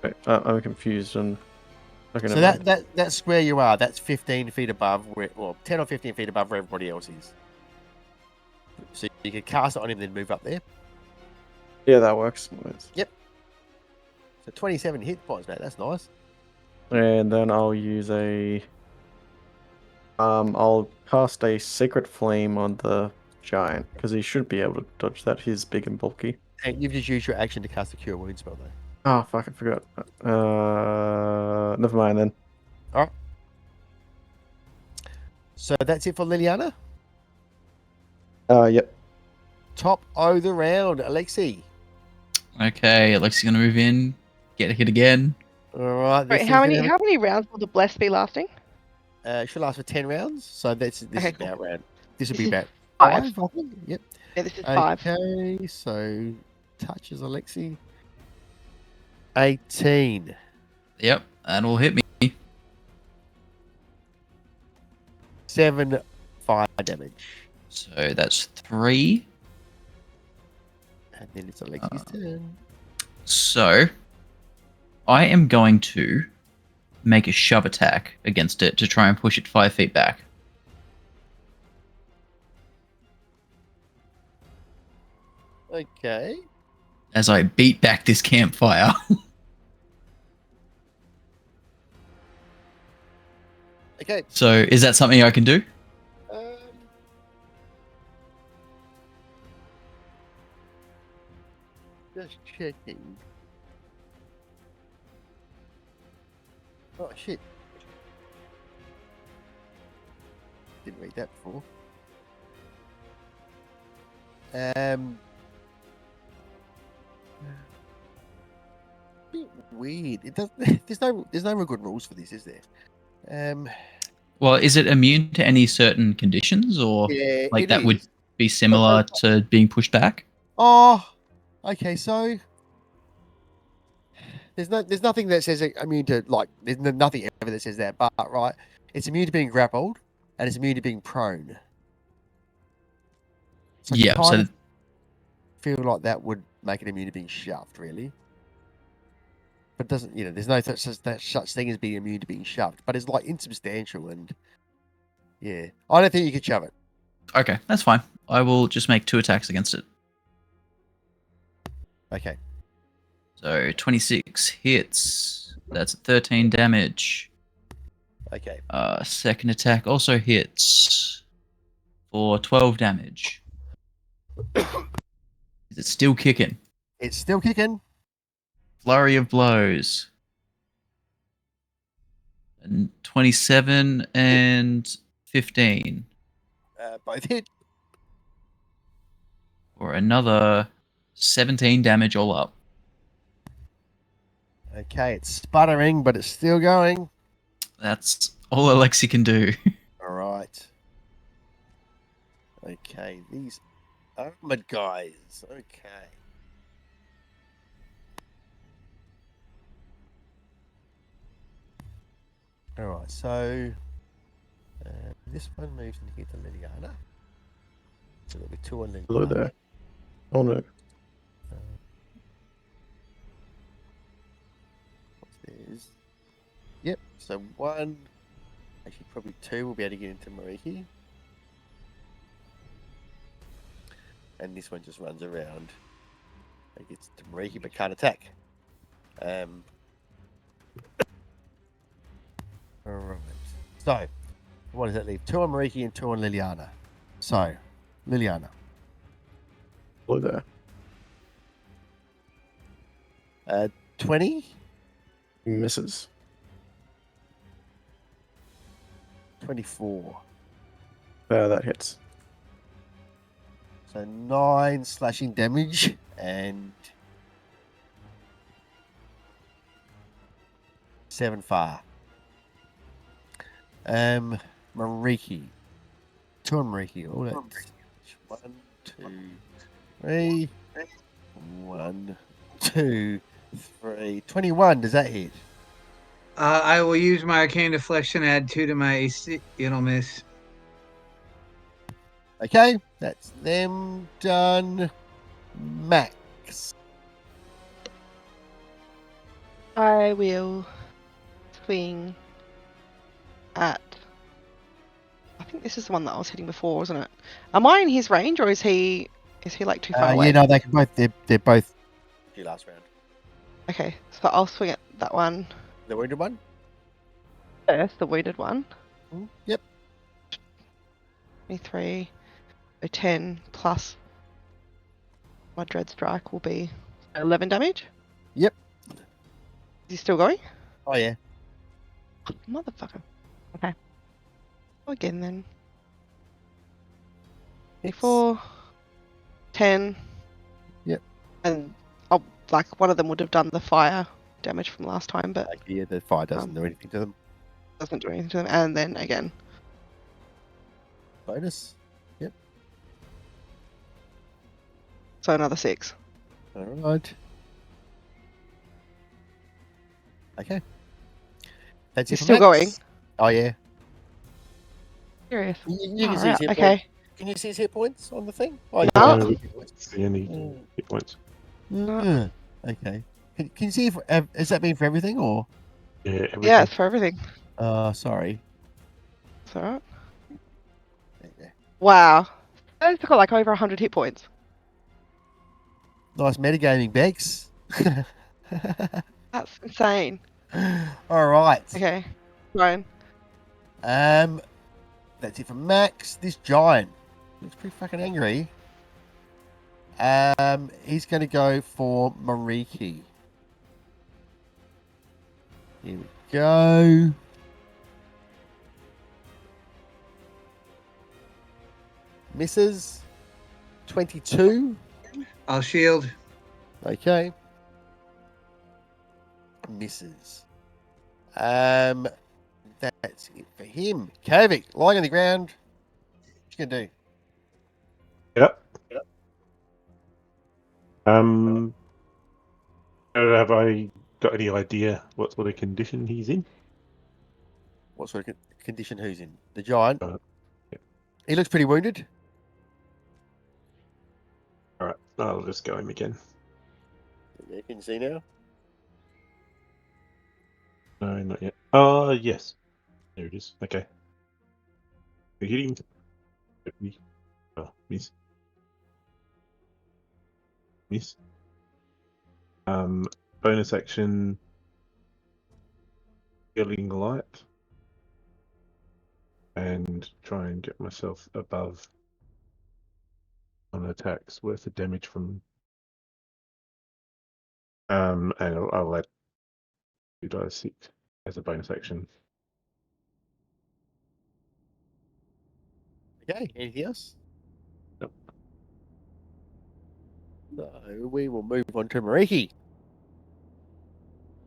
Wait, I'm confused and okay, So never mind. that square you are, that's 15 feet above where, well, 10 or 15 feet above where everybody else is. So you can cast it on him, then move up there. Yeah, that works. Yep. So 27 hit points, mate. That's nice. And then I'll use I'll cast a Secret Flame on the giant because he should be able to dodge that. He's big and bulky. And you've just used your action to cast a Cure Wounds spell, though. Oh fuck! I forgot. Never mind then. All right. So that's it for Liliana. Yep. Top of the round, Alexi. Okay, Alexi's gonna move in, get a hit again. All right. Wait, how many rounds will the bless be lasting? It should last for 10 rounds. So this Okay, is cool. about round. This will This be is about 5. 5, I think. Yep. Yeah, this is 5. Okay. So touches Alexi. 18. Yep, that'll hit me. 7 fire damage. So that's 3. And then it's Alexi's turn. So, I am going to make a shove attack against it to try and push it 5 feet back. Okay. As I beat back this campfire. Okay. So, is that something I can do? Just checking. Oh shit. Didn't read that before. Bit weird. It does. There's no real good rules for this, is there? Well, is it immune to any certain conditions, or Yeah, like it that would is. be similar to being pushed back? Oh, okay. So there's nothing that says immune to there's nothing ever that says that. But right, it's immune to being grappled, and it's immune to being prone. So Yeah, kind so of feel like that would make it immune to being shoved, really. But doesn't there's no such thing as being immune to being shoved. But it's like insubstantial, and yeah, I don't think you could shove it. okay, that's fine. I will just make 2 attacks against it. Okay. So 26 hits. That's 13 damage. Okay. Second attack also hits for 12 damage. Is it still kicking? It's still kicking. Flurry of blows. And 27 and 15. Both hit. Or another 17 damage all up. Okay, it's sputtering, but it's still going. That's all Alexi can do. All right. Okay, these armored guys. Okay. All right, so this one moves in here to Liliana. So there'll be 2 on Liliana. Hello there. Oh no. What's this? Yep, so 1, actually probably 2 will be able to get into Mariki. And this one just runs around. It gets to Mariki but can't attack. Alright. So, what does that leave? 2 on Mariki and 2 on Liliana. So, Liliana. Hello there. 20, Misses. 24. That hits. So 9 slashing damage and 7 fire. Mariki. 2 on Mariki. All that's 1, 2, 3. 1, 2, 3. 21. Does that hit? I will use my arcane deflection, add 2 to my AC. It'll miss. Okay, that's them done. Max. I will swing at. I think this is the one that I was hitting before, wasn't it? Am I in his range, or is he like too far away? Yeah, no, they can both. They're both. Your last round. Okay, so I'll swing at that one The wounded one. first, the wounded one. Yep. 23, so 10 plus my dread strike will be 11 damage. Yep. Is he still going? Oh yeah. Motherfucker. Okay. Go again then. 24, 10. Yep. And one of them would have done the fire damage from last time, but Yeah, the fire doesn't do anything to them. doesn't do anything to them. And then again. Bonus. Yep. So another 6. All right. Okay. That's He's it. For still Max. going. Oh yeah. Serious. You can Far see out. his hit Okay. points. Can you see his hit points on the thing? Oh, you No. can't No, see we his hit points. see any hit points. No. Okay. Can you see if has that been for everything or? Yeah, everything. Yeah, it's for everything. Sorry. It's alright. Yeah. Wow. That's got like over 100 hit points. Nice metagaming, Bex. That's insane. All right. Okay. Ryan. That's it for Max. This giant looks pretty fucking angry. He's going to go for Mariki. Here we go. Misses. 22. I'll shield. Okay. Misses. That's it for him. Kavik, lying on the ground. What you gonna do? Yep. Have I got any idea what sort of condition he's in? What sort of condition who's in? The giant. Yeah. He looks pretty wounded. All right, I'll just go him again. Yeah, can you see now? No, not yet. Oh, yes. There it is. Okay. We hit him. Oh, miss. Miss. Bonus action. Healing light. And try and get myself above on attacks worth the damage from. And I'll add 2d6 as a bonus action. Okay, anything else? Nope. So we will move on to Mariki.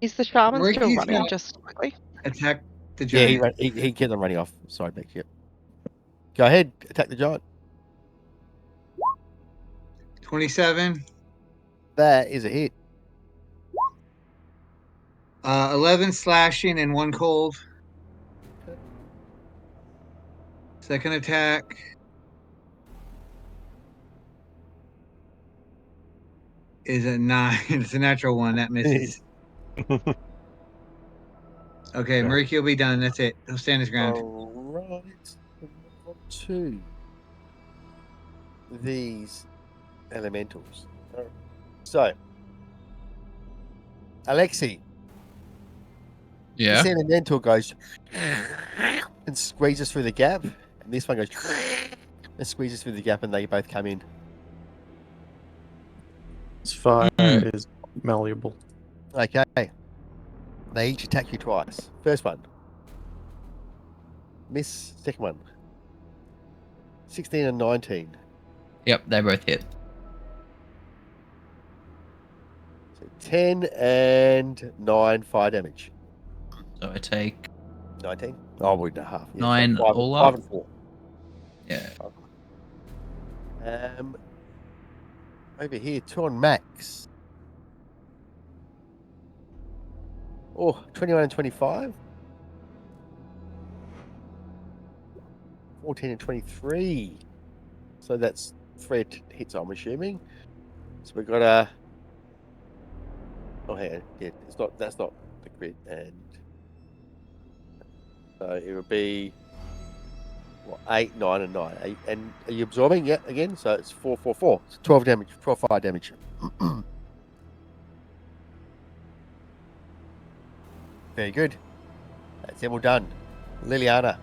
Is the shaman still Ricky's running got- just quickly? Attack the Yeah, giant. he kept on running off. Sorry, Bex. Yep. Go ahead, attack the giant. 27. That is a hit. 11 slashing and 1 cold. Second attack. Is a 9. It's a natural 1. That misses. Okay, Yeah. Mariki will be done. That's it. He'll stand his ground. All right. Move on to these elementals. So, Alexi, Yeah. this elemental goes and squeezes through the gap, and this one goes and squeezes through the gap, and they both come in. This fire Mm. is malleable. Okay. They each attack you twice. First one. Miss. Second one. 16 and 19. Yep, they both hit. So 10 and 9 fire damage. So I take 19? Oh, we're in a half. Yeah, 9 so five, all 5 up. and 4. Yeah. Over here, 2 on Max. Oh, 21 and 25. 14 and 23. So that's 3 hits, I'm assuming. So we've got a. Oh, hang on. Yeah, that's not the crit. And so it would be. What, 8, 9, and 9. And are you absorbing? Yeah, again. So it's 4, 4, 4. It's 12 damage, 12 fire damage. Very good. That's it, all done. Liliana.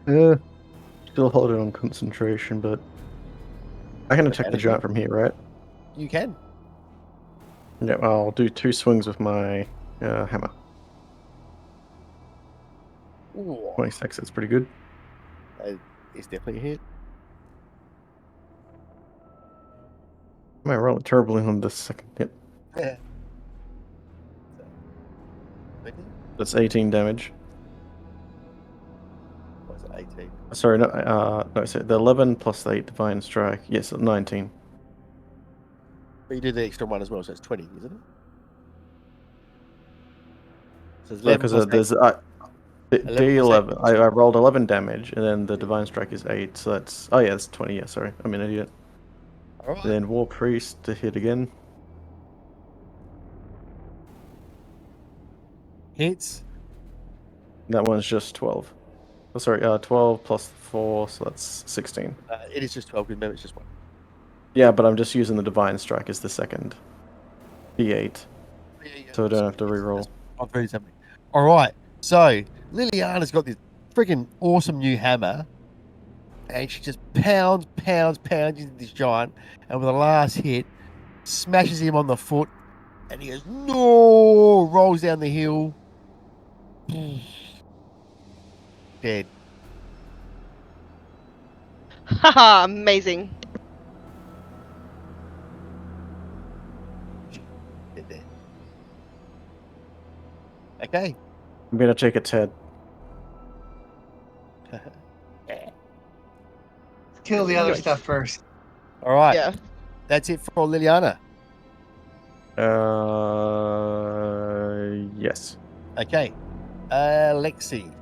Still holding on concentration, but I can attack the giant from here, right? You can. Yeah, I'll do 2 swings with my hammer. Ooh, 26, that's pretty good. it's definitely a hit. I might roll terribly on this second hit. Yeah. That's 18 damage. What's it, 18? Sorry, no, so the 11 plus the 8 divine strike. Yes, 19. But you do the extra one as well, so it's 20, isn't it? So it's 11 Because plus 8. there's D11. I rolled 11 damage, and then the Divine Strike is 8, so that's... Oh yeah, that's 20, yeah, sorry. I'm an idiot. Alright. And then War Priest to hit again. Hits. That one's just 12. Oh, sorry, 12 plus 4, so that's 16. It is just 12, remember it's just one. Yeah, but I'm just using the Divine Strike as the second. D8. So I don't have to reroll. I'm 37. Alright, so Liliana's got this freaking awesome new hammer. And she just pounds into this giant. And with the last hit, smashes him on the foot. And he goes, no! Rolls down the hill. Dead. Haha, amazing. Dead. Okay. I'm gonna take its head. Kill the other stuff first. All right. Yeah. That's it for Liliana. Yes. Okay. Lexi.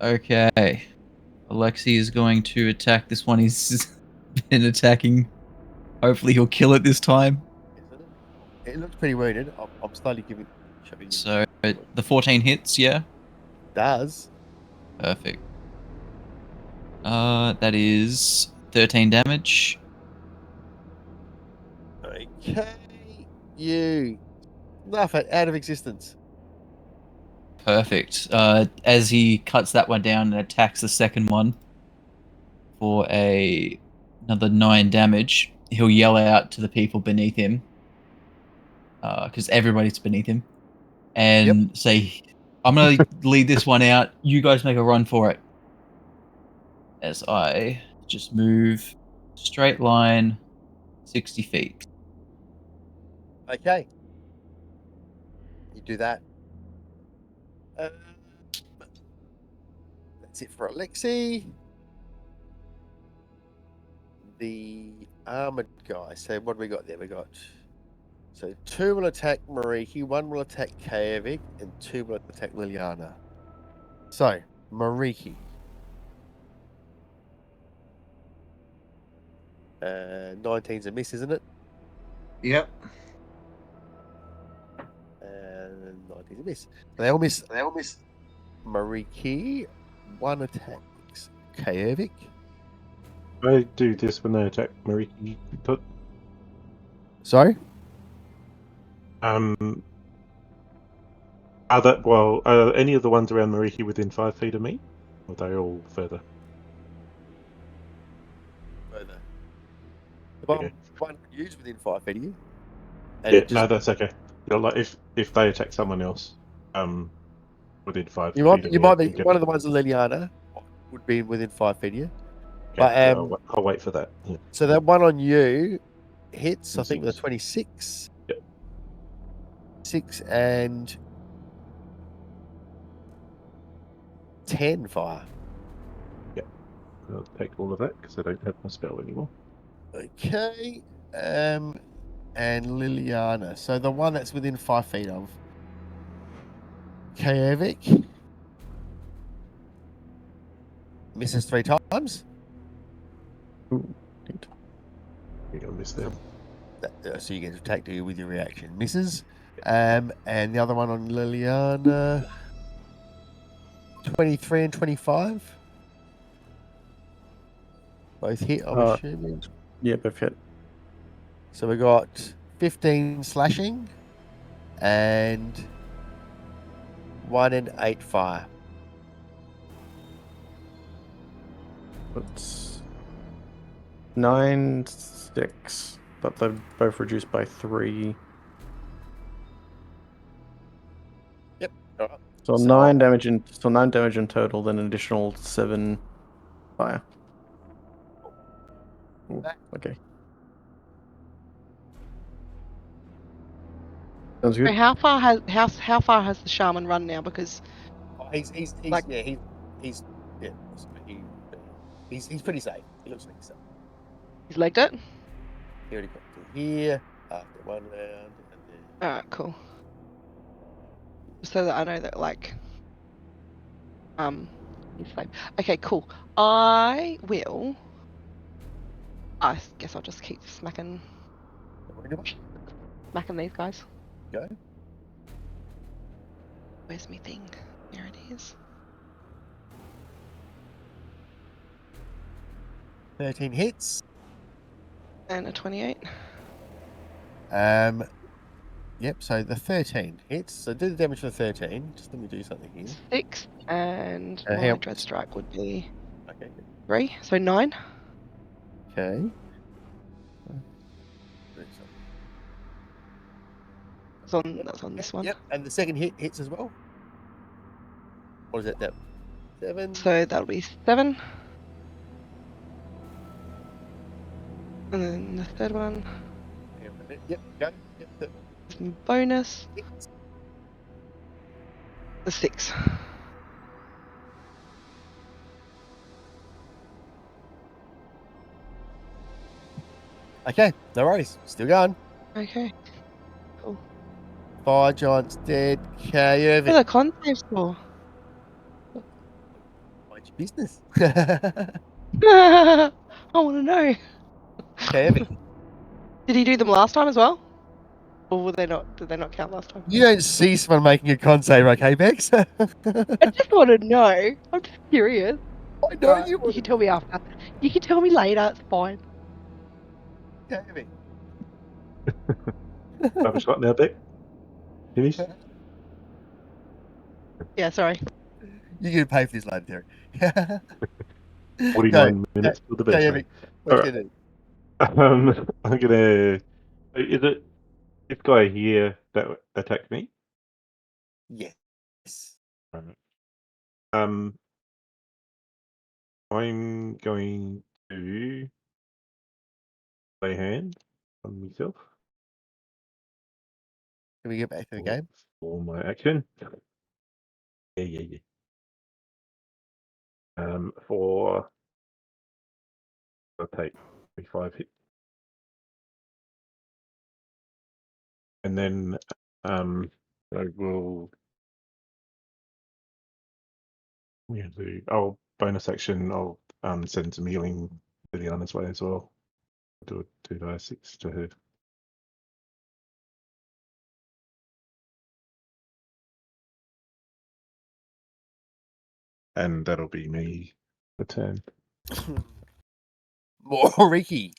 Okay. Alexi is going to attack this one he's been attacking. Hopefully he'll kill it this time. It looks pretty wounded. I'm slowly showing you. So the 14 hits, yeah? Does. Perfect. That is 13 damage. Okay. You. Enough out of existence. Perfect. As he cuts that one down and attacks the second one for another 9 damage, he'll yell out to the people beneath him, because everybody's beneath him, and say, I'm going to lead this one out. You guys make a run for it. As I just move straight line 60 feet. Okay. You do that. That's it for Alexi. The armored guy. So what do we got there? We got... So 2 will attack Mariki, 1 will attack Kaevik, and 2 will attack Liliana. So, Mariki. 19's a miss, isn't it? Yep. And 19's a miss. They all miss. Mariki, 1 attacks Kaevik. I do this when they attack Mariki. Sorry? Are any of the ones around Mariki within 5 feet of me? Or are they all further? Further. Well, Yeah. one could use within 5 feet of you. And Yeah, it just, no, that's okay. You know, like if they attack someone else, within 5 feet you might of be me, I can get one of the ones in Liliana would be within 5 feet of you. okay, But I'll wait for that. Yeah. so that one on you hits, I think, the Misses. 26. Yep. 6 and 10 fire. I'll take all of that because I don't have my spell anymore. Okay. And Liliana. So the one that's within 5 feet of Kaevik misses 3 times. Ooh, neat. I think I missed that. So you get to attack you with your reaction. Misses. And the other one on Liliana, 23 and 25. Both hit, I'm assuming. Yeah, both hit. So we got 15 slashing and 1 and 8 fire. That's 9, 6, but they're both reduced by 3. Yep. All right. So 9 damage in total, then an additional 7 fire. Ooh, okay. Sounds So good. how far has the shaman run now? Because He's Like- he's pretty safe. He looks like he's safe. he's legged it. He already got to here after 1 round, and then Alright, cool. so that I know that like he's safe. Okay, cool. I guess I'll just keep smacking these guys. Go. Where's my thing? There it is. 13 hits. And a 28. Yep, so the 13 hits. So do the damage for the 13. Just let me do something here. 6, and hang my on. dread strike would be Okay, good. 3, so 9. Okay. That's on this one. Yep, and the second hit hits as well. What is that? That 7. So that'll be 7. And then the third one Yep, go. Yep, is my bonus. hits. The 6. Okay, no worries. Still going. Okay. Fire Giant's dead. What are KO. the con saves for? Mind your business. I want to know. KO. Did he do them last time as well? Or were they not? Did they not count last time? You don't see someone making a con save, okay, Bex? I I just want to know. I'm just curious. know Alright, you you can tell me after. You can tell me later. It's fine. KO. Have a shot now, Beck. Finished? Yeah, sorry. You're going to pay for this later, Terry. 49 minutes for the best, KO. mate. What's Alright. going to do? I'm gonna. Is it this guy here that attacked me? Yes. Right. I'm going to lay hand on myself Can we get back to the game? for my action. Yeah. For I'll take 35 hit, and then I will. Yeah, I'll bonus action. I'll send some healing to the this way as well. Do a 2d6 to her. And that'll be me for turn. More Ricky.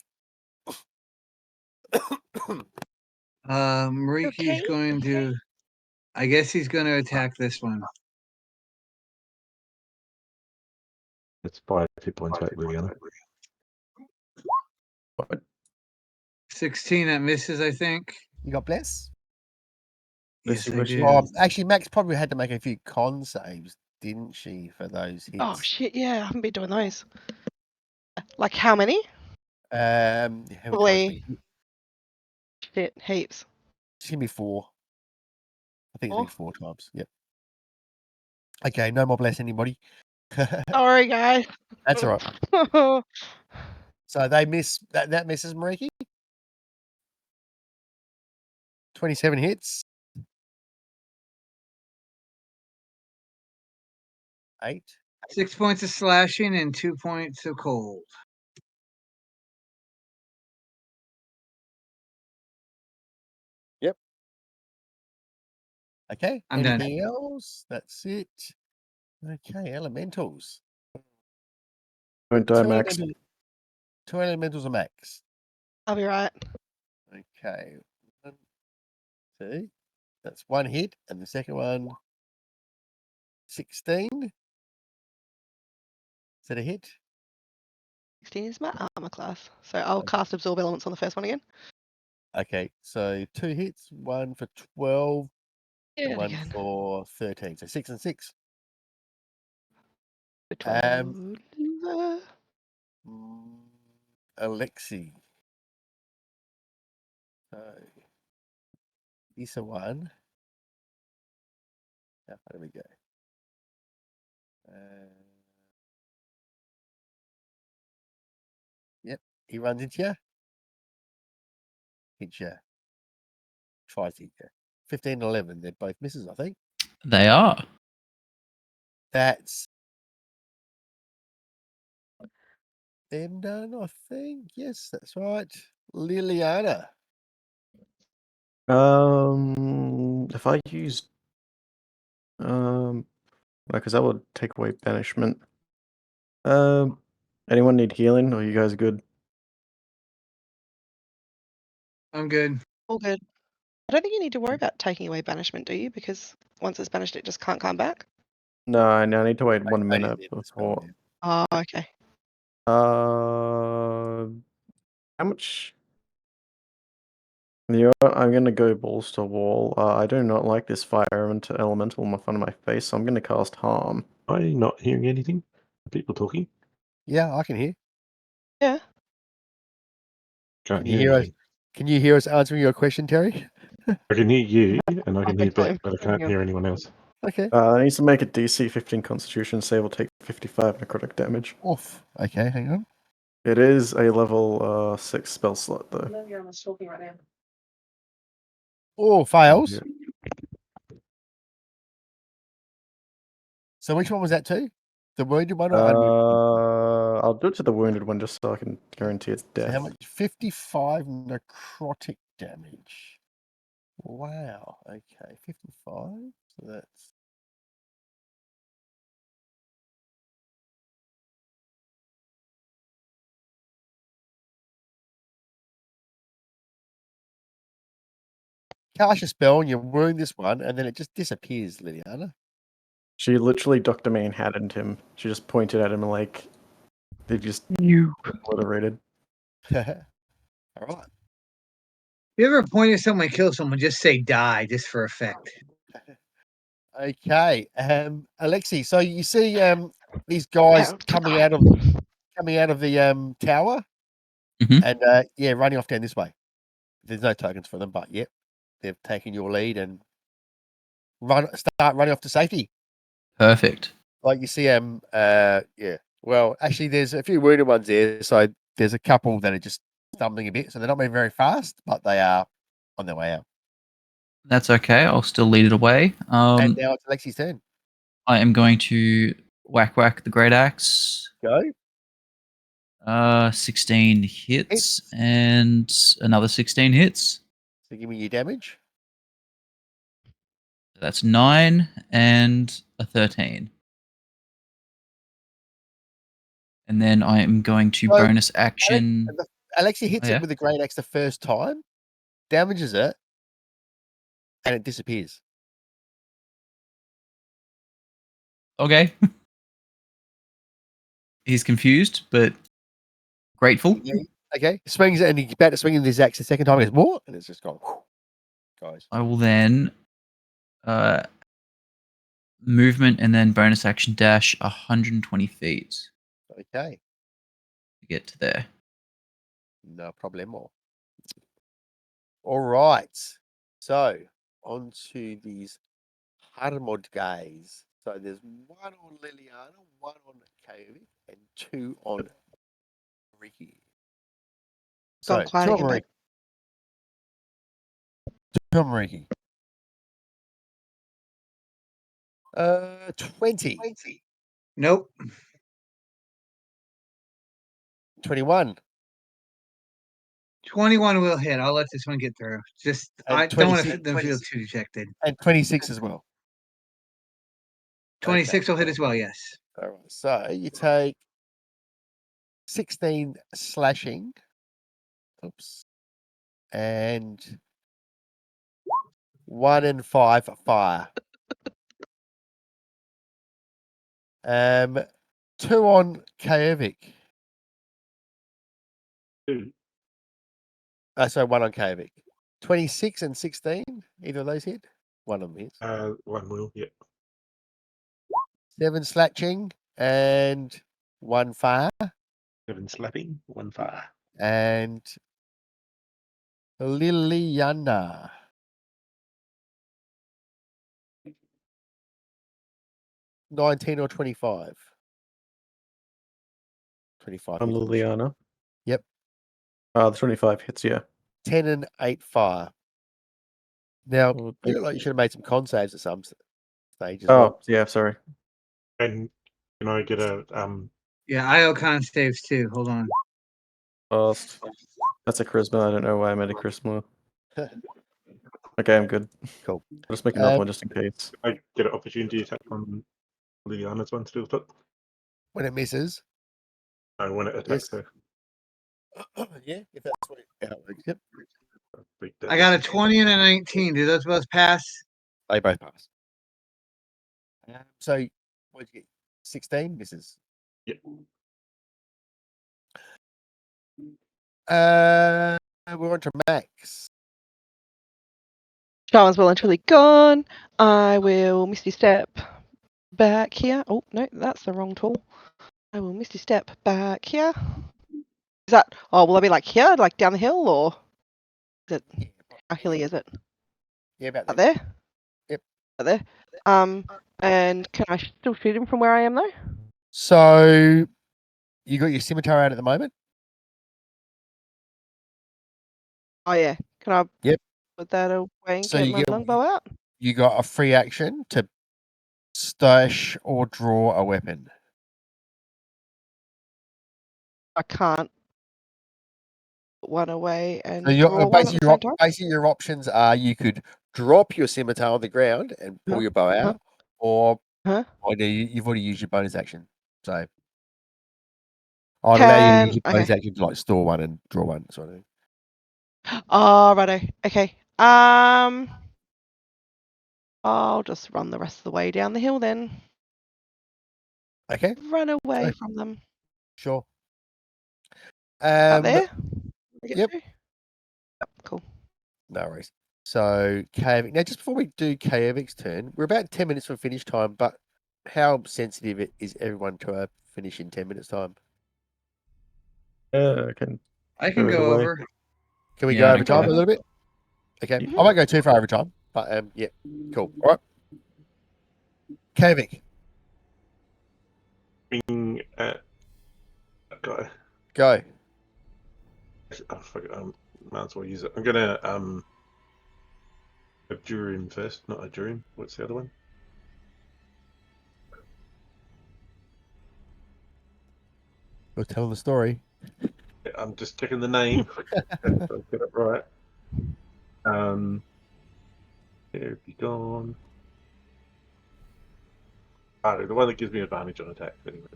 Mariki's Okay. going to. I guess he's going to attack this one. It's 5 hit points back, Liliana. 16, that misses, I think. You got bless? Yes, I Bless you. did. Oh, actually, Max probably had to make a few con saves, didn't she, for those hits? Oh shit! Yeah, I haven't been doing those. Like how many? How many times Probably we- shit heaps. It's going to be 4. I think it's 4? going to be 4 times. Yep. Okay, no more bless anybody. Sorry, guys. That's all right. So they miss that misses Mariki. 27 hits. 8. 6 points of slashing and 2 points of cold. Okay. I'm done. Anything else? That's it. Okay, elementals. Don't die, Two Max. elementals- 2 elementals are max. I'll be right. Okay. 1, 2. That's 1 hit, and the second one 16. Is that a hit? 16 is my armor class, so I'll cast absorb elements on the first one again. Okay, so 2 hits, 1 for 12, Yeah, and 1 again. for 13. So 6 and 6. For 12. Alexi. So these are 1. How far do we go? Yep, he runs into you. Hits you. Tries to hit you. 15 and 11. They're both misses, I think. They are. That's them done, I think. Yes, that's right. Liliana. If I use because that would take away banishment. Anyone need healing, or you guys good? I'm good. All good. I don't think you need to worry about taking away banishment, do you? Because once it's banished, it just can't come back. No, I need to wait I 1 did minute it as well, before. yeah. Oh, okay. How much? You know what? I'm gonna go balls to wall. I do not like this fire elemental in front of my face, so I'm gonna cast harm. Am I not hearing anything? Are people talking? Yeah, I can hear. Yeah. Can't Can you hear hear us? anything. Can you hear us answering your question, Terry? I can hear you, and I can hear Okay, Bet, fine. but I can't hear anyone else. Okay. I need to make a DC 15 Constitution save. Will take 55 necrotic damage. Off. Okay, hang on. It is a level 6 spell slot though. Oh, fails. Yeah. So which one was that to? The wounded one or unwounded? I'll do it to the wounded one just so I can guarantee its So death. how much? 55 necrotic damage. Wow. Okay, 55. So that's cast a spell and you wound this one, and then it just disappears, Liliana. She literally Dr. Manhattaned him. She just pointed at him and like they just You. obliterated. All right. If you ever point at someone and kill someone, just say die, just for effect. Okay. Alexi, so you see these guys coming out of the tower Mhm. and yeah, running off down this way. There's no tokens for them, but yep, they've taken your lead and start running off to safety. Perfect. Like you see yeah. Well, actually there's a few wounded ones there, so there's a couple that are just stumbling a bit, so they're not moving very fast, but they are on their way out. That's okay. I'll still lead it away. And now it's Alexi's turn. I am going to whack the great axe. Go. 16 hits Hits. and another 16 hits. So give me your damage. That's 9 and a 13. And then I am going to So, bonus action. Alexi hits Oh, yeah? it with the great axe the first time, damages it, and it disappears. Okay. He's confused, but grateful. Okay, swings it, and he's about to swing in his axe the second time. He goes, more, and it's just gone. Guys, I will then movement and then bonus action dash 120 feet okay, to get to there. no problemo. All right, so on to these Harmod guys. So there's one on Liliana, one on Kaovic, and two on Ricky. So Gone quiet again, babe. Two on Ricky. 20. Nope. 21. 21 will hit. I'll let this one get through. Just And I don't want to 26 them feel too dejected. And 26 as well. 26 will hit as well, yes. All right. So you take 16 slashing. Oops. And 1 and 5 fire. 2 on Kaovic. So 1 on Kaovic. 26 and 16. Either of those hit? One of them hits. One will, yeah. 7 slashing and 1 fire. 7 slapping, 1 fire. And Liliana. 19 or 25. 25. On hits. Liliana. Yep. The 25 hits, yeah. 10 and 8 fire. Now, Well, you look like you should have made some con saves or something. stage as well. Oh, yeah, sorry. And can I get a Yeah, IO con saves too. Hold on. Fast. That's a charisma. I don't know why I made a charisma. Okay, I'm good. Cool. I'll just make another Um, one just in case. I get an opportunity attack on Liliana's one still? When it misses, No, when it attacks Yes. her. yeah, if that's what it works. Yep, I got a 20 and a 19. Do those both pass? they both pass. So, what did you get? 16 misses. Yep. We're on to Max. Shaman's well and truly gone. I will Misty Step back here. Oh, no, that's the wrong tool. I will Misty Step back here. Is that, oh, will I be like here, like down the hill, or is it, Yeah, how hilly is it? yeah, about Out there. there? Yep. Out there. And can I still shoot him from where I am, though? So, you got your scimitar out at the moment? Oh, yeah. Can I Yep. put that away and So get you my get- longbow out? You got a free action to stash or draw a weapon. I can't put one away and So draw one at the same time? basically your options are you could drop your scimitar on the ground and pull Huh? your bow Huh? out, or Huh? you've already used your bonus action. So I'd allow you to use your bonus Okay. action to like store one and draw one sort of thing. Oh, righto. Okay. I'll just run the rest of the way down the hill then. Okay, Run away Right. from them. sure. Out there? We get yep. to? Yep, cool. No worries. So Kaevik. Now, just before we do Kaevik's turn, we're about 10 minutes from finish time, but how sensitive is everyone to finish in 10 minutes time? Yeah, I can. I can Move it go away. over. Can we Yeah, go I over don't time care. a little bit? Okay, Mhm. I won't go too far over time, but yeah, cool. All right, Kaevik, Being at that guy. go. I forgot, might as well use it. I'm gonna adjure him first, not adjure him. What's the other one? You're telling the story. Yeah, I'm just checking the name. I'll get it right. Here be gone. The one that gives me advantage on attack anyway.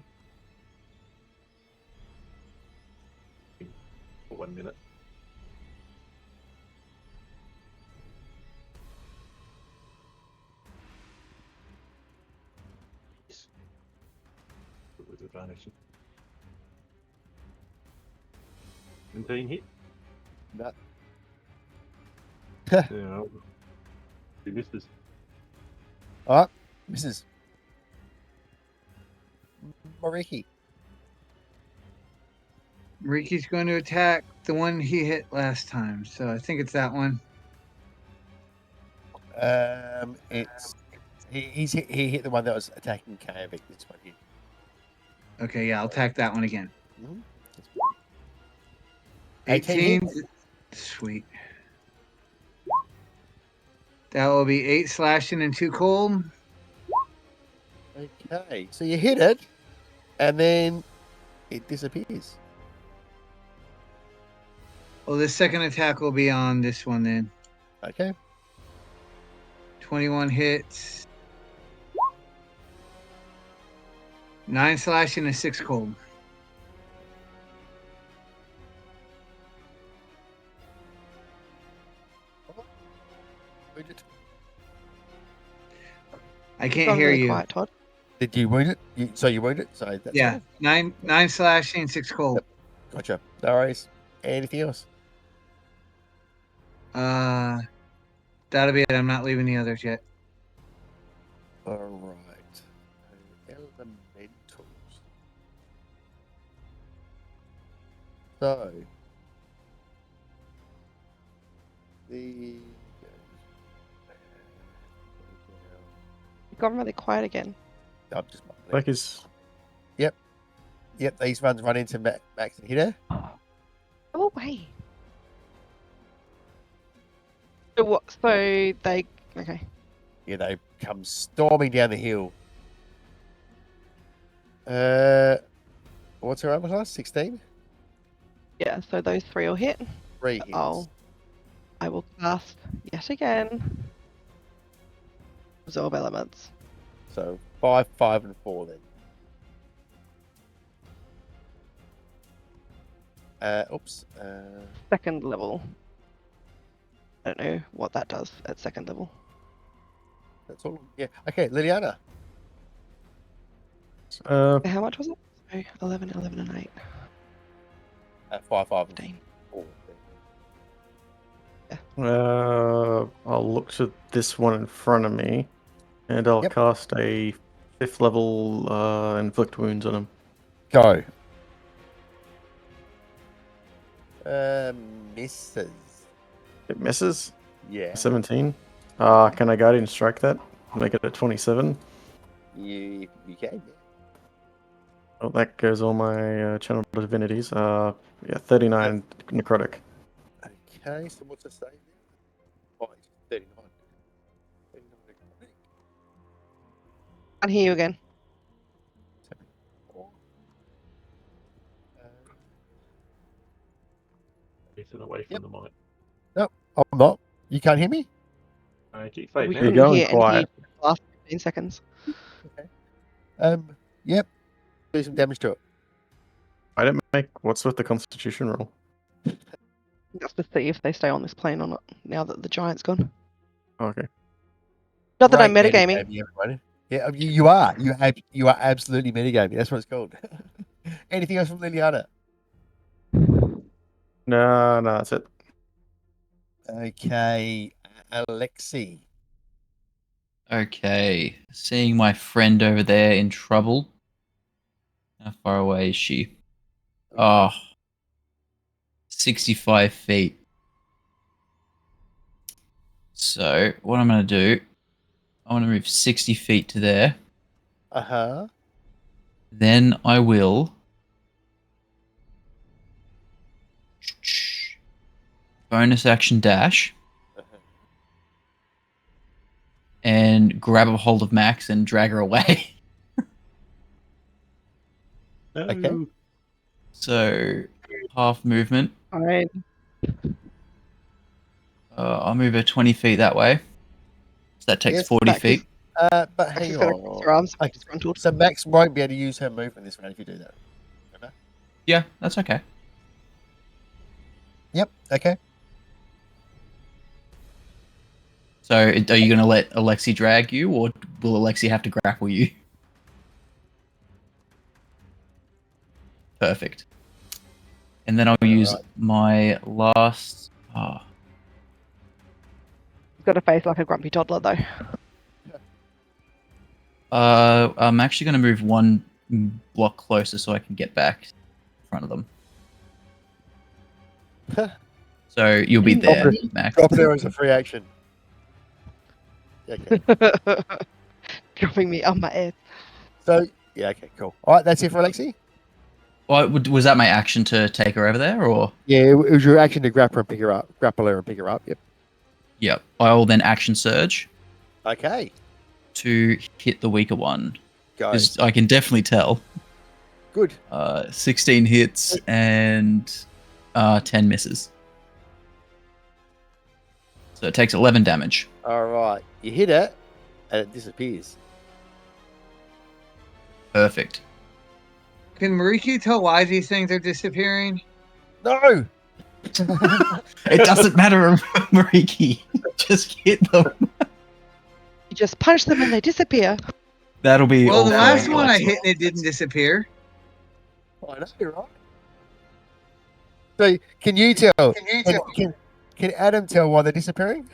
For 1 minute. With advantage. 17 hit. No. Yeah, he misses. All right, Mrs. Mariki. Riki's going to attack the one he hit last time, so I think it's that one. It's he hit the one that was attacking Kaevik. This one here. Okay, yeah, I'll attack that one again. Mhm. 18. Sweet. That will be 8 slashing and 2 cold. Okay, so you hit it, and then it disappears. Well, the second attack will be on this one then. Okay. 21 hits. 9 slashing and 6 cold. I can't Gone hear really you. quiet, Todd. Did you wound it? So you wound it? So that's Yeah, fine. 9 slashing, 6 cold. Yep. Gotcha. No worries. Anything else? That'll be it. I'm not leaving the others yet. All right. Elementals. So the You've gone really quiet again. I'm just Like his. Yep, these ones run into Max and Hitter. Oh, wait. So what? So they. Okay. Yeah, they come storming down the hill. What's her armor class? 16? Yeah, so those 3 will hit. 3 hits. I will cast yet again. Absorb elements. So 5, 5, and 4 then. Oops. Second level. I don't know what that does at second level. That's all. Yeah. Okay, Liliana. How much was it? So 11, 11, and 8. 5, 5, and 15. 4. I'll look to this one in front of me, and I'll Yep. cast a 5th level inflict wounds on him. Go. Misses. It misses. Yeah. 17. Can I Guardian Strike that? Make it a 27. You can. Oh, that goes all my channel divinities. 39 necrotic. Okay, so what's the save there? Oh, it's 39. 39 necrotic. Can't hear you again. 74. Listen away from Yep. the mic. I'm not. You can't hear me? Keep We fading You're couldn't out. going hear anything quiet. for the last 15 seconds. Yep. Do some damage to it. I didn't make. What's with the Constitution roll? That's to see if they stay on this plane or not, now that the giant's gone. Okay. Not that I'm Great metagaming. everybody. Yeah, you are. You are absolutely metagaming. That's what it's called. Anything else from Liliana? No, that's it. Okay, Alexi. Okay. Seeing my friend over there in trouble. How far away is she? Oh, 65 feet. So, what I'm going to do, I want to move 60 feet to there. Uh-huh. Then I will bonus action dash and grab a hold of Max and drag her away. No. Okay. So, half movement. Alright. I'll move her 20 feet that way. So that takes Yes, 40 Max is- feet. But Max hang is going to cross on. her arms. Okay, Disgruntled. so Max won't be able to use her movement this round if you do that. Remember? Yeah, that's okay. Yep. Okay. So, are you going to let Alexi drag you, or will Alexi have to grapple you? Perfect. And then I'll use my last. Oh, He's got a face like a grumpy toddler, though. I'm actually going to move one block closer so I can get back in front of them. So you'll be Drop there, it- Max. Drop there as a free action. Okay. Dropping me on my ass. So yeah. Okay. Cool. All right. That's it for Alexi. Well, was that my action to take her over there, or? Yeah. It was your action to grapple and pick her up. Grapple her and pick her up. Yep. Yep. I will then action surge Okay. to hit the weaker one. Go. 'Cause I can definitely tell. Good. 16 hits and 10 misses. So it takes 11 damage. All right. You hit it, and it disappears. Perfect. Can Mariki tell why these things are disappearing? No. It doesn't matter, Mariki. Just hit them. You just punch them and they disappear. That'll be Well, all the for last one I Alexi. hit and it didn't disappear. I know, right? So, can you tell? Can Adam tell why they're disappearing?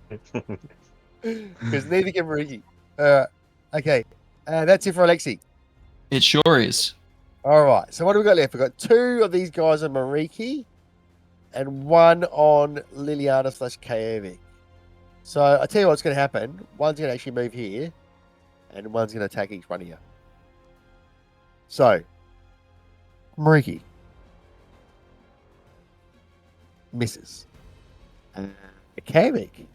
Because neither can Mariki. Okay. That's it for Alexi. It sure is. All right. So what do we got left? We've got 2 of these guys on Mariki and 1 on Liliana / Kaevic. So I tell you what's going to happen. One's going to actually move here, and one's going to attack each one of you. So, Mariki misses. Kaevic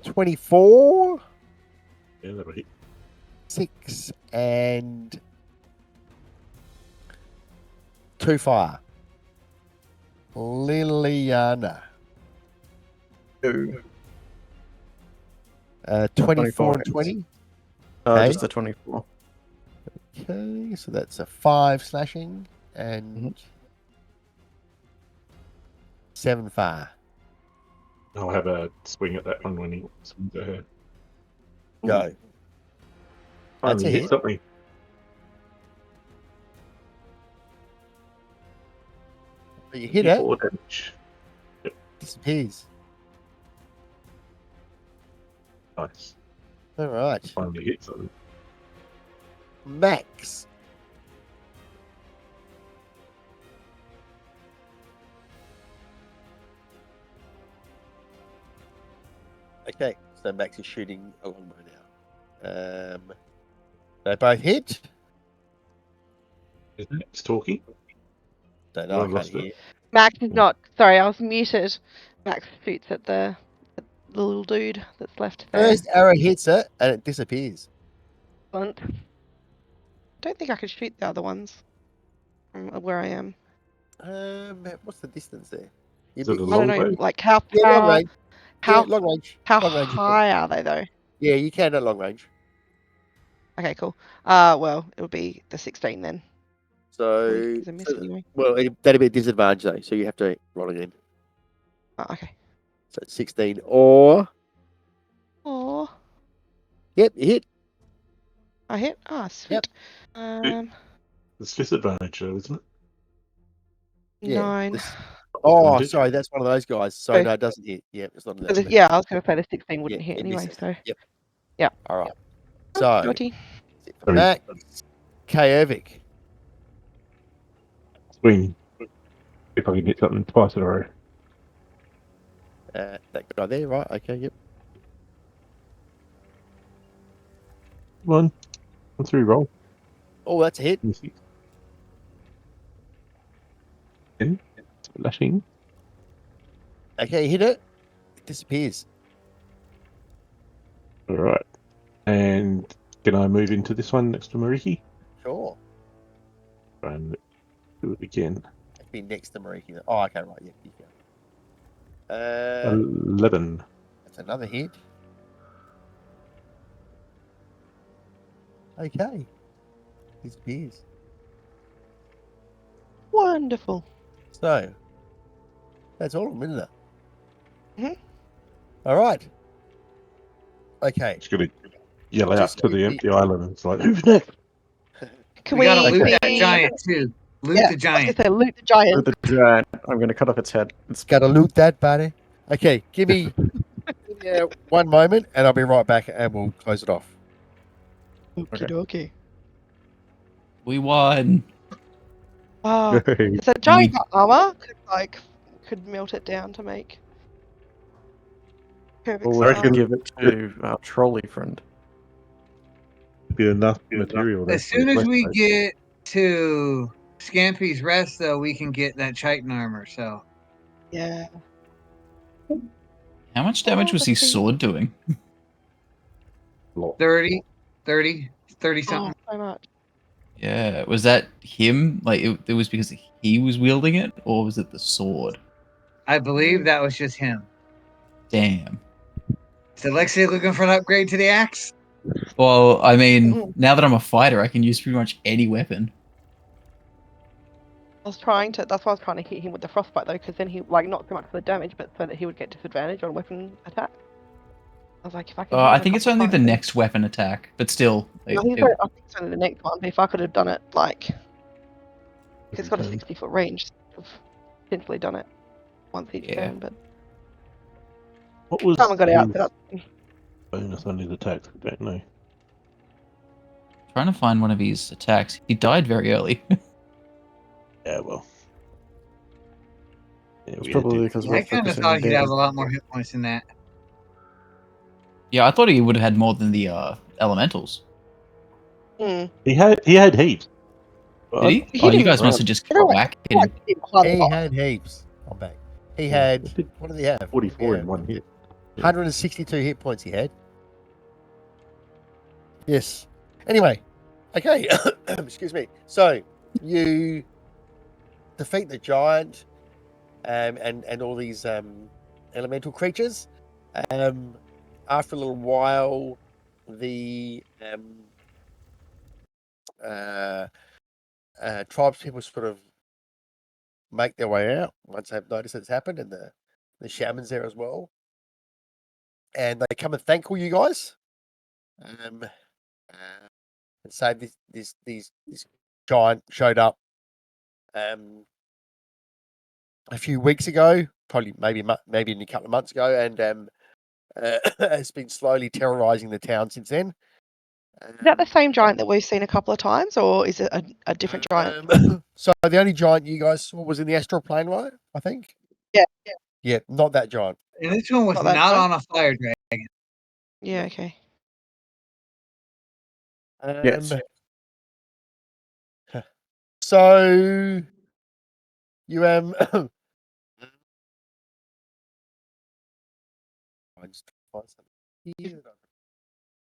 24, Yeah, that'll hit. 6, and 2 fire. Liliana. 2. 24 and 24 20. Okay. Just the 24. Okay, so that's a 5 slashing and 7 fire. I'll have a swing at that one when he swings at her. Go. That's Finally a hit hit. something. You hit it, 4 damage. disappears. Nice. All right. Finally hit something. Max. Okay, so Max is shooting a longbow now. They both hit. Is Max talking? Don't Well, know. I I can't lost hear. it. Max is not. Sorry, I was muted. Max shoots at the little dude that's left there. First arrow hits it and it disappears. Excellent. Don't think I could shoot the other ones from where I am. What's the distance there? Is it a I don't long know, bow? like how Yeah, long far, range. how Yeah, long range. how Long range. high are they though? Yeah, you can at long range. Okay, cool. Well, it would be the 16 then. So, Because I missed anyway. well, that'd be a disadvantage though. So you have to roll again. Oh, okay. So it's 16 or Oh, yep, you hit. I hit. Ah, sweet. It's disadvantage, though, isn't it? Yeah, 9. Oh, Advantage? sorry, that's one of those guys. So Oh. no, it doesn't hit. Yeah, it's not an So the- element. yeah, I was going to say the 16 wouldn't hit it anyway. misses. So Yep. Yeah. All right. So naughty. Sorry. Max Kajovic. Swing. If I can hit something twice in a row. That guy there, right? Okay, yep. 1. 3 roll. Oh, that's a hit. 10. Slashing. Okay, you hit it. It disappears. Alright. And can I move into this one next to Mariki? Sure. Try and do it again. It'd be next to Mariki. Oh, okay, right. Yep, you go. 11. That's another hit. Okay. Disappears. Wonderful. So, that's all of them, isn't it? Mhm. All right. Okay. It's going to yell out Just to the quickly- empty island. It's like, who's next? Can We gotta loot Okay. that giant too. Loot Yeah, the I was giant. gonna say loot the giant. With the giant, I'm going to cut off its head. It's Gotta loot that, buddy. Okay, give me 1 moment, and I'll be right back, and we'll close it off. Okay. We won. Oh, Hey, is that giant got armor? Could melt it down to make. Perfect Well, we stuff. can give it to our trolley friend. be enough material there As for soon the as we breastplate. get to Scampy's Rest, though, we can get that chitin armor. So Yeah. How much damage was his let's see. sword doing? 30 something. Oh, so much. Yeah, was that him? Like it was because he was wielding it, or was it the sword? I believe that was just him. Damn. Is Alexia looking for an upgrade to the axe? Well, I mean, now that I'm a fighter, I can use pretty much any weapon. I was trying to. That's why I was trying to hit him with the frostbite though, because then he not so much for the damage, but so that he would get disadvantage on weapon attack. I was like, if I can. hit him I a think it's couple only the times, then- next weapon attack, but still. I think it's only the next one. But if I could have done it it's got a Okay. 60-foot range, so I could have potentially done it once each Yeah. turn. But What was someone got it out. his But that's, bonus on his attack? I don't know. Trying to find one of his attacks. He died very early. Yeah, well. Yeah, It's we had probably to- because I we're kind of focusing thought on he'd have damage. a lot more hit points than that. Yeah, I thought he would have had more than the elementals. He had heaps. Did he? He Oh, you didn't guys must run. have just Everyone- whacked him. quite a He lot. had heaps. I'm back. He Yeah, had. it did What did he have? 44 Yeah. in one hit. Yeah. 162 hit points he had. Yes. Anyway, okay. Excuse me. So you defeat the giant and all these elemental creatures. After a little while, the tribespeople sort of make their way out once they've noticed it's happened, and the shaman's there as well. And they come and thank all you guys. And say this giant showed up a few weeks ago, probably maybe a couple of months ago, and has been slowly terrorizing the town since then. Is that the same giant that we've seen a couple of times, or is it a different giant? So the only giant you guys saw was in the astral plane, right? I think. Yeah. Yeah, not that giant. And this one was Not that not giant? on a fire dragon. Yeah. Okay. Yes. So you I just find something here.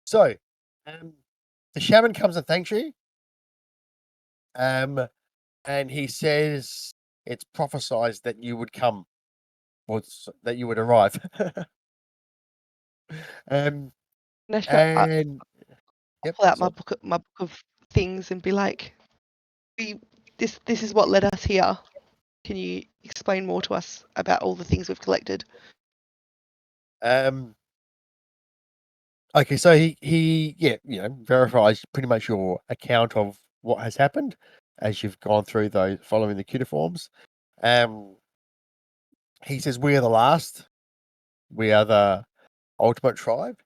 So the shaman comes and thanks you. And he says it's prophesied that you would come, or that you would arrive. Nesh, and yep, pull out so- my book of things and be like, this is what led us here. Can you explain more to us about all the things we've collected? Okay, so he verifies pretty much your account of what has happened as you've gone through those following the cuneiforms. He says we are the last, we are the ultimate tribe,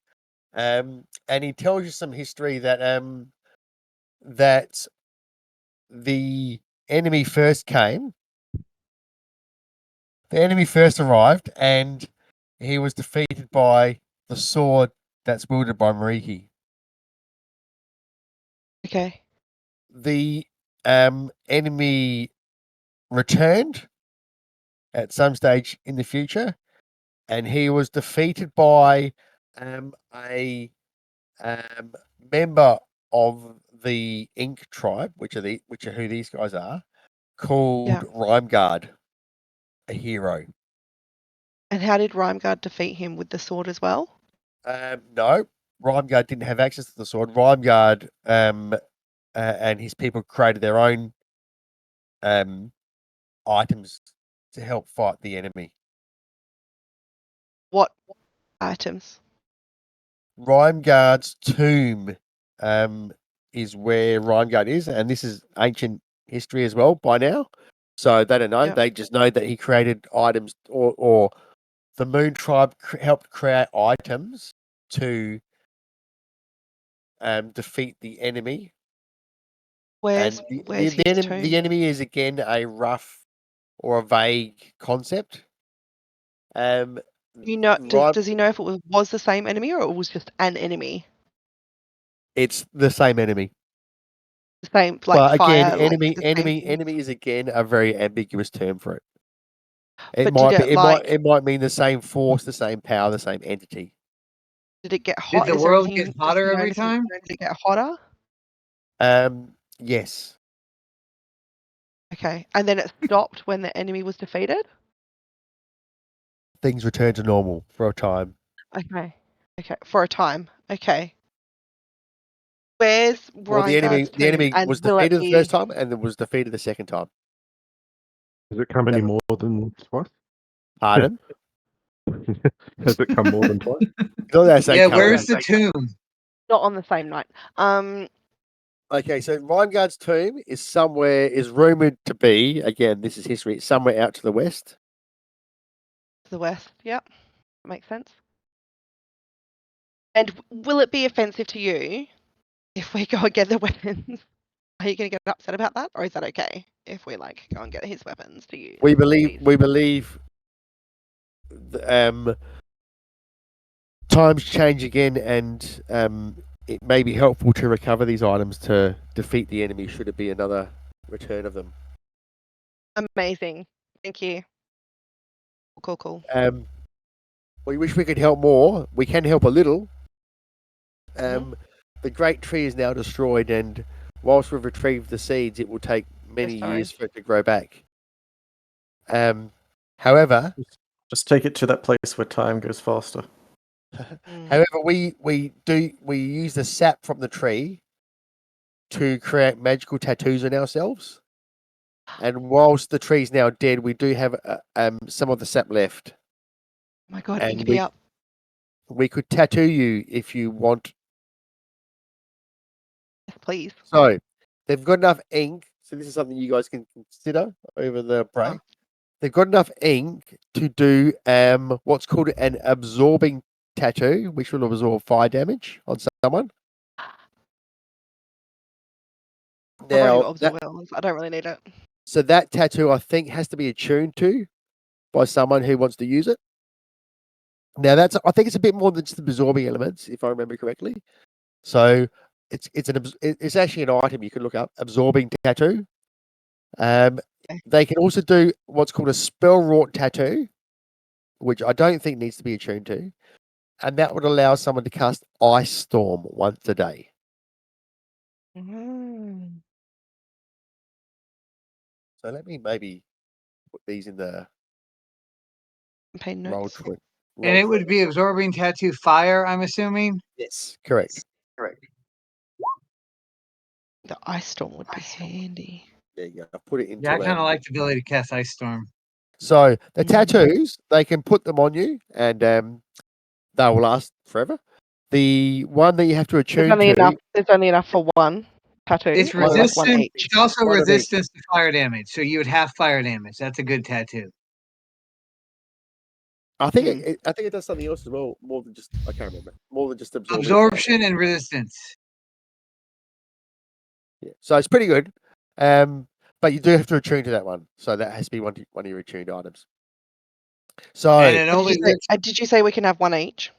and he tells you some history that that the enemy first came. The enemy first arrived, and he was defeated by the sword that's wielded by Mariki. Okay. The enemy returned at some stage in the future, and he was defeated by a member of the Ink tribe, which are who these guys are, called Rhymegard, a hero. And how did Rhymegard defeat him, with the sword as well? No, Rhymegard didn't have access to the sword. Rhymegard and his people created their own items to help fight the enemy. What items? Rhymegard's tomb is where Rhymegard is, and this is ancient history as well by now. So they don't know. Yep. They just know that he created items, or the Moon Tribe helped create items to defeat the enemy. Where's his tomb? The enemy is again a rough or a vague concept. Do you know? Does he know if it was the same enemy, or it was just an enemy? It's the same enemy. The same, like But again, fire. enemy is again a very ambiguous term for it. It might mean the same force, the same power, the same entity. Did it get hot? Did the Is there world anything- get hotter does he know every anything- time? Did it get hotter? Yes. Okay, and then it stopped when the enemy was defeated. Things return to normal for a time. Okay, for a time. Okay. Where's Well, the Rhymegard's enemy tomb, and was will it defeated the be- first time, and then was defeated the second time. Does it come any Never- more than twice? Pardon? Has it come more than twice? Not that I say Yeah, come where's back. the tomb? Not on the same night. Okay, so Rhymegard's tomb is rumored to be, again, this is history, it's somewhere out to the west. To the west. Yep, makes sense. And will it be offensive to you if we go and get the weapons? Are you going to get upset about that, or is that okay if we go and get his weapons to use? We believe times change again, and it may be helpful to recover these items to defeat the enemy should it be another return of them. Amazing. Thank you. Cool. We wish we could help more. We can help a little. Mhm. The great tree is now destroyed, and whilst we've retrieved the seeds, it will take many sorry. years for it to grow back. However, Just take it to that place where time goes faster. however, we use the sap from the tree to create magical tattoos on ourselves. And whilst the tree's now dead, we do have some of the sap left. Oh my god, And ink me up. We could tattoo you if you want. Yes, please. So they've got enough ink. So this is something you guys can consider over the break. They've got enough ink to do what's called an absorbing tattoo, which will absorb fire damage on someone. I've already Now, got absorber ones. I don't really need it. so that tattoo, I think, has to be attuned to by someone who wants to use it. Now, I think it's a bit more than just absorbing elements, if I remember correctly. So it's actually an item you can look up, absorbing tattoo. They can also do what's called a spell wrought tattoo, which I don't think needs to be attuned to, and that would allow someone to cast Ice Storm once a day. Mm. So let me maybe put these in the Campaign roll notes. twenty. And it would be absorbing tattoo fire, I'm assuming. Yes, correct. The ice storm would be handy. There you go. I put it into. Yeah, I kind of like the ability to cast Ice Storm. So the tattoos, they can put them on you, and they will last forever. The one that you have to attune There's only enough for one tattoo. It's or like one resistant. each. It's also One of each. resistance to fire damage, so you would have fire damage. That's a good tattoo. I think it does something else as well, more than just I can't remember. More than just absorbing. Absorption and resistance. Yeah. So it's pretty good. But you do have to attune to that one. So that has to be one of your attuned items. So And it only works. Did you say we can have one each?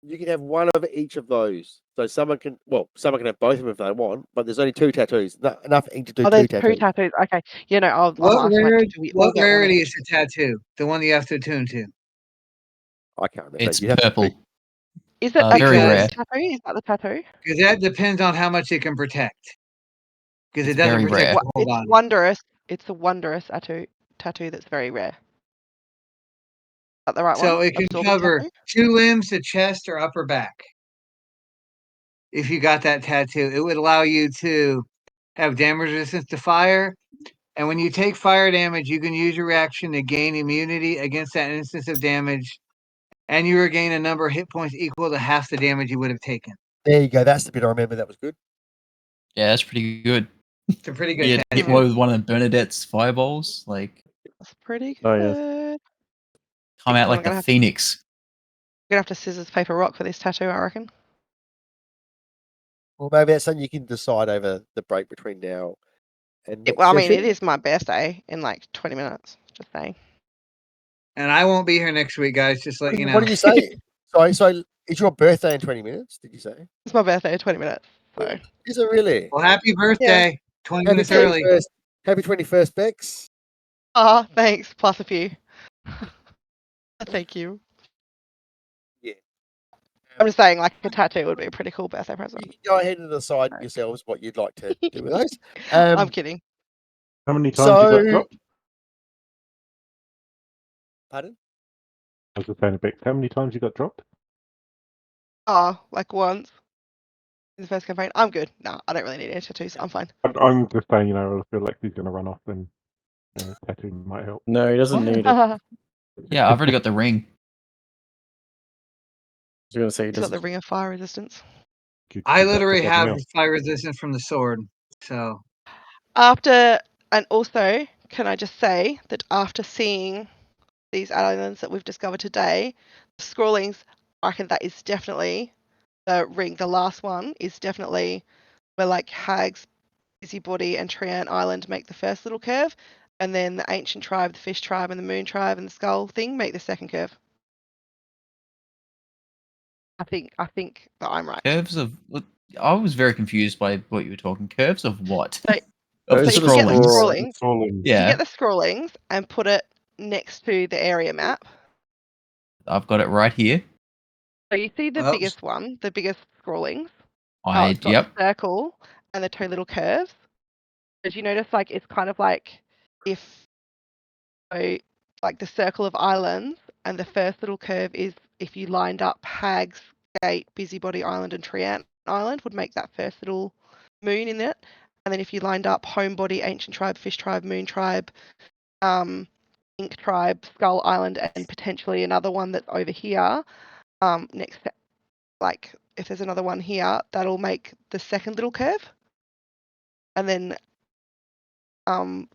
you can have one of each of those. So someone can have both of them if they want, but there's only 2 tattoos. Enough ink to do 2 there's tattoos. 2 tattoos. Okay. You know, I'm What asking, like, do we all what get one rarity each? is the tattoo? The one you have to attune to. I can't remember. It's You'd have to purple. read- Is it a Very good rare. tattoo? Is that the tattoo? Because that depends on how much it can protect. Because it It's doesn't very protect rare. the whole It's body. wondrous. It's a wondrous tattoo that's very rare. Is that the right one? So it can Absorbing cover tattoo? 2 limbs, the chest, or upper back. If you got that tattoo, it would allow you to have damage resistance to fire. And when you take fire damage, you can use your reaction to gain immunity against that instance of damage. And you regain a number of hit points equal to half the damage you would have taken. There you go. That's the bit I remember. That was good. Yeah, that's pretty good. It's a pretty good Yeah, get tattoo. with one of Bernadette's fireballs, like That's pretty good. Oh, yeah. come out So like I'm the gonna have- phoenix. We're gonna have to scissors, paper, rock for this tattoo, I reckon. Well, maybe that's something you can decide over the break between now and next Well, I mean, session. it is my birthday in like 20 minutes. Just saying. And I won't be here next week, guys. Just let you know. What did you say? So it's your birthday in 20 minutes, did you say? It's my birthday in 20 minutes. So Is it really? Well, happy birthday. 20 Happy minutes early. 21st. Happy 21st, Bex. thanks. Plus a few. Thank you. Yeah. I'm just saying, like, a tattoo would be a pretty cool birthday You present. can go ahead and decide yourselves what you'd like to do with those. I'm kidding. How many times you got So, dropped? pardon? I was just saying a bit. How many times you got dropped? Like once in the first campaign. I'm good. No, I don't really need any tattoos. I'm fine. I'm just saying, I feel like he's going to run off, then tattoo might help. No, he doesn't need it. I Yeah, I've already got the ring. was going to say he He's got the doesn't. ring of fire resistance. I literally have fire resistance from the sword. So And also, can I just say that after seeing these islands that we've discovered today, the scrawlings, I reckon that is definitely the ring. The last one is definitely where like Hags, Busybody, and Trian Island make the first little curve, and then the ancient tribe, the fish tribe, and the moon tribe, and the skull thing make the second curve. I think that I'm right. Curves of. I was very confused by what you were talking. Curves of what? So- Of the so you get the scrollings. scrollings. Yeah. You get the scrollings and put it next to the area map. I've got it right here. So you see the Oh. biggest one, the biggest scrawlings. It's got Yep. the circle and the two little curves. Did you notice, like, it's kind of like if, so, like the circle of islands, and the first little curve is if you lined up Hags, Gate, Busybody Island, and Tree Ant Island, would make that first little moon in it. And then if you lined up Homebody, Ancient Tribe, Fish Tribe, Moon Tribe, Ink Tribe, Skull Island, and potentially another one that's over here, next, like if there's another one here, that'll make the second little curve. And then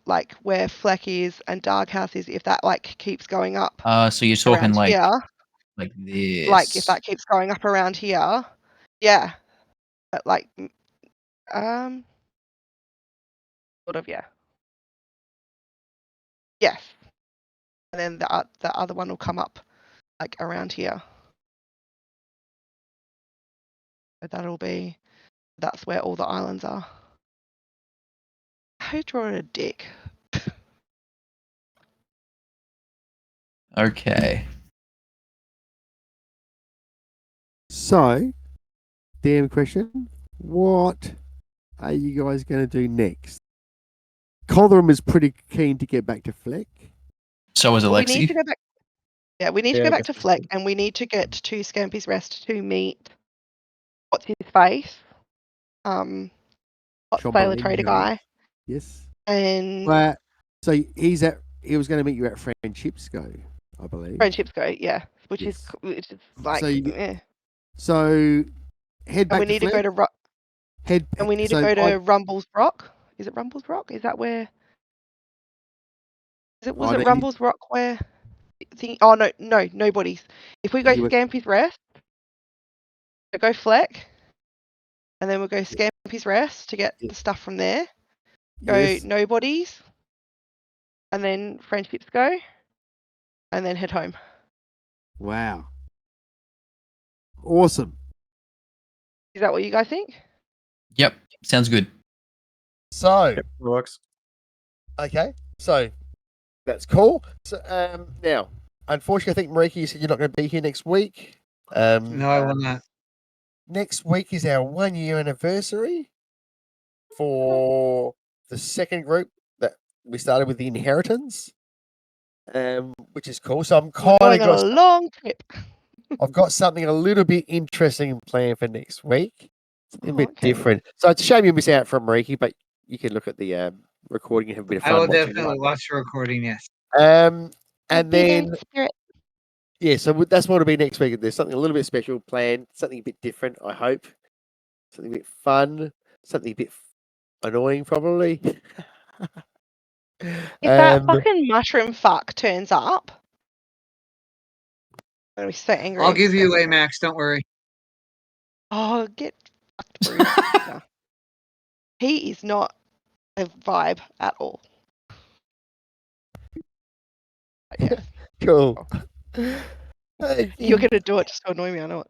like where Fleck is and Dark House is, if that like keeps going up So you're talking around like here, this. like if that keeps going up around here, yeah. But like sort of, yeah. Yes. And then the other one will come up like around here. So that's where all the islands are. Who drew a dick? Okay. So, damn question. What are you guys going to do next? Cotherham is pretty keen to get back to Fleck. So is We need Alexi. to go back. Yeah, we need to Yeah, go back to definitely. Fleck, and we need to get to Scampy's Rest to meet what's his face, Sean Sailor Trader Bolingo. guy, Yes. and Well, so he was going to meet you at Friendships Go, I believe. Friendships Go, yeah, which is Yes. like, So yeah. So head And back we to need to Fleck. go to Head. and we need so to go I- to Rumble's Rock. Is it Rumble's Rock? Is that where? Was I it know Rumble's Rock where? Oh no, nobody's. If we go You were- Scampy's Rest, we'll go Fleck, and then we'll go Scampy's Rest to get Yeah. the stuff from there. Go Yes. Nobody's, and then Friendships Go, and then head home. Wow. Awesome. Is that what you guys think? Yep. Sounds good. So Yep, works. okay. So that's cool. So now, unfortunately, I think Mariki, you said you're not going to be here next week. No, I will not. Next week is our 1 year anniversary for the second group that we started with the Inheritance, which is cool. So I'm We're kind going of on a long trip. I've got something a little bit interesting planned for next week. Something a bit Okay. different. So it's a shame you miss out from Mariki, but you can look at the recording and have a bit of I fun will watching definitely watch the recording. Yes. And I'll be there then in spirit. yeah, so that's what it'll be next week. There's something a little bit special planned, something a bit different, I hope. Something a bit fun, something a bit annoying, probably. If that fucking mushroom fuck turns up, I'm gonna be so angry. I'll give you a Max. Don't worry. Oh, get fucked, Bruce. No. He is not a vibe at all. But yeah, Cool. you're gonna do it just to annoy me. I know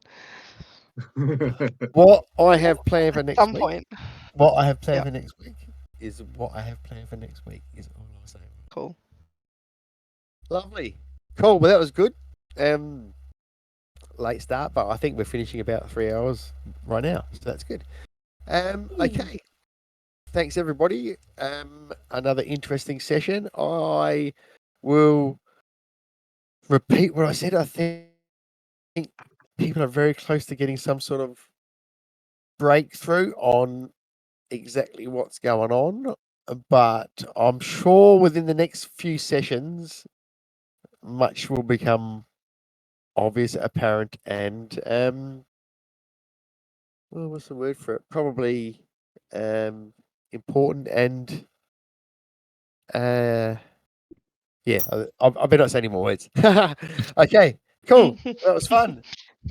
it. What I have planned for At next some week. point. What I have planned Yep. for next week is what I have planned for next week is all I'll say. Cool. Lovely. Cool. Well, that was good. Late start, but I think we're finishing about 3 hours right now, so that's good. Okay. Thanks, everybody. Another interesting session. I will repeat what I said. I think people are very close to getting some sort of breakthrough on exactly what's going on, but I'm sure within the next few sessions, much will become obvious, apparent, and well, what's the word for it? Probably important and yeah, I better not say any more words. Okay, cool. That was fun.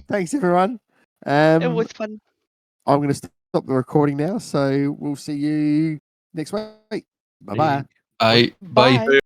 Thanks, everyone. It was fun. I'm going to stop the recording now, so we'll see you next week. Bye-bye. Bye. Bye.